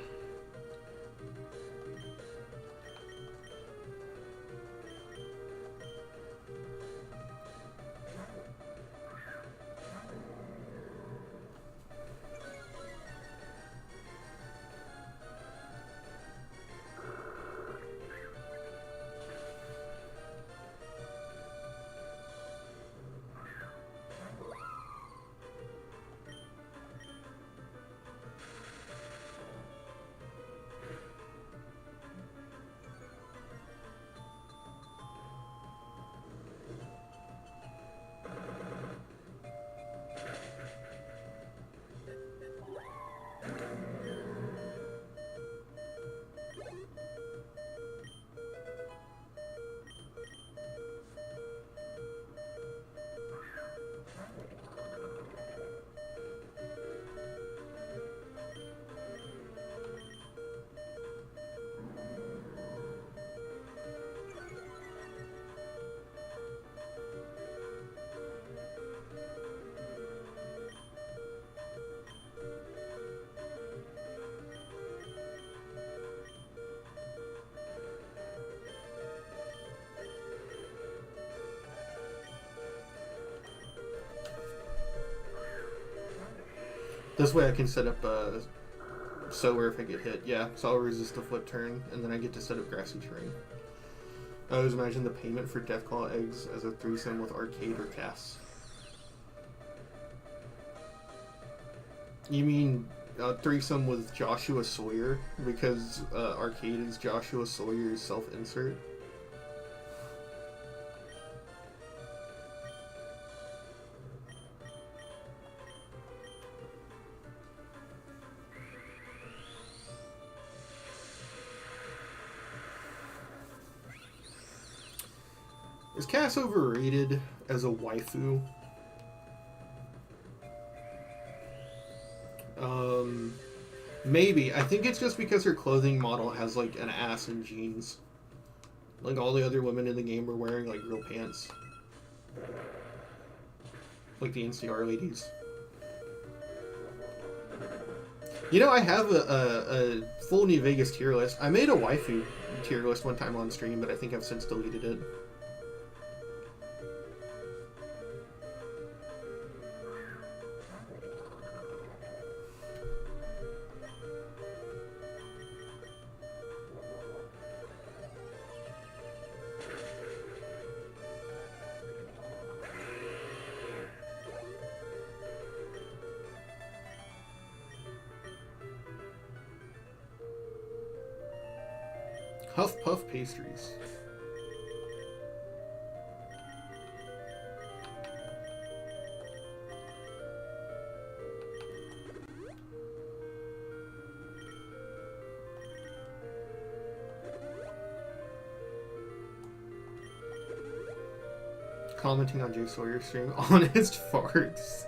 This way I can set up sower if I get hit. Yeah, so I'll resist the flip turn, and then I get to set up grassy terrain. I always imagine the payment for Deathclaw eggs as a threesome with Arcade or Cass. You mean threesome with Joshua Sawyer? Because Arcade is Joshua Sawyer's self-insert? Is Cass overrated as a waifu? Maybe. I think it's just because her clothing model has like an ass and jeans. Like all the other women in the game were wearing like real pants. Like the NCR ladies. You know, I have a full New Vegas tier list. I made a waifu tier list one time on stream, but I think I've since deleted it. Huff Puff Pastries. Commenting on Jay Sawyer's stream. Honest farts.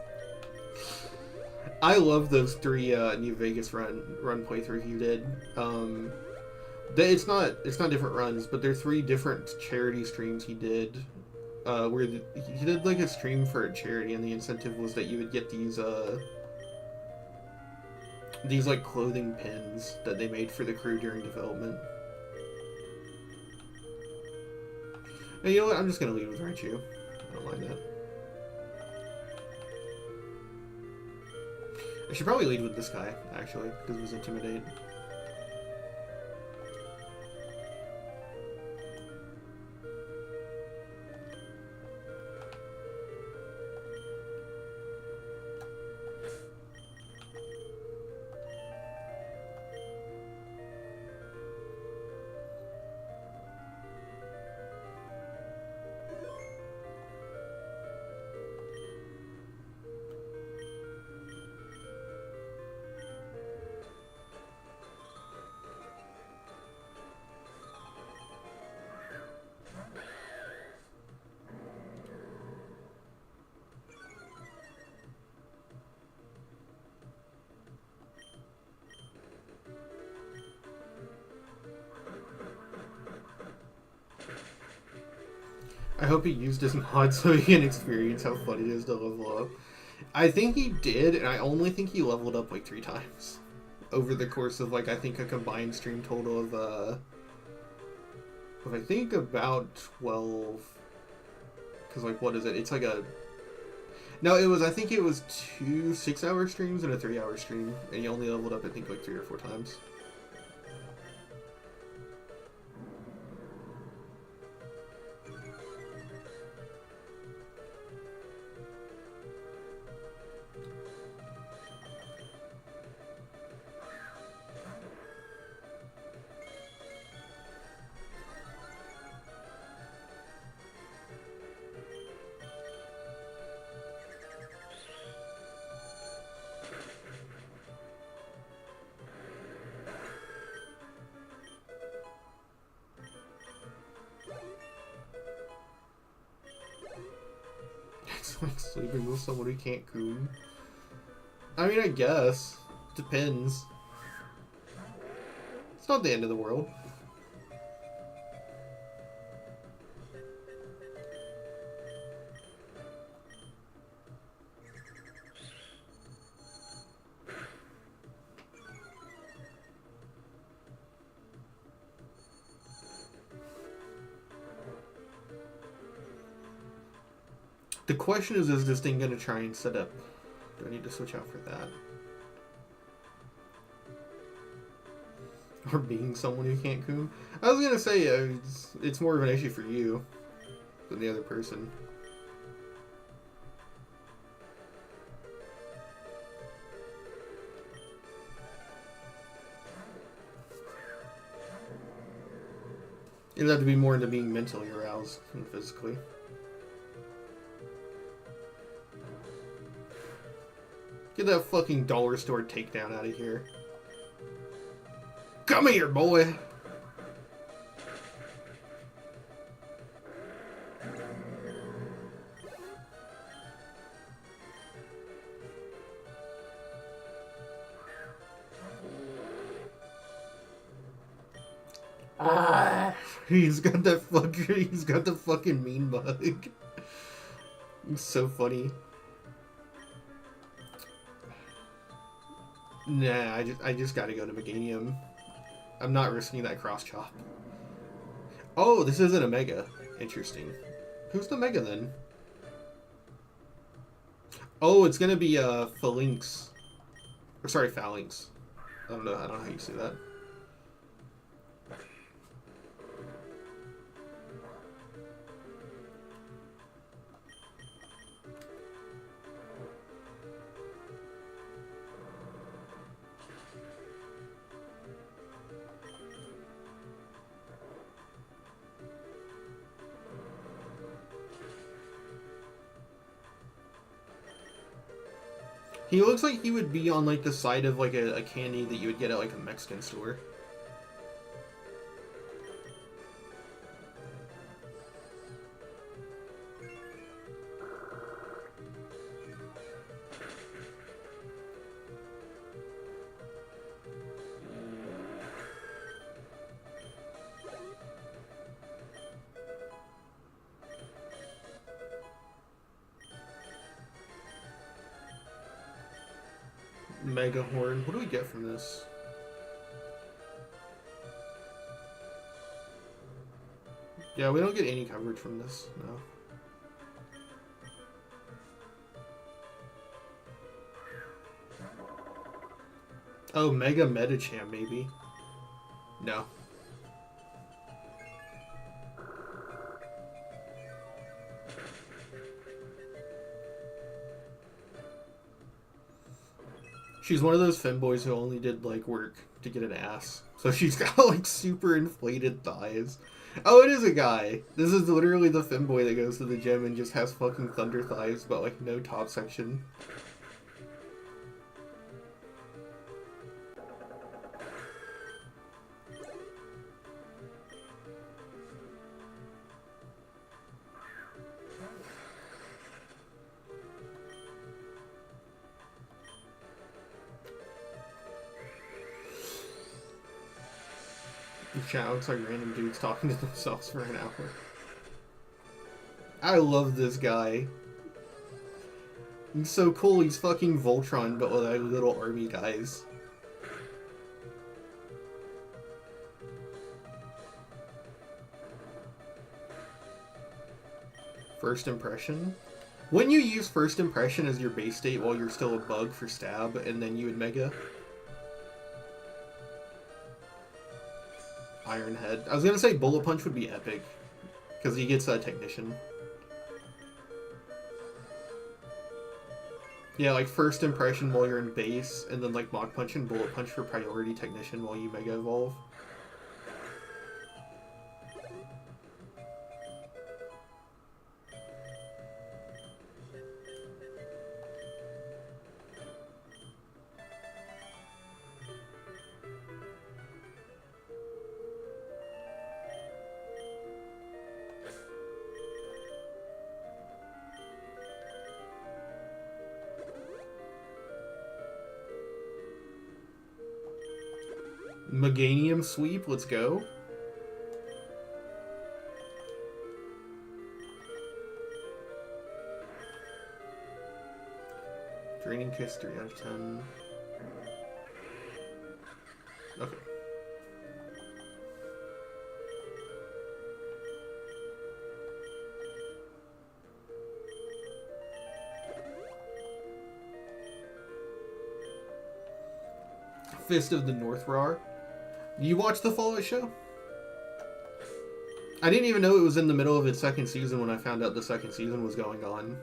I love those three New Vegas run playthroughs you did. It's not different runs, but they're three different charity streams he did. Where he did like a stream for a charity, and the incentive was that you would get these like clothing pins that they made for the crew during development. And you know what? I'm just gonna lead with Raichu. I don't mind that. I should probably lead with this guy, actually, because it was Intimidate. I hope he used his mod so he can experience how fun it is to level up. I think he did, and I only think he leveled up like 3 times. Over the course of like, I think a combined stream total of I think about 12. Because like, what is it? It's like a... No, I think it was 2 6-hour streams and a 3-hour stream. And he only leveled up, I think, like 3 or 4 times. Like sleeping with someone who can't coon. I mean, I guess. Depends. It's not the end of the world. The question is this thing going to try and set up? Do I need to switch out for that? Or being someone who can't coom. I was gonna say, it's more of an issue for you than the other person. You'd have to be more into being mentally aroused than physically. Get that fucking dollar store takedown out of here. Come here, boy! He's got the fucking mean bug. It's so funny. Nah, I just gotta go to Meganium. I'm not risking that cross chop. Oh, this isn't a Mega. Interesting. Who's the Mega then? Oh, it's gonna be Phalanx. Or sorry, Phalanx. I don't know how you say that. He looks like he would be on like the side of like a candy that you would get at like a Mexican store. Mega Horn. What do we get from this? Yeah, we don't get any coverage from this, no. Oh, Mega Medicham, maybe? No. She's one of those femboys who only did, like, work to get an ass. So she's got, like, super inflated thighs. Oh, it is a guy. This is literally the femboy that goes to the gym and just has fucking thunder thighs, but, like, no top section. The chat looks like random dudes talking to themselves for an hour. I love this guy. He's so cool, he's fucking Voltron, but with like little army guys. First impression? Wouldn't you use first impression as your base state while you're still a bug for stab, and then you would mega? Iron Head. I was gonna say Bullet Punch would be epic, because he gets a Technician. Yeah, like first impression while you're in base, and then like Mach Punch and Bullet Punch for priority Technician while you Mega Evolve. Meganium Sweep, let's go. Draining Kiss 3 out of 10. Okay. Fist of the North Roar. You watched the Fallout show? I didn't even know it was in the middle of its second season when I found out the second season was going on.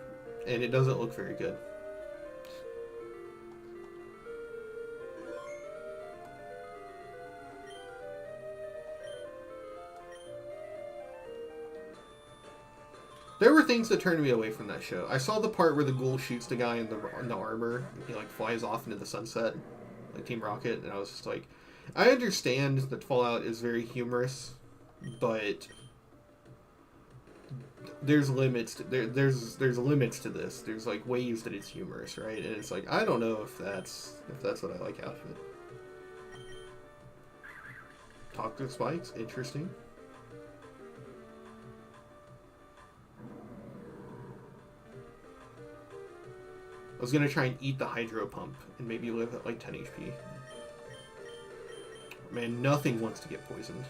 And it doesn't look very good. There were things that turned me away from that show. I saw the part where the ghoul shoots the guy in the armor. He like flies off into the sunset, like Team Rocket, and I was just like, I understand that Fallout is very humorous, but there's limits. There's limits to this. There's like ways that it's humorous, right? And it's like I don't know if that's what I like out of it. Toxic spikes, interesting. I was gonna try and eat the hydro pump and maybe live at like 10 HP. Man, nothing wants to get poisoned.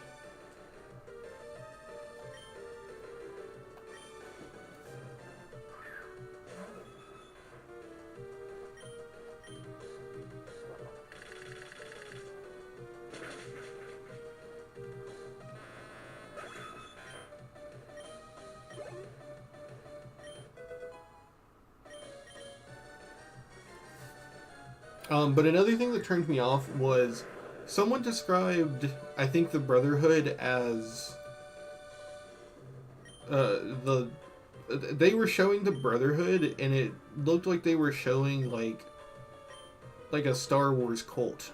But another thing that turned me off was someone described, I think, the Brotherhood as they were showing the Brotherhood, and it looked like they were showing like a Star Wars cult,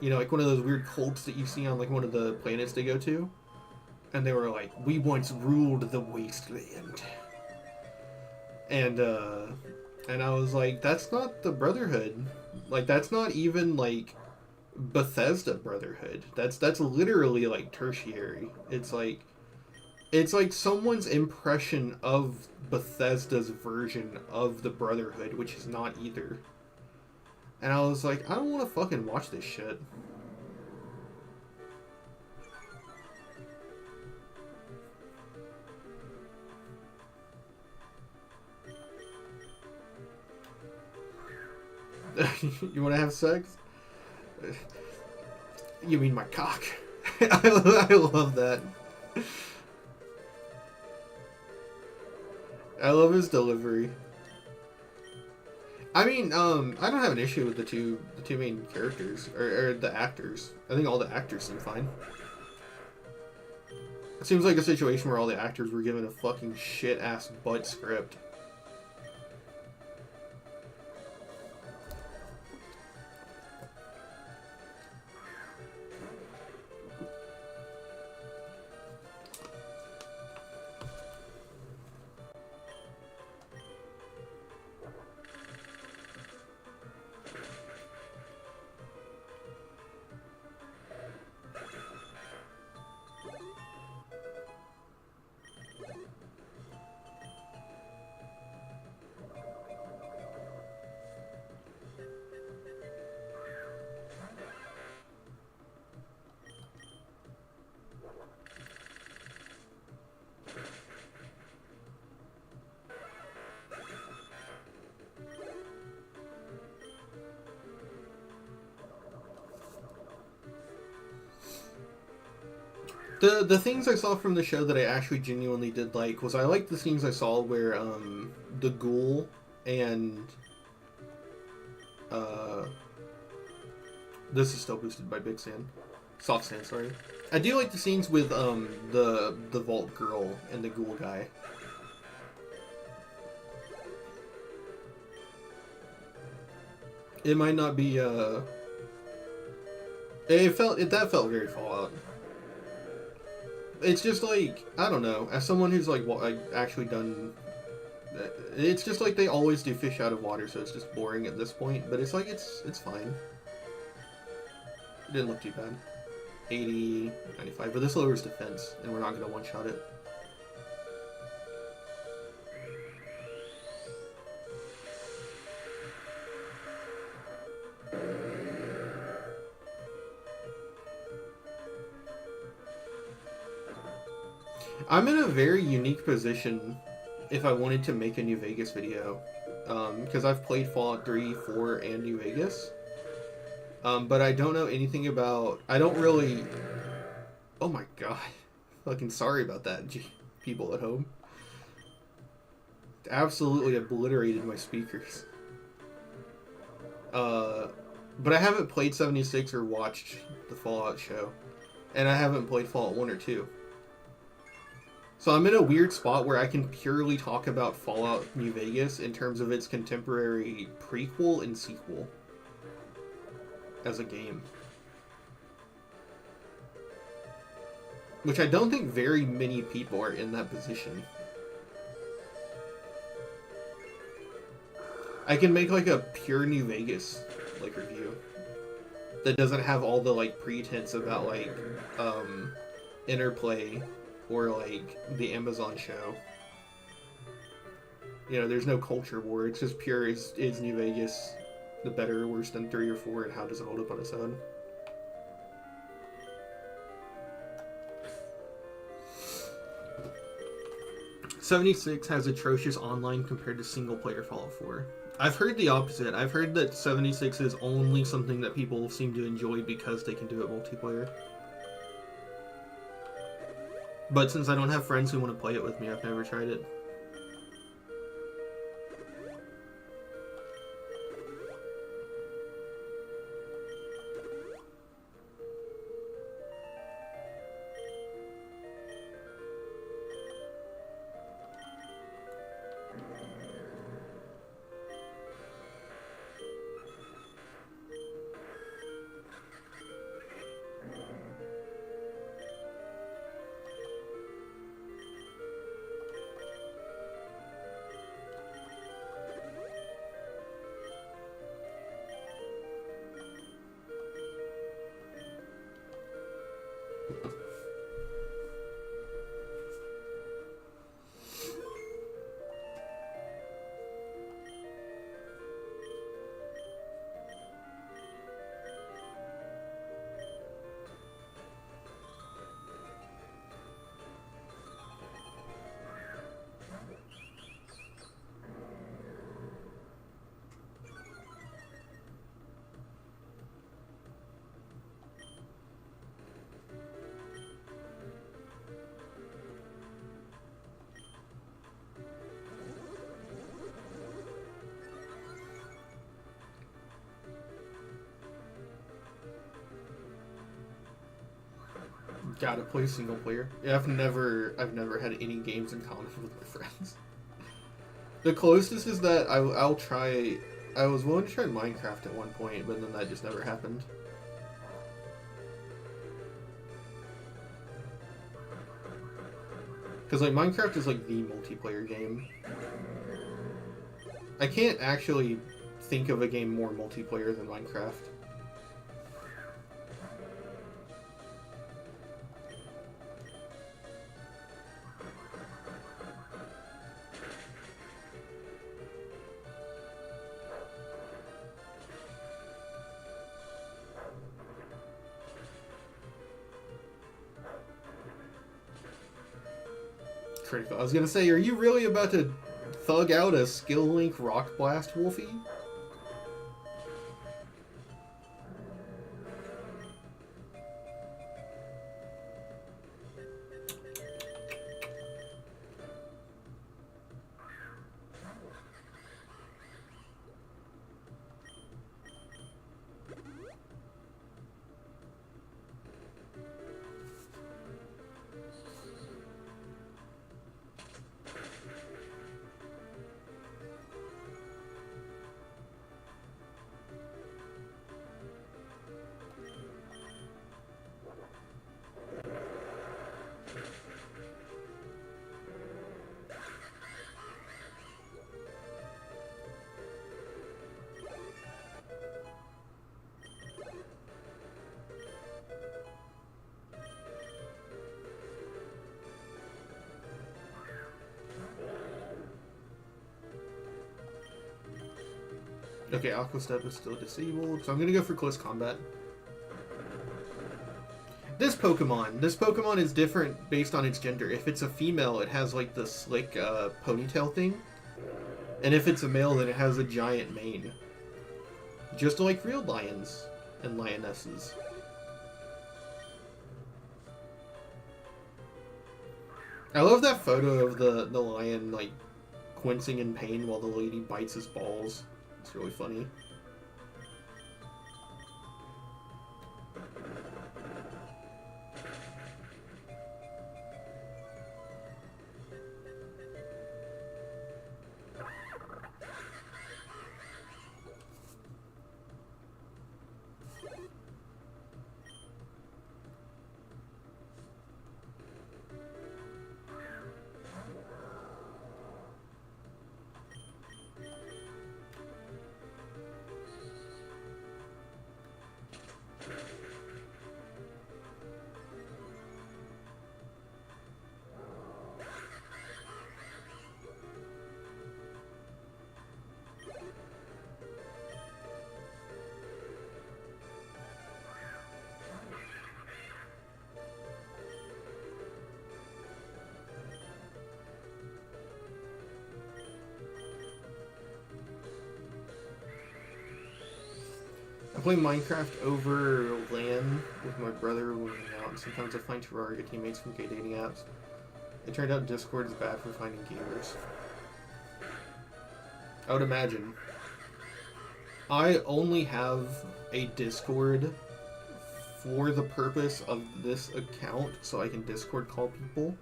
you know, like one of those weird cults that you see on like one of the planets they go to, and they were like, "We once ruled the wasteland," and I was like, "That's not the Brotherhood." Like, that's not even, like, Bethesda Brotherhood. That's literally, like, tertiary. It's like someone's impression of Bethesda's version of the Brotherhood, which is not either. And I was like, I don't want to fucking watch this shit. You want to have sex? You mean my cock? I love that. I love his delivery. I mean, I don't have an issue with the two main characters or the actors. I think all the actors seem fine. It seems like a situation where all the actors were given a fucking shit ass butt script. The things I saw from the show that I actually genuinely did like was I liked the scenes I saw where the ghoul and this is still boosted by Big Sand. Soft Sand, sorry. I do like the scenes with the Vault girl and the ghoul guy. It might not be that felt very Fallout. It's just like, I don't know, as someone who's like actually done, it's just like they always do fish out of water, so it's just boring at this point, but it's like, it's fine. It didn't look too bad. 80, 95, but this lowers defense, and we're not going to one-shot it. I'm in a very unique position if I wanted to make a New Vegas video, because I've played Fallout 3, 4, and New Vegas, But I don't know anything about. I don't really. Oh my god, fucking sorry about that, people at home. Absolutely obliterated my speakers. But I haven't played 76 or watched the Fallout show, and I haven't played Fallout 1 or 2. So I'm in a weird spot where I can purely talk about Fallout New Vegas in terms of its contemporary prequel and sequel as a game. Which I don't think very many people are in that position. I can make like a pure New Vegas like review that doesn't have all the like pretense about like interplay or like the Amazon show. You know, there's no culture war. It's just pure is New Vegas the better or worse than 3 or 4, and how does it hold up on its own? '76 has atrocious online compared to single-player Fallout 4. I've heard the opposite. I've heard that 76 is only something that people seem to enjoy because they can do it multiplayer. But since I don't have friends who want to play it with me, I've never tried it. Gotta play single player. Yeah, I've never had any games in common with my friends. The closest is that I'll try. I was willing to try Minecraft at one point, but then that just never happened. Because like Minecraft is like the multiplayer game. I can't actually think of a game more multiplayer than Minecraft. Critical. I was gonna say, are you really about to thug out a skill link rock blast, Wolfie? Okay, Aqua Step is still disabled, so I'm gonna go for Close Combat. This Pokemon is different based on its gender. If it's a female, it has like the slick ponytail thing. And if it's a male, then it has a giant mane. Just like real lions. and lionesses. I love that photo of the lion, like, wincing in pain while the lady bites his balls. It's really funny. I play Minecraft over LAN with my brother when we hang out, and sometimes I find Terraria teammates from gay dating apps. It turned out Discord is bad for finding gamers. I would imagine. I only have a Discord for the purpose of this account, so I can Discord call people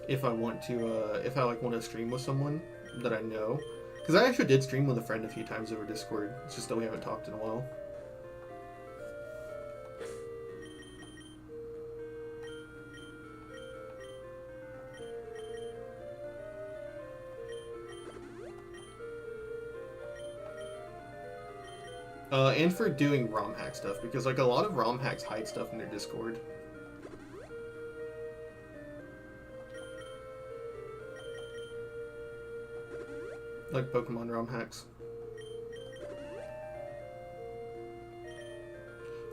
if I want to, if I like want to stream with someone that I know. Because I actually did stream with a friend a few times over Discord. It's just that we haven't talked in a while. And for doing ROM hack stuff, because like a lot of ROM hacks hide stuff in their Discord. Like Pokemon ROM hacks.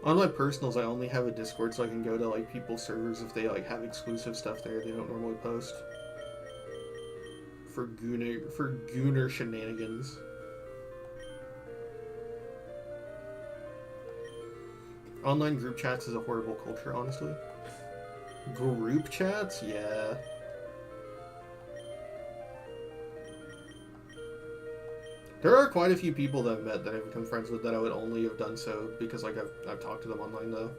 On my personals, I only have a Discord so I can go to like people's servers if they like have exclusive stuff there they don't normally post. For gooner shenanigans. Online group chats is a horrible culture, honestly. Group chats? Yeah. There are quite a few people that I've met that I've become friends with that I would only have done so because like I've talked to them online though.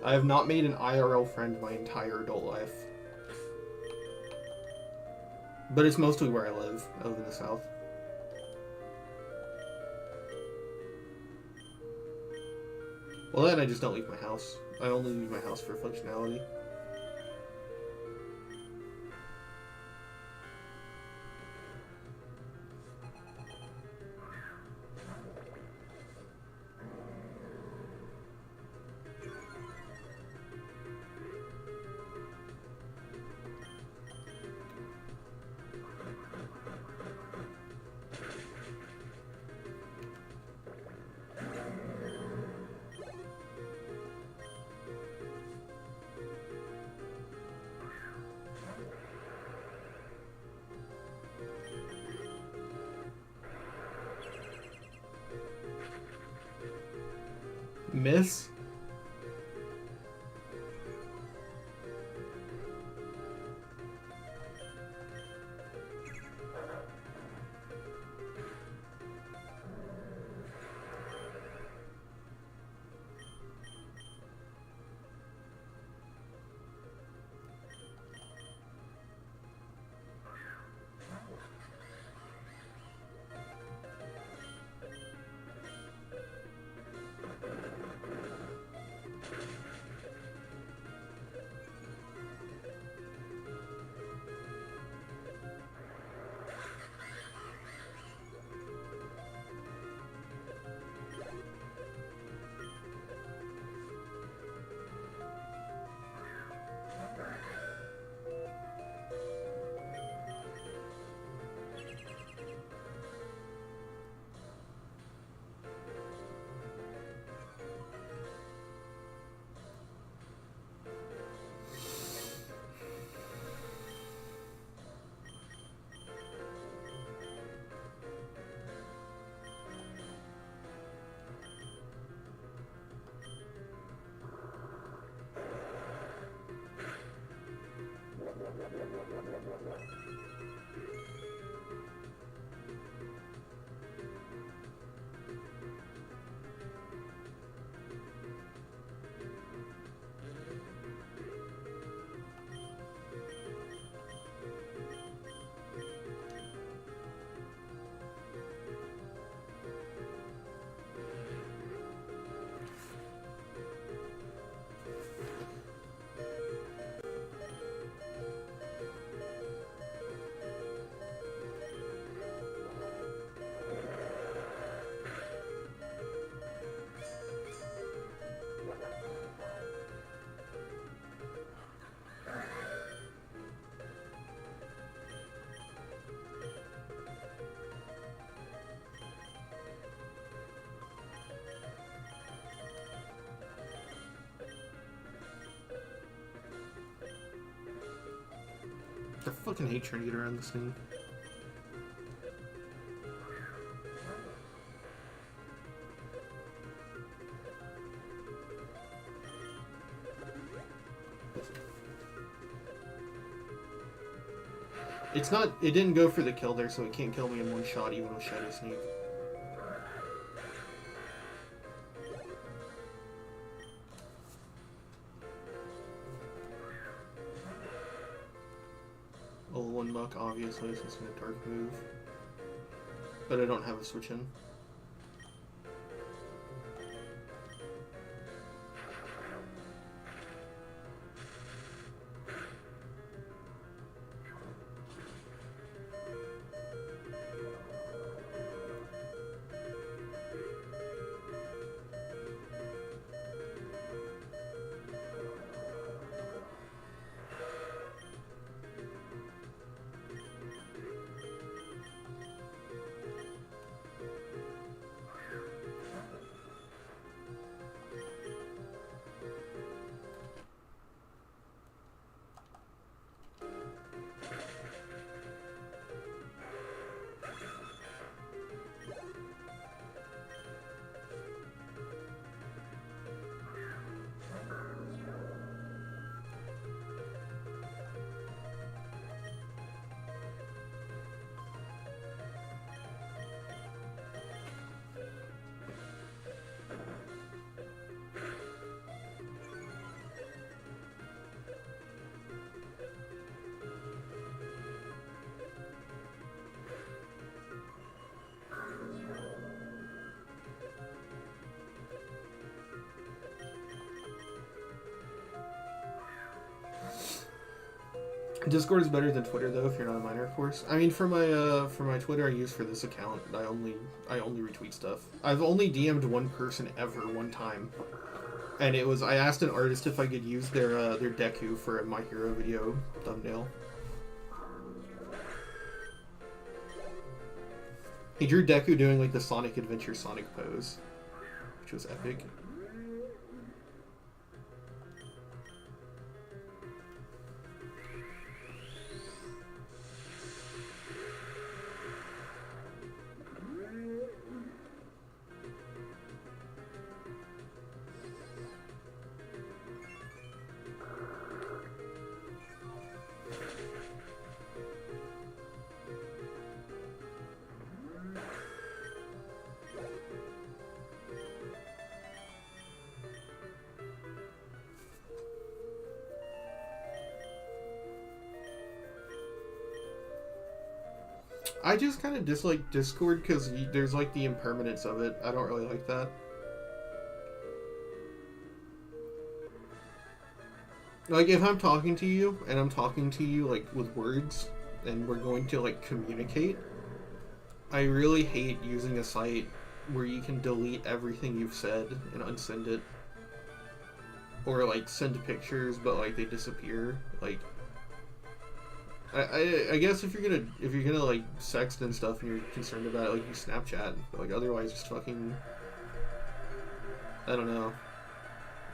I have not made an IRL friend my entire adult life. But it's mostly where I live. I live in the South. Well, then I just don't leave my house. I only leave my house for functionality. Miss? I fucking hate trying to get around this thing. It's not, it didn't go for the kill there, so it can't kill me in one shot even with Shadow Sneak. Level 1 Muck, obviously, since it's a dark move. But I don't have a switch in. Discord is better than Twitter though, if you're not a miner, of course. I mean, for my Twitter I use for this account, I only retweet stuff. I've only DM'd one person ever one time, and it was I asked an artist if I could use their Deku for a My Hero video thumbnail. He drew Deku doing like the Sonic Adventure Sonic pose, which was epic. I just kind of dislike Discord because there's like the impermanence of it. I don't really like that. Like if I'm talking to you and I'm talking to you like with words and we're going to like communicate, I really hate using a site where you can delete everything you've said and unsend it. Or like send pictures but like they disappear. Like I guess if you're gonna like sext and stuff and you're concerned about it, like you Snapchat, but like otherwise just fucking, I don't know,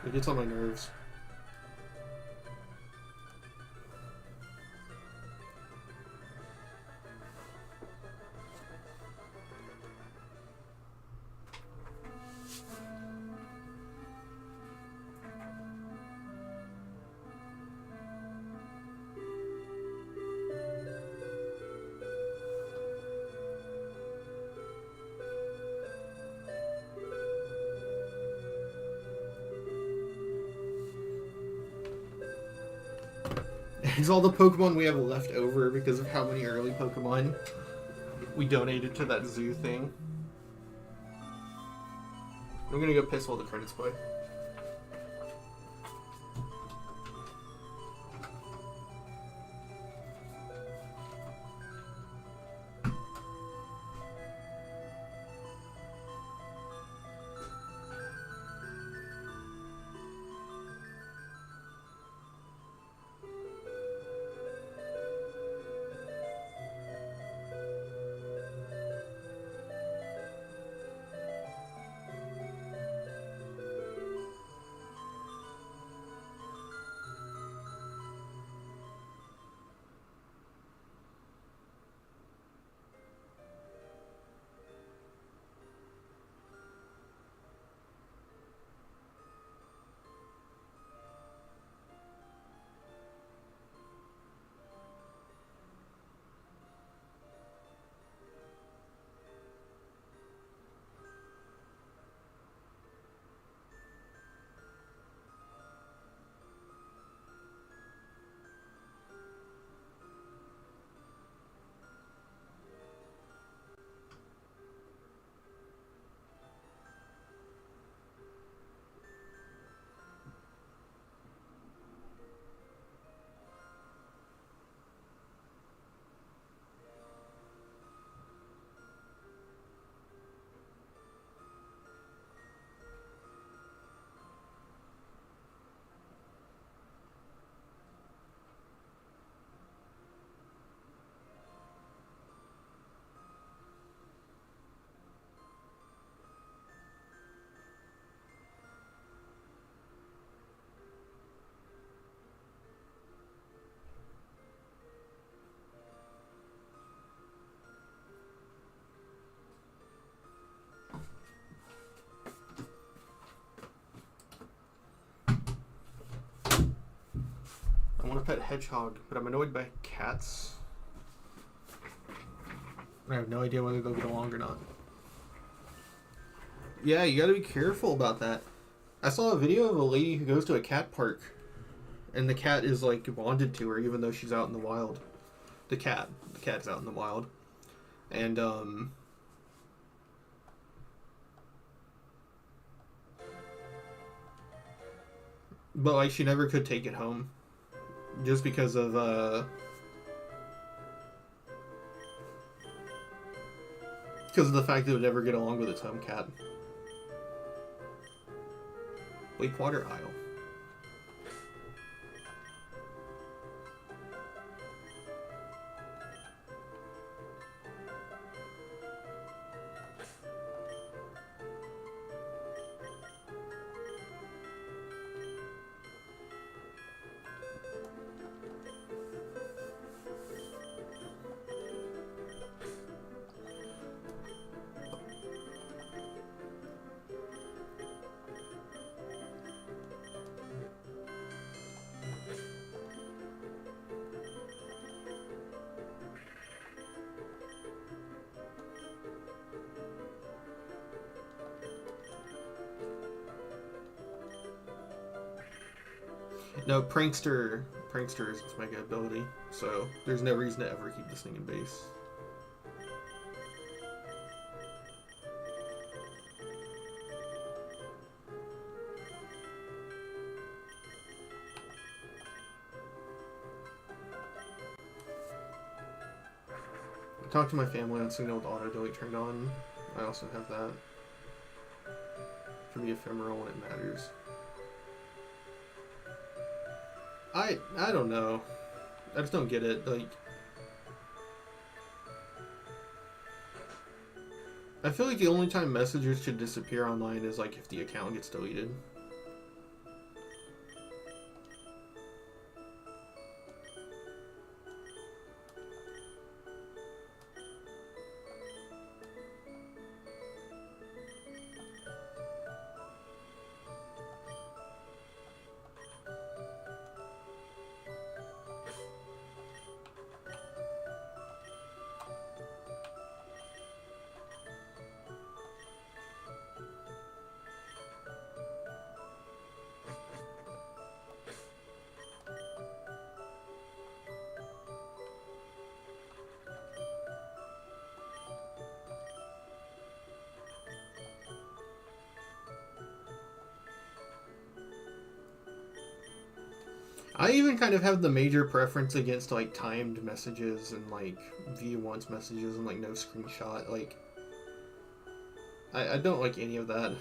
it gets on my nerves. It's all the Pokemon we have left over because of how many early Pokemon we donated to that zoo thing. I'm gonna go piss while the credits play. I want to pet Hedgehog, but I'm annoyed by cats. I have no idea whether they'll get along or not. Yeah, you gotta be careful about that. I saw a video of a lady who goes to a cat park, and the cat is like bonded to her even though she's out in the wild. The cat's out in the wild. And but like she never could take it home. Just because of the fact that it would never get along with its home cat. Water Isle. No, Prankster is its mega ability, so there's no reason to ever keep this thing in base. I talked to my family on Signal with Auto Delete turned on. I also have that. Can be ephemeral when it matters. I don't know. I just don't get it. Like, I feel like the only time messages should disappear online is like if the account gets deleted. I even kind of have the major preference against like timed messages and like view once messages and like no screenshot. Like, I don't like any of that.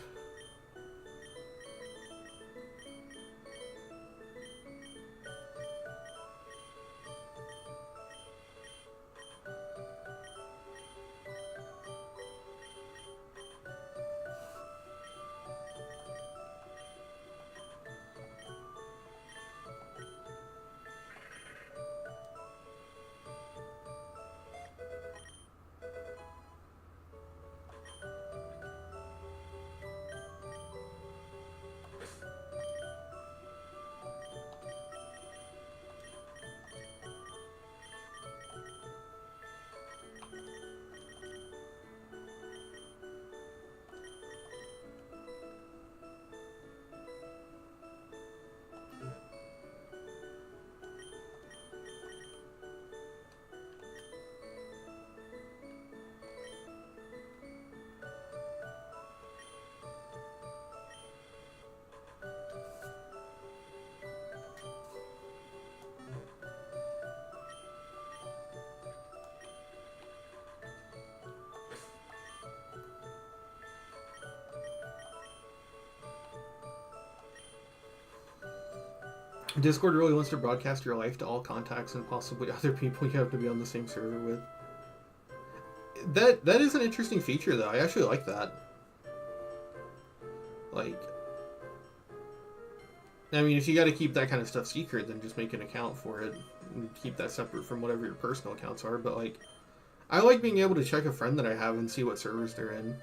Discord really wants to broadcast your life to all contacts and possibly other people you have to be on the same server with. That is an interesting feature, though. I actually like that. Like, I mean, if you got to keep that kind of stuff secret, then just make an account for it and keep that separate from whatever your personal accounts are. But like, I like being able to check a friend that I have and see what servers they're in.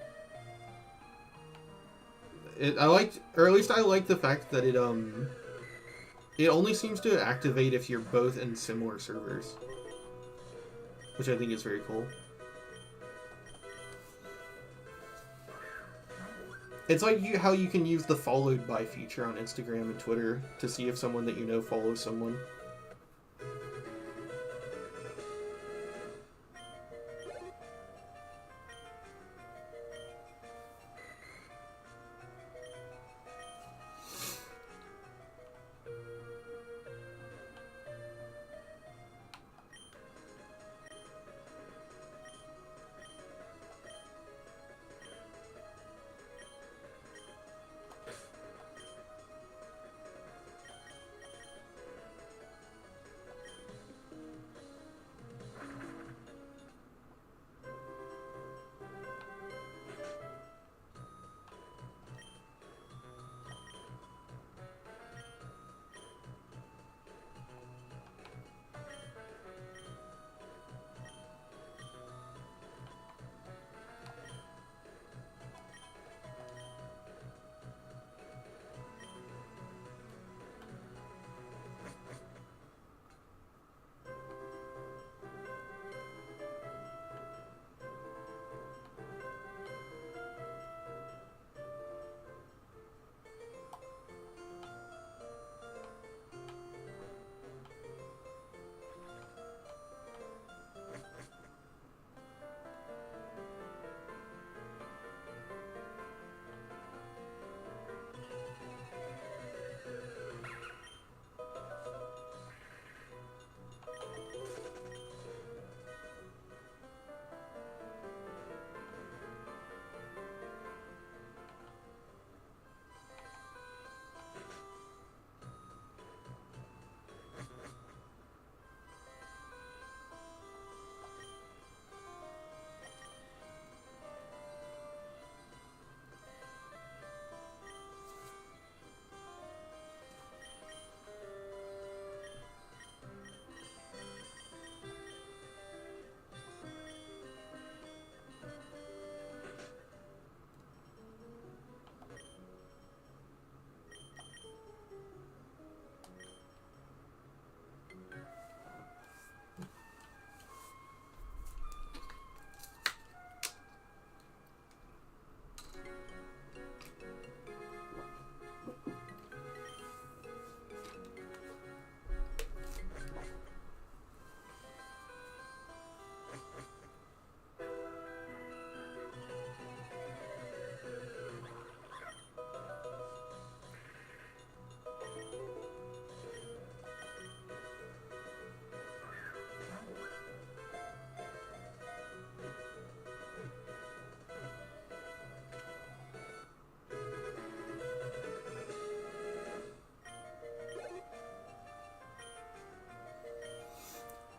I liked, or at least I like the fact that it only seems to activate if you're both in similar servers, which I think is very cool. It's like how you can use the followed by feature on Instagram and Twitter to see if someone that you know follows someone.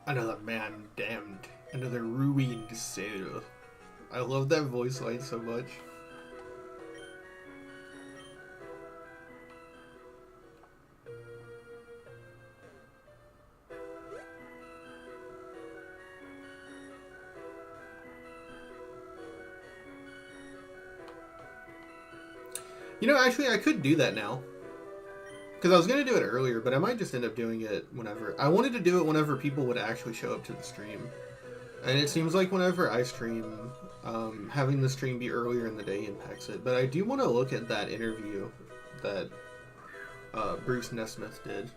Another man damned. Another ruined soul. I love that voice line so much. You know, actually, I could do that now. Because I was going to do it earlier, but I might just end up doing it whenever. I wanted to do it whenever people would actually show up to the stream. And it seems like whenever I stream, having the stream be earlier in the day impacts it. But I do want to look at that interview that Bruce Nesmith did.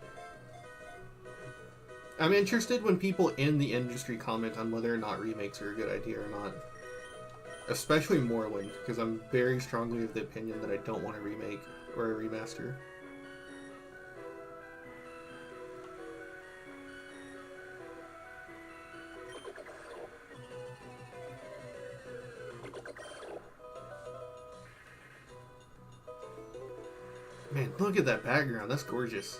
I'm interested when people in the industry comment on whether or not remakes are a good idea or not. Especially Morrowind, because I'm very strongly of the opinion that I don't want a remake or a remaster. Man, look at that background. That's gorgeous.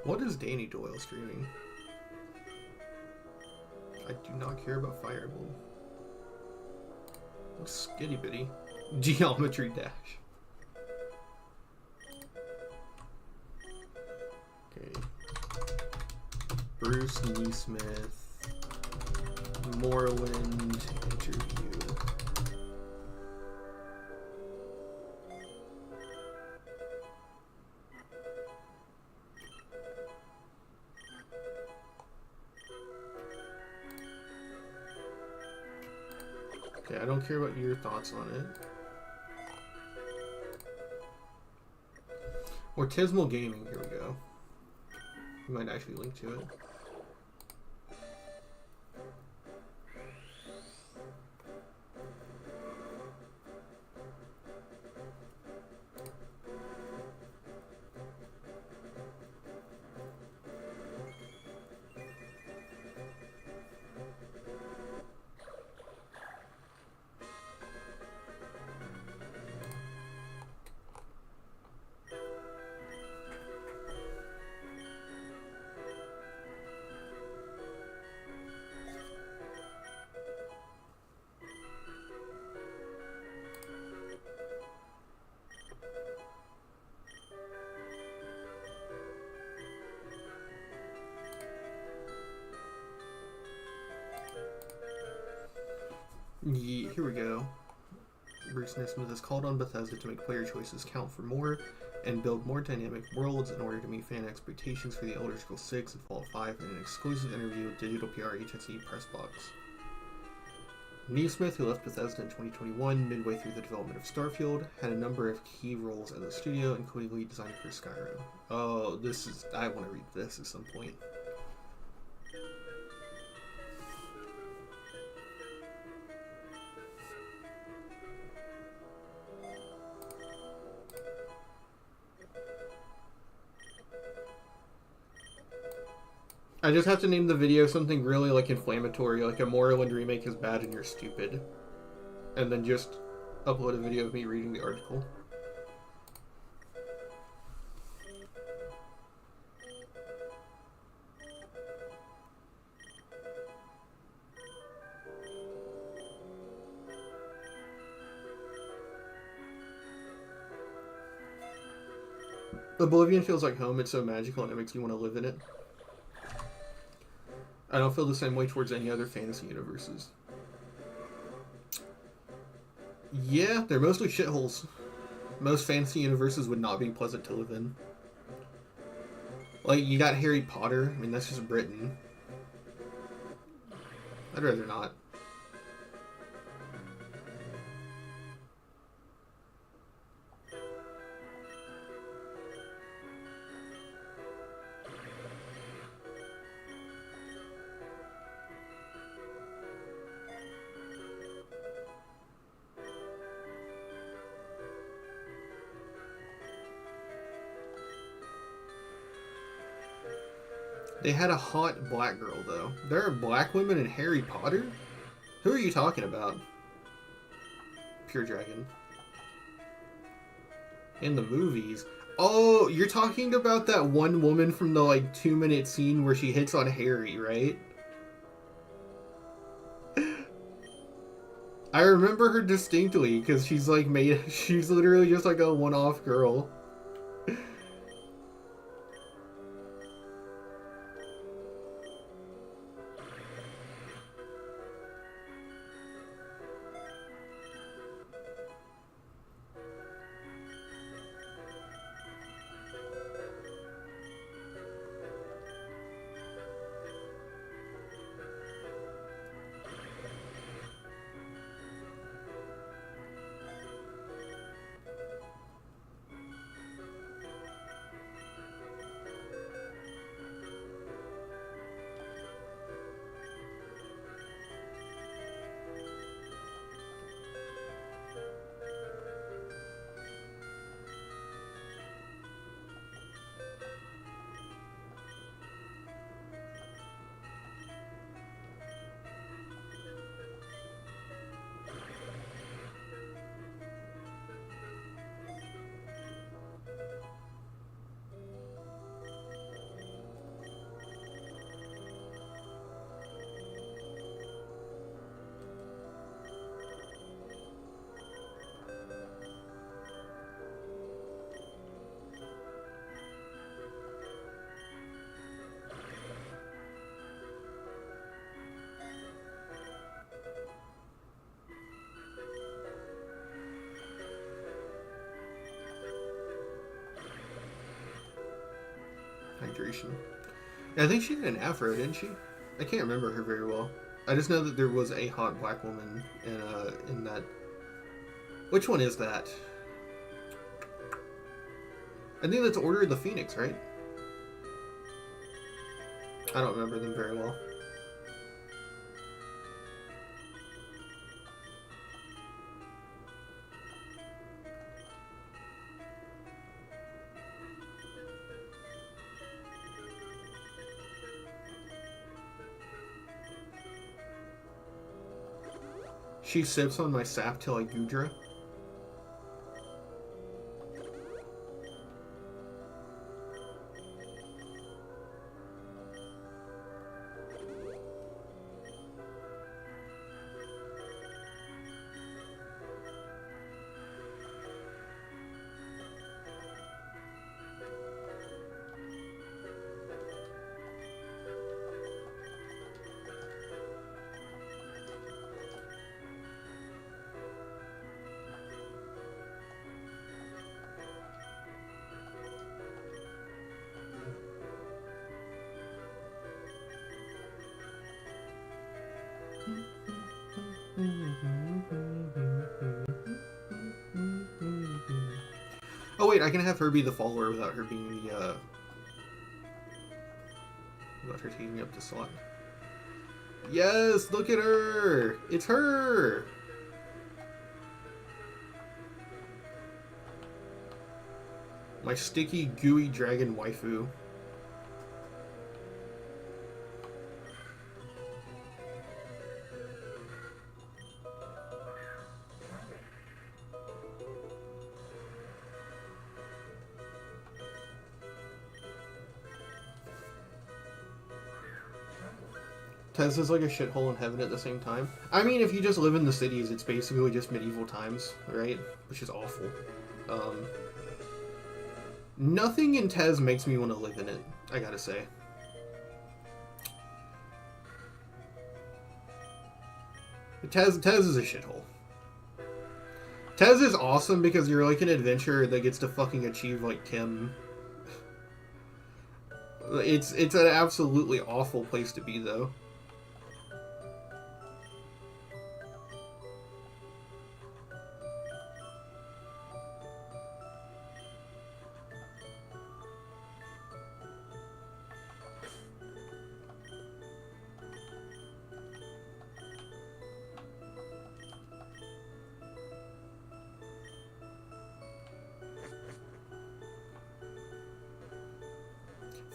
What is Danny Doyle streaming? I do not care about Fire Emblem. What's Skitty Bitty? Geometry Dash. Okay. Bruce Nesmith. Morrowind interview. Okay, I don't care about your thoughts on it. Mortismal Gaming, here we go. We might actually link to it. Here we go. Bruce Nesmith has called on Bethesda to make player choices count for more and build more dynamic worlds in order to meet fan expectations for The Elder Scrolls 6 and Fallout 5 in an exclusive interview with digital PR agency Pressbox. Nesmith, who left Bethesda in 2021 midway through the development of Starfield, had a number of key roles at the studio, including lead designer for Skyrim. Oh, I want to read this at some point. I just have to name the video something really like inflammatory, like a Morrowind remake is bad and you're stupid. And then just upload a video of me reading the article. Oblivion feels like home. It's so magical and it makes you want to live in it. I don't feel the same way towards any other fantasy universes. Yeah, they're mostly shitholes. Most fantasy universes would not be pleasant to live in. Like, you got Harry Potter. I mean, that's just Britain. I'd rather not. They had a hot black girl, though. There are black women in Harry Potter? Who are you talking about? Pure Dragon. In the movies? Oh, you're talking about that one woman from the, like, 2-minute scene where she hits on Harry, right? I remember her distinctly, because she's, like, she's literally just, like, a one-off girl. Hydration. I think she had an afro, didn't she? I can't remember her very well. I just know that there was a hot black woman in that. Which one is that? I think that's Order of the Phoenix, right? I don't remember them very well. She sips on my sap till I Gudra. Oh wait, I can have her be the follower without her being the, without her taking up the slot. Yes, look at her! It's her! My sticky, gooey dragon waifu. Tesla's like a shithole in heaven at the same time. I mean, if you just live in the cities, it's basically just medieval times, right? Which is awful. Nothing in Tez makes me want to live in it, I gotta say. Tez is a shithole. Tez is awesome because you're like an adventurer that gets to fucking achieve like Kim. It's an absolutely awful place to be though.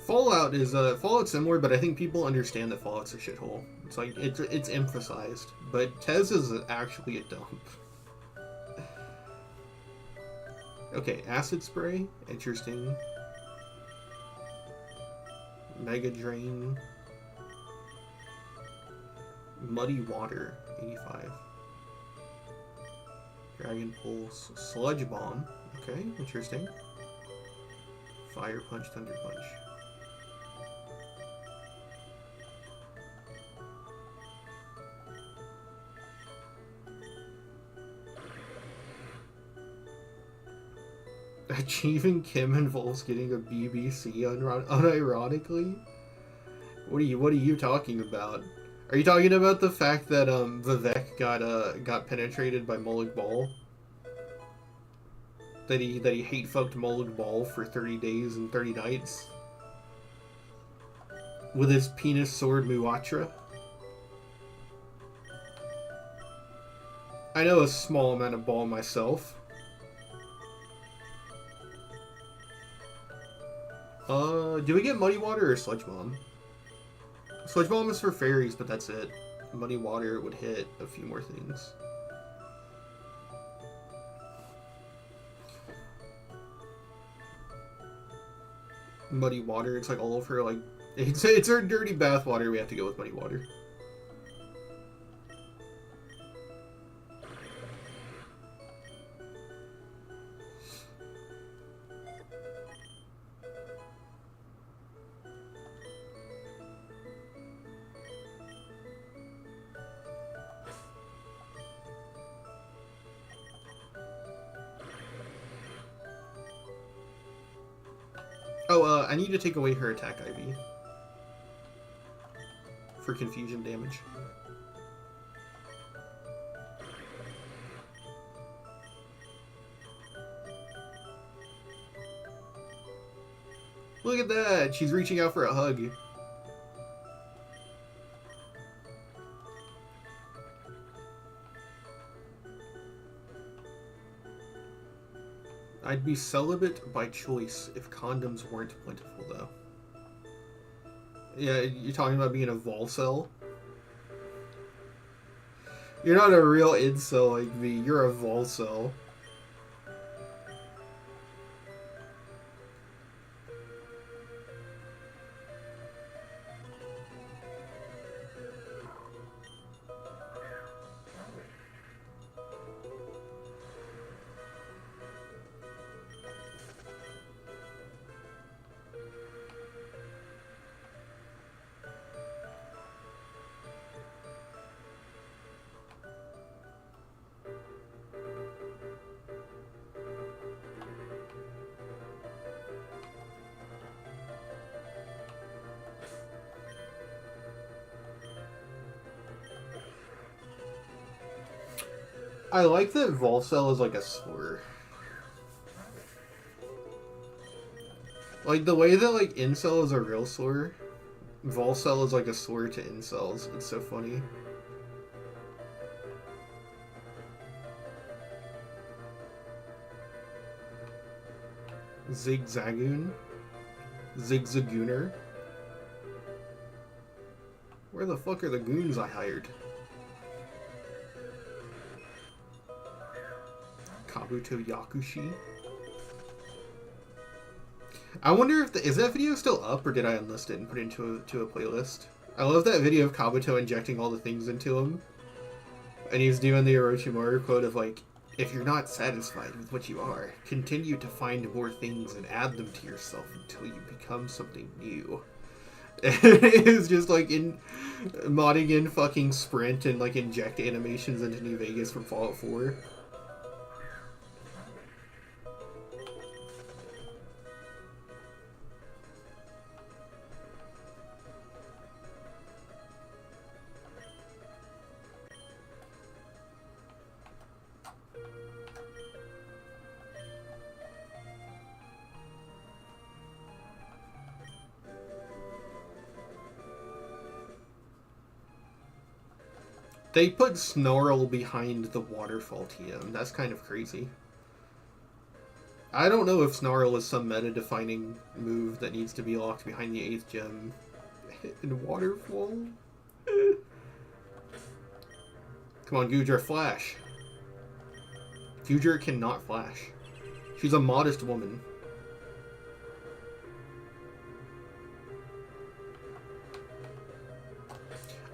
Fallout is Fallout's similar, but I think people understand that Fallout's a shithole. It's like it's emphasized, but Tez is actually a dump. Okay, acid spray, interesting. Mega drain, muddy water, 85. Dragon pulse, sludge bomb. Okay, interesting. Fire punch, thunder punch. Achieving Kim involves getting a BBC unironically? What are you talking about? Are you talking about the fact that Vivek got penetrated by Molag Bal? That he hate fucked Molag Bal for 30 days and 30 nights? With his penis sword Muatra? I know a small amount of ball myself. Do we get muddy water or sludge bomb? Sludge bomb is for fairies, but that's it. Muddy water would hit a few more things. Muddy water, it's like all over, like, it's our dirty bath water, we have to go with muddy water. Oh, I need to take away her attack IV. For confusion damage. Look at that! She's reaching out for a hug. I'd be celibate by choice if condoms weren't plentiful, though. Yeah, you're talking about being a volcel? You're not a real incel like me, you're a volcel. I like that Volcel is like a slur. Like the way that like incel is a real slur, Volcel is like a slur to incels. It's so funny. Zigzagoon? Zigzagooner? Where the fuck are the goons I hired? Kabuto Yakushi? I wonder if is that video still up or did I unlist it and put it into a playlist? I love that video of Kabuto injecting all the things into him. And he's doing the Orochimaru quote of like, If you're not satisfied with what you are, continue to find more things and add them to yourself until you become something new. It's just like in modding in fucking Sprint and like inject animations into New Vegas from Fallout 4. They put Snarl behind the waterfall TM. That's kind of crazy. I don't know if Snarl is some meta-defining move that needs to be locked behind the 8th gem in waterfall. Come on, Gujar, flash. Gujar cannot flash. She's a modest woman.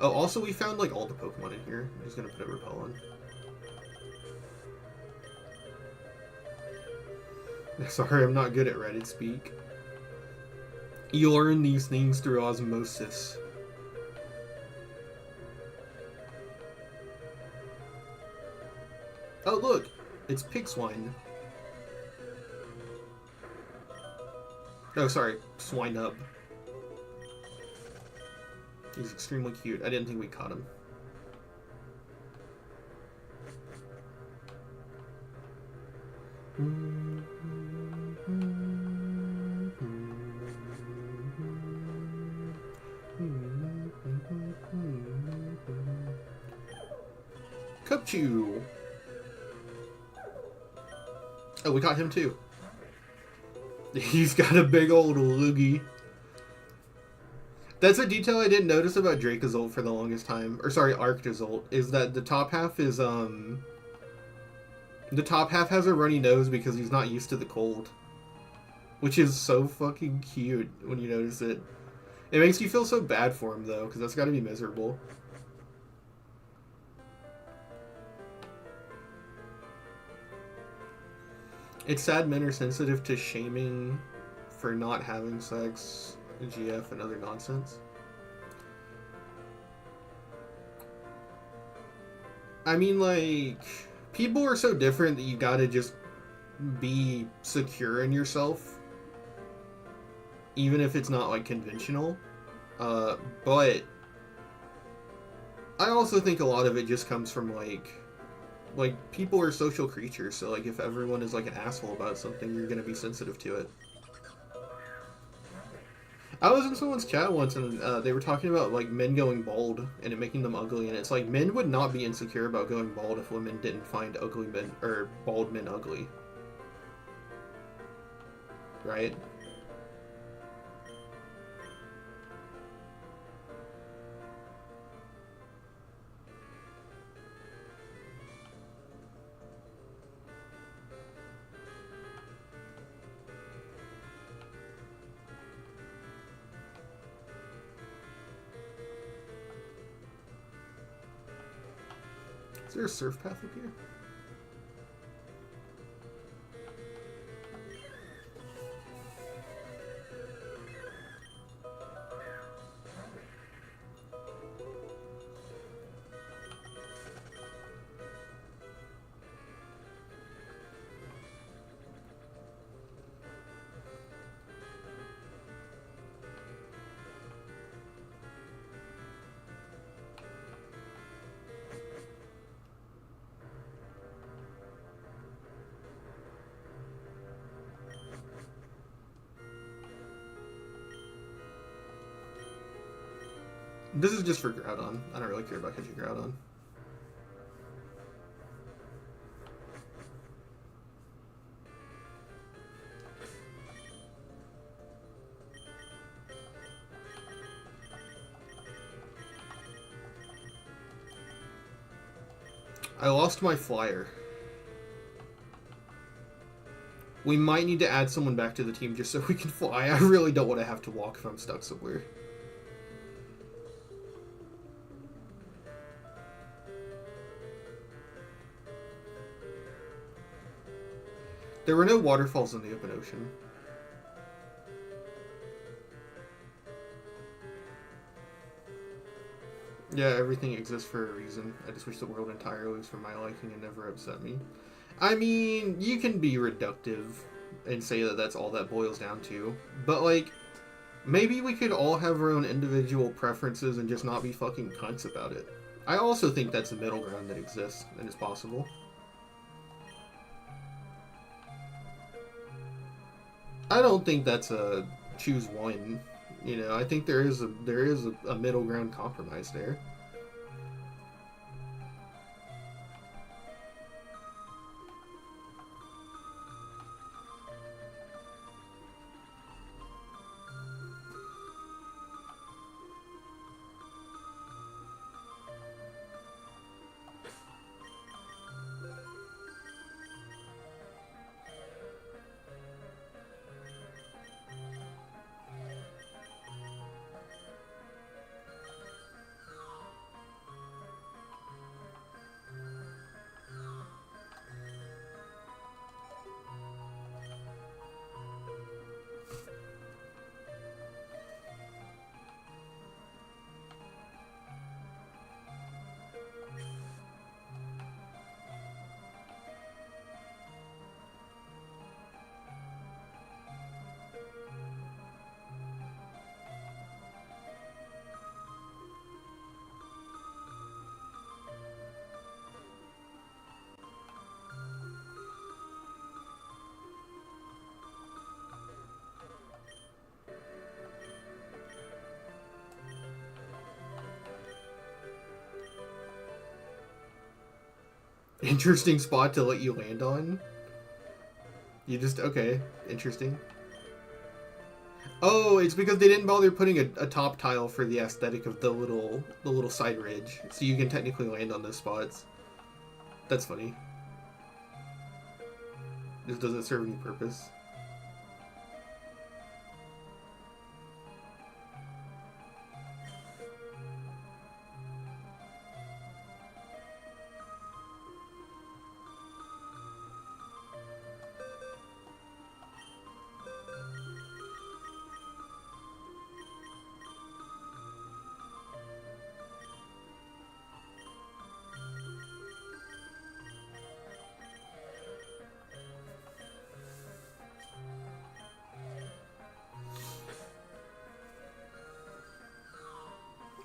Oh, also we found like all the Pokemon in here. I'm just gonna put a repel on. Sorry, I'm not good at Reddit speak. You learn these things through osmosis. Oh look, it's Pigswine. Oh, sorry, Swinub. He's extremely cute. I didn't think we caught him. Cupchew! Oh, we caught him too. He's got a big old loogie. That's a detail I didn't notice about Dracozolt for the longest time. Or sorry, Arctozolt. Is that the top half is, the top half has a runny nose because he's not used to the cold. Which is so fucking cute when you notice it. It makes you feel so bad for him, though, because that's gotta be miserable. It's sad men are sensitive to shaming for not having sex, GF, and other nonsense. I mean, like, people are so different that you gotta just be secure in yourself. Even if it's not, like, conventional. But I also think a lot of it just comes from, like, people are social creatures, so, like, if everyone is, like, an asshole about something, you're gonna be sensitive to it. I was in someone's chat once, and they were talking about, like, men going bald and it making them ugly, and it's like, men would not be insecure about going bald if women didn't find ugly men, or bald men ugly. Right? Is there a surf path up here? This is just for Groudon. I don't really care about catching Groudon. I lost my flyer. We might need to add someone back to the team just so we can fly. I really don't want to have to walk if I'm stuck somewhere. There were no waterfalls in the open ocean. Yeah, everything exists for a reason. I just wish the world entirely was for my liking and never upset me. I mean, you can be reductive and say that that's all that boils down to. But, like, maybe we could all have our own individual preferences and just not be fucking cunts about it. I also think that's a middle ground that exists and is possible. I don't think that's a choose one. You know, I think there is a middle ground compromise there. Interesting spot to let you land on. You just, okay, interesting. Oh, it's because they didn't bother putting a top tile for the aesthetic of the little side ridge, so you can technically land on those spots. That's funny. Just doesn't serve any purpose.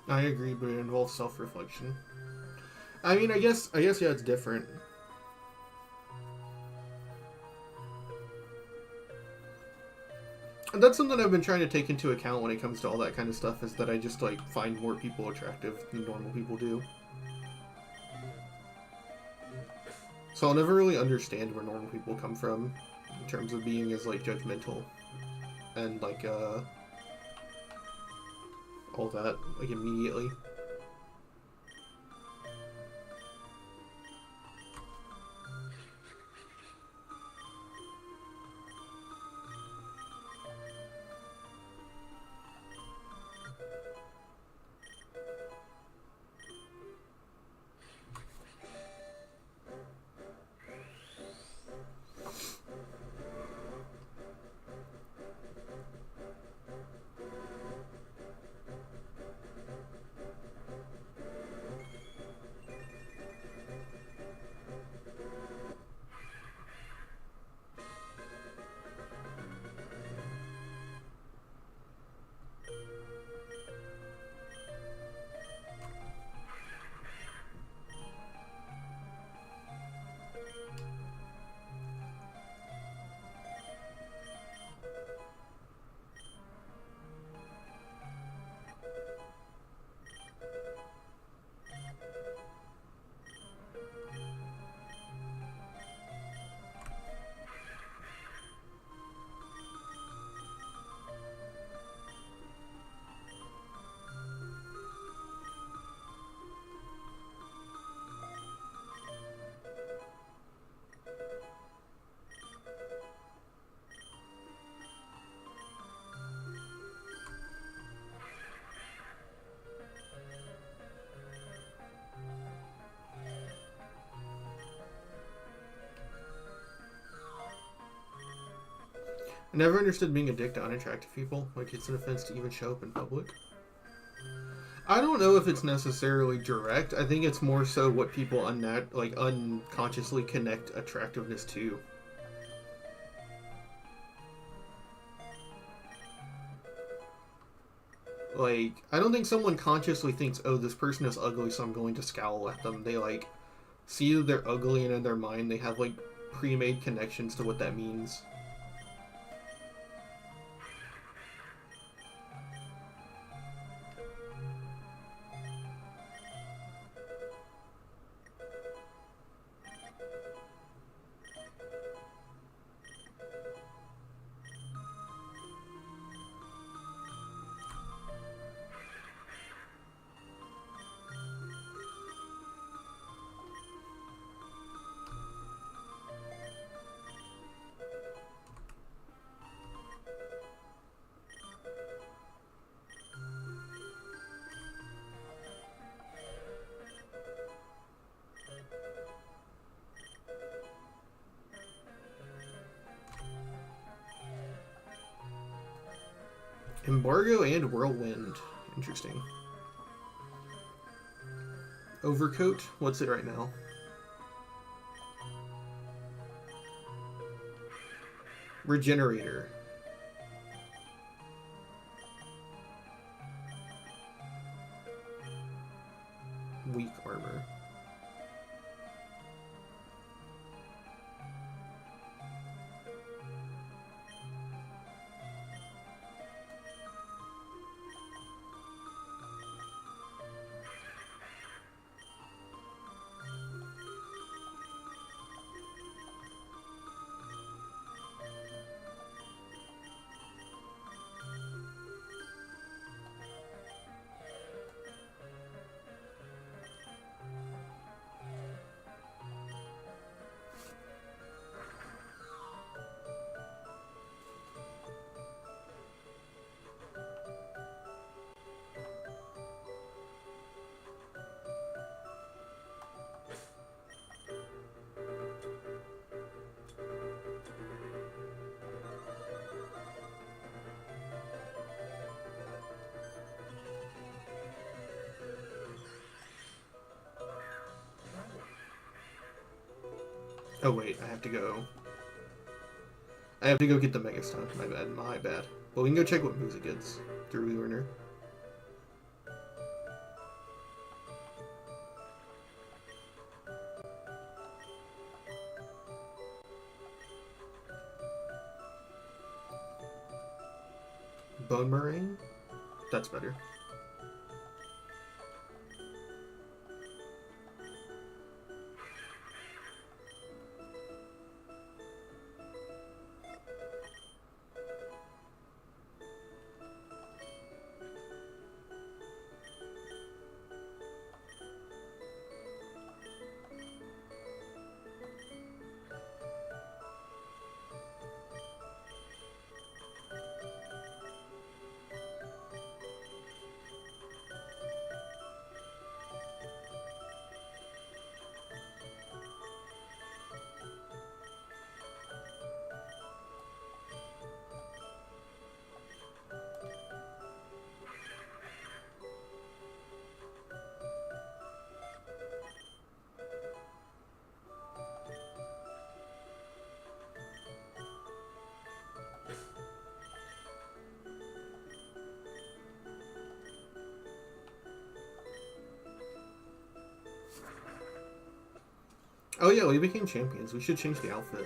I agree, but it involves self-reflection. I mean, I guess, yeah, it's different. And that's something I've been trying to take into account when it comes to all that kind of stuff, is that I just, like, find more people attractive than normal people do. So I'll never really understand where normal people come from in terms of being as, like, judgmental and, like, all that, like, immediately. I never understood being a dick to unattractive people. Like, it's an offense to even show up in public. I don't know if it's necessarily direct. I think it's more so what people unconsciously connect attractiveness to. Like, I don't think someone consciously thinks, oh, this person is ugly, so I'm going to scowl at them. They, like, see that they're ugly, and in their mind they have, like, pre-made connections to what that means. Embargo and Whirlwind. Interesting. Overcoat. What's it right now? Regenerator. Weak armor. Oh wait, I have to go. I have to go get the Mega Stone. My bad, my bad. But we can go check what moves it gets through Learner. Bone Meringue? That's better. Oh yeah, we became champions. We should change the outfit.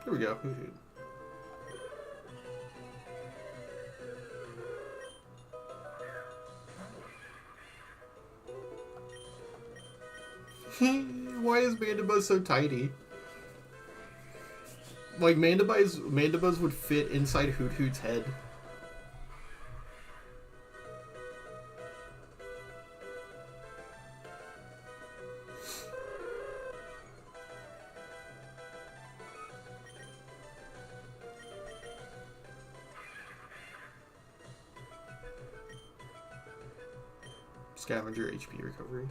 There we go. Why is Mandibuzz so tiny? Like, Mandibuzz would fit inside Hoot Hoot's head. Scavenger HP recovery.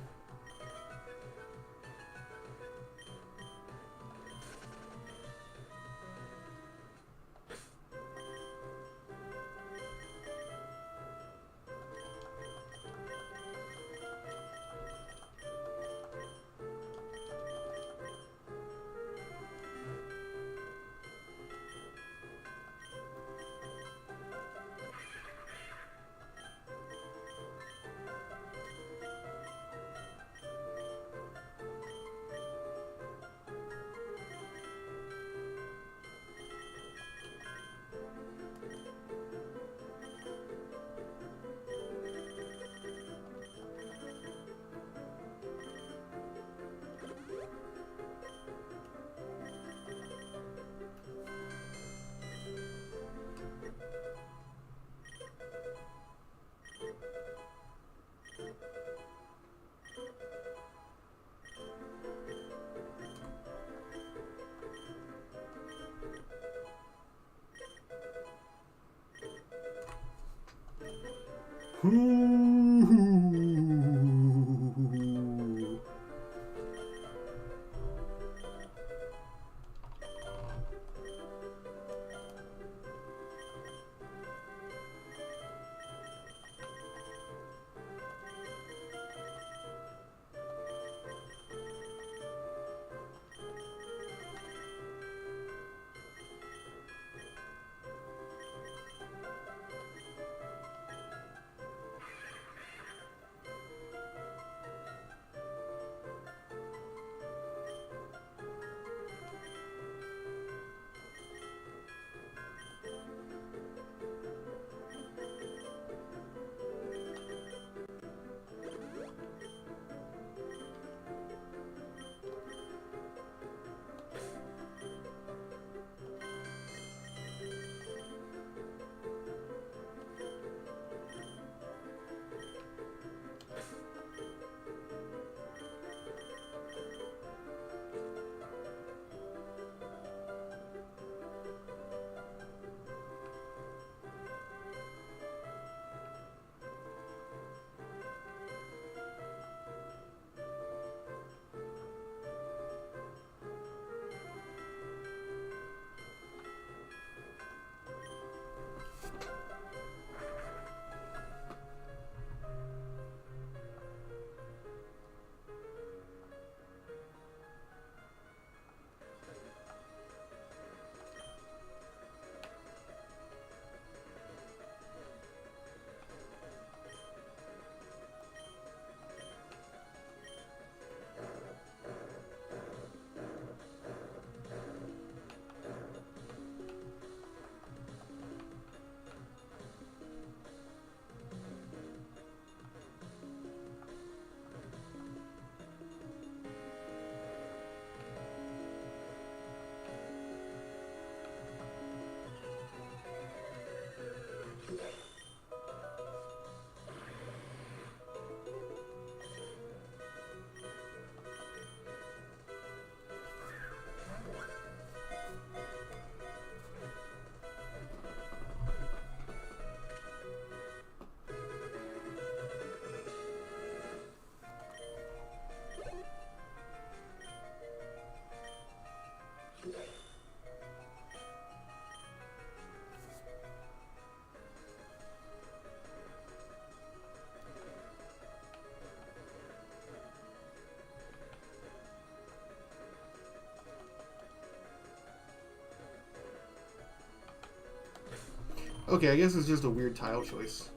Okay, I guess it's just a weird tile choice.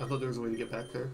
I thought there was a way to get back there.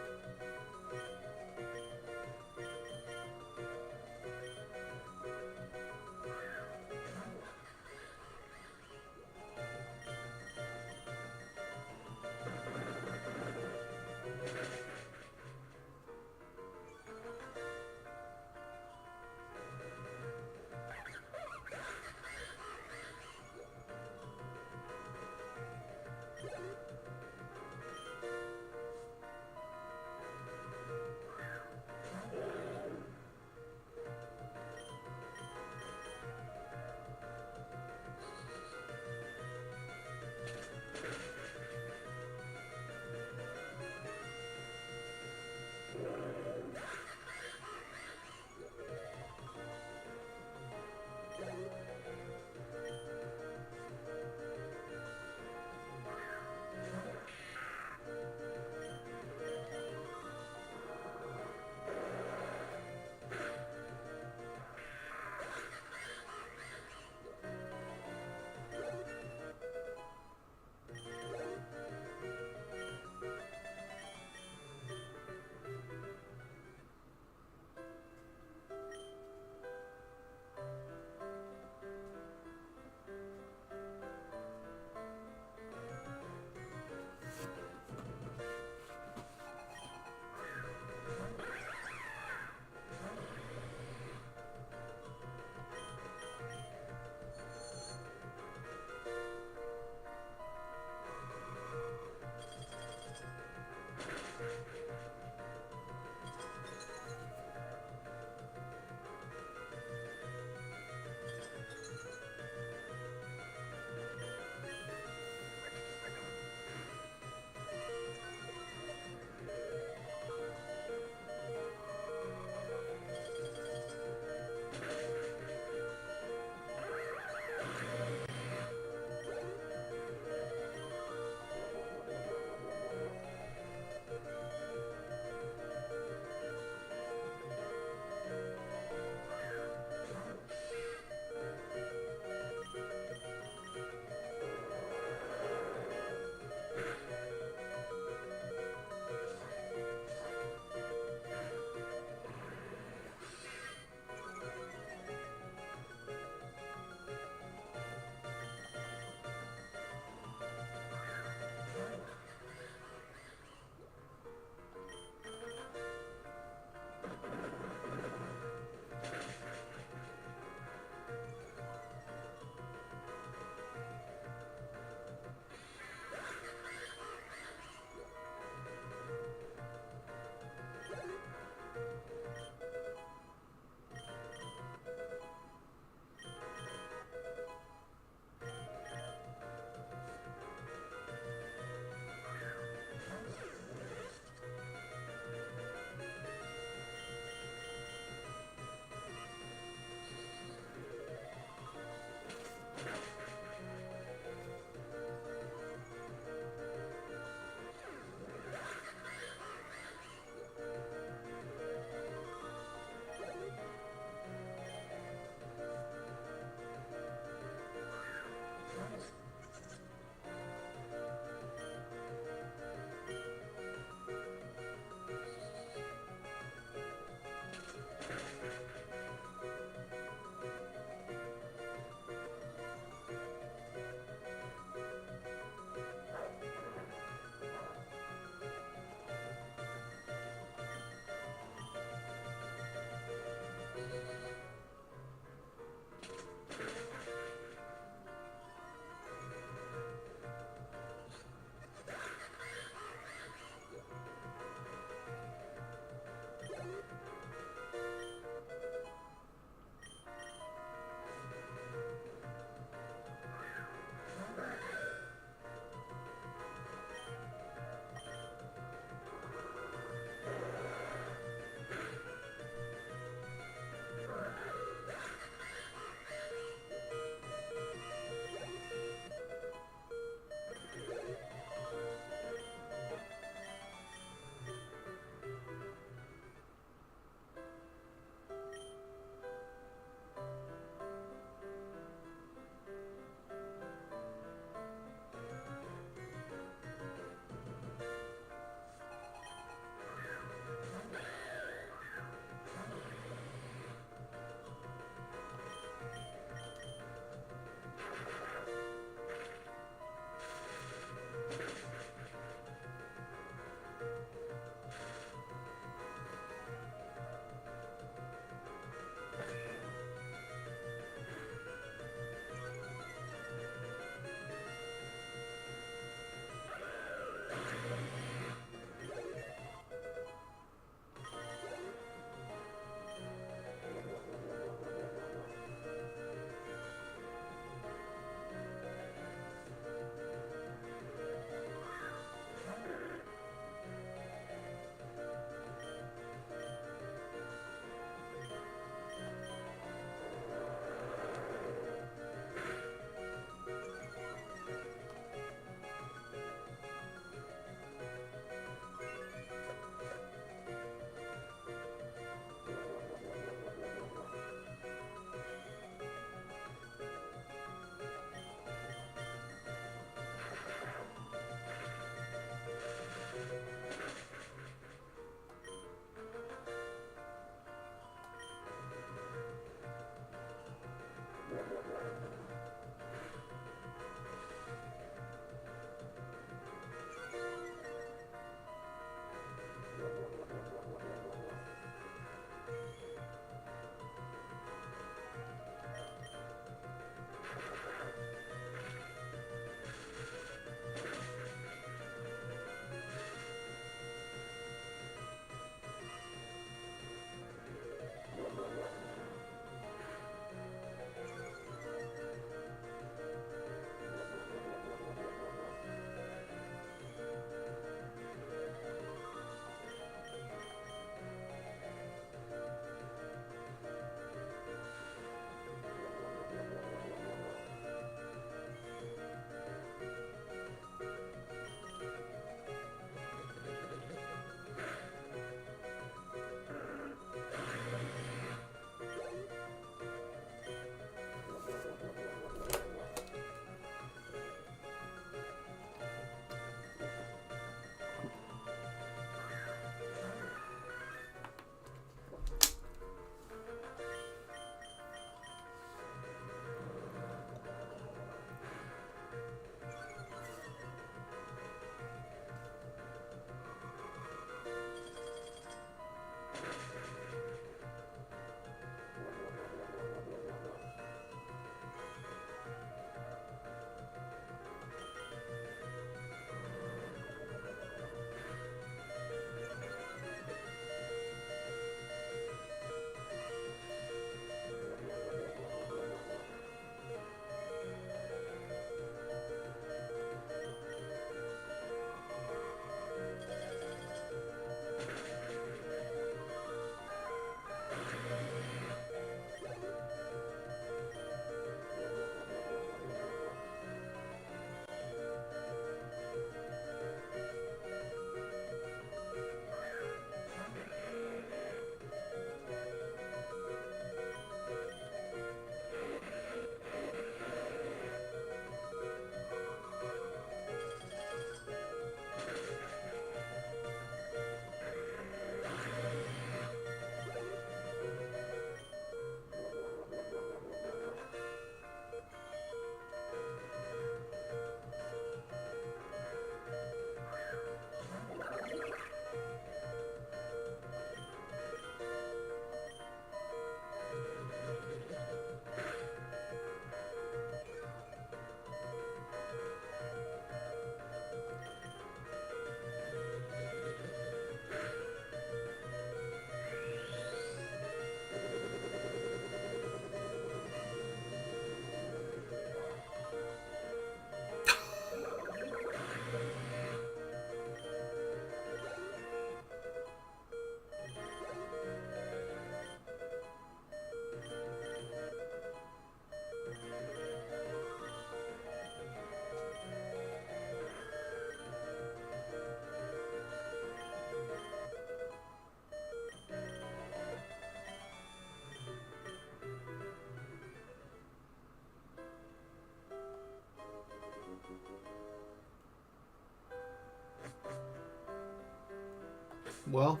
well,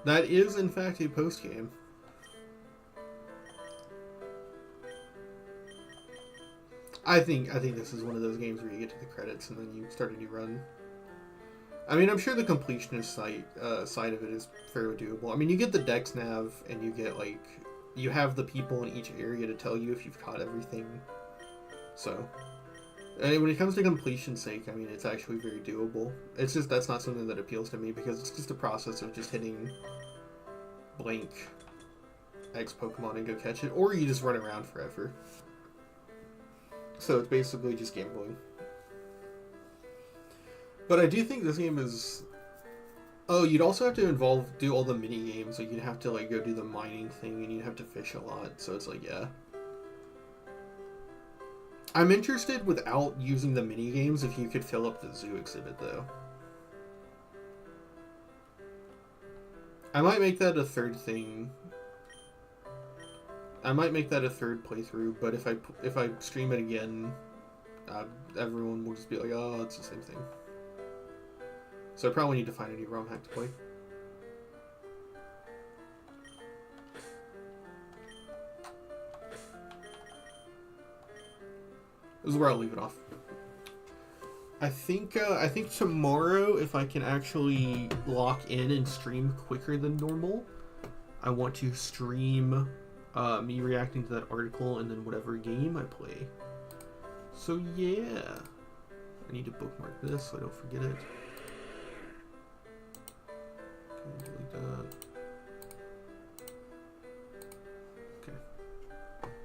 that is in fact a post game. I think this is one of those games where you get to the credits and then you start a new run. I mean, I'm sure the completionist side of it is fairly doable. I mean, you get the dex nav, and you get, like, you have the people in each area to tell you if you've caught everything. So, when it comes to completion's sake, I mean, it's actually very doable. It's just that's not something that appeals to me, because it's just a process of just hitting blank X Pokemon and go catch it, or you just run around forever. So it's basically just gambling. But I do think this game is... Oh, you'd also have to do all the mini games. Like, you'd have to, like, go do the mining thing, and you'd have to fish a lot. So it's like, yeah. I'm interested without using the mini games if you could fill up the zoo exhibit, though. I might make that a third thing. I might make that a third playthrough, but if I stream it again, everyone will just be like, oh, it's the same thing. So I probably need to find a new ROM hack to play. This is where I'll leave it off. I think tomorrow, if I can actually lock in and stream quicker than normal, I want to stream me reacting to that article and then whatever game I play. So yeah, I need to bookmark this so I don't forget it.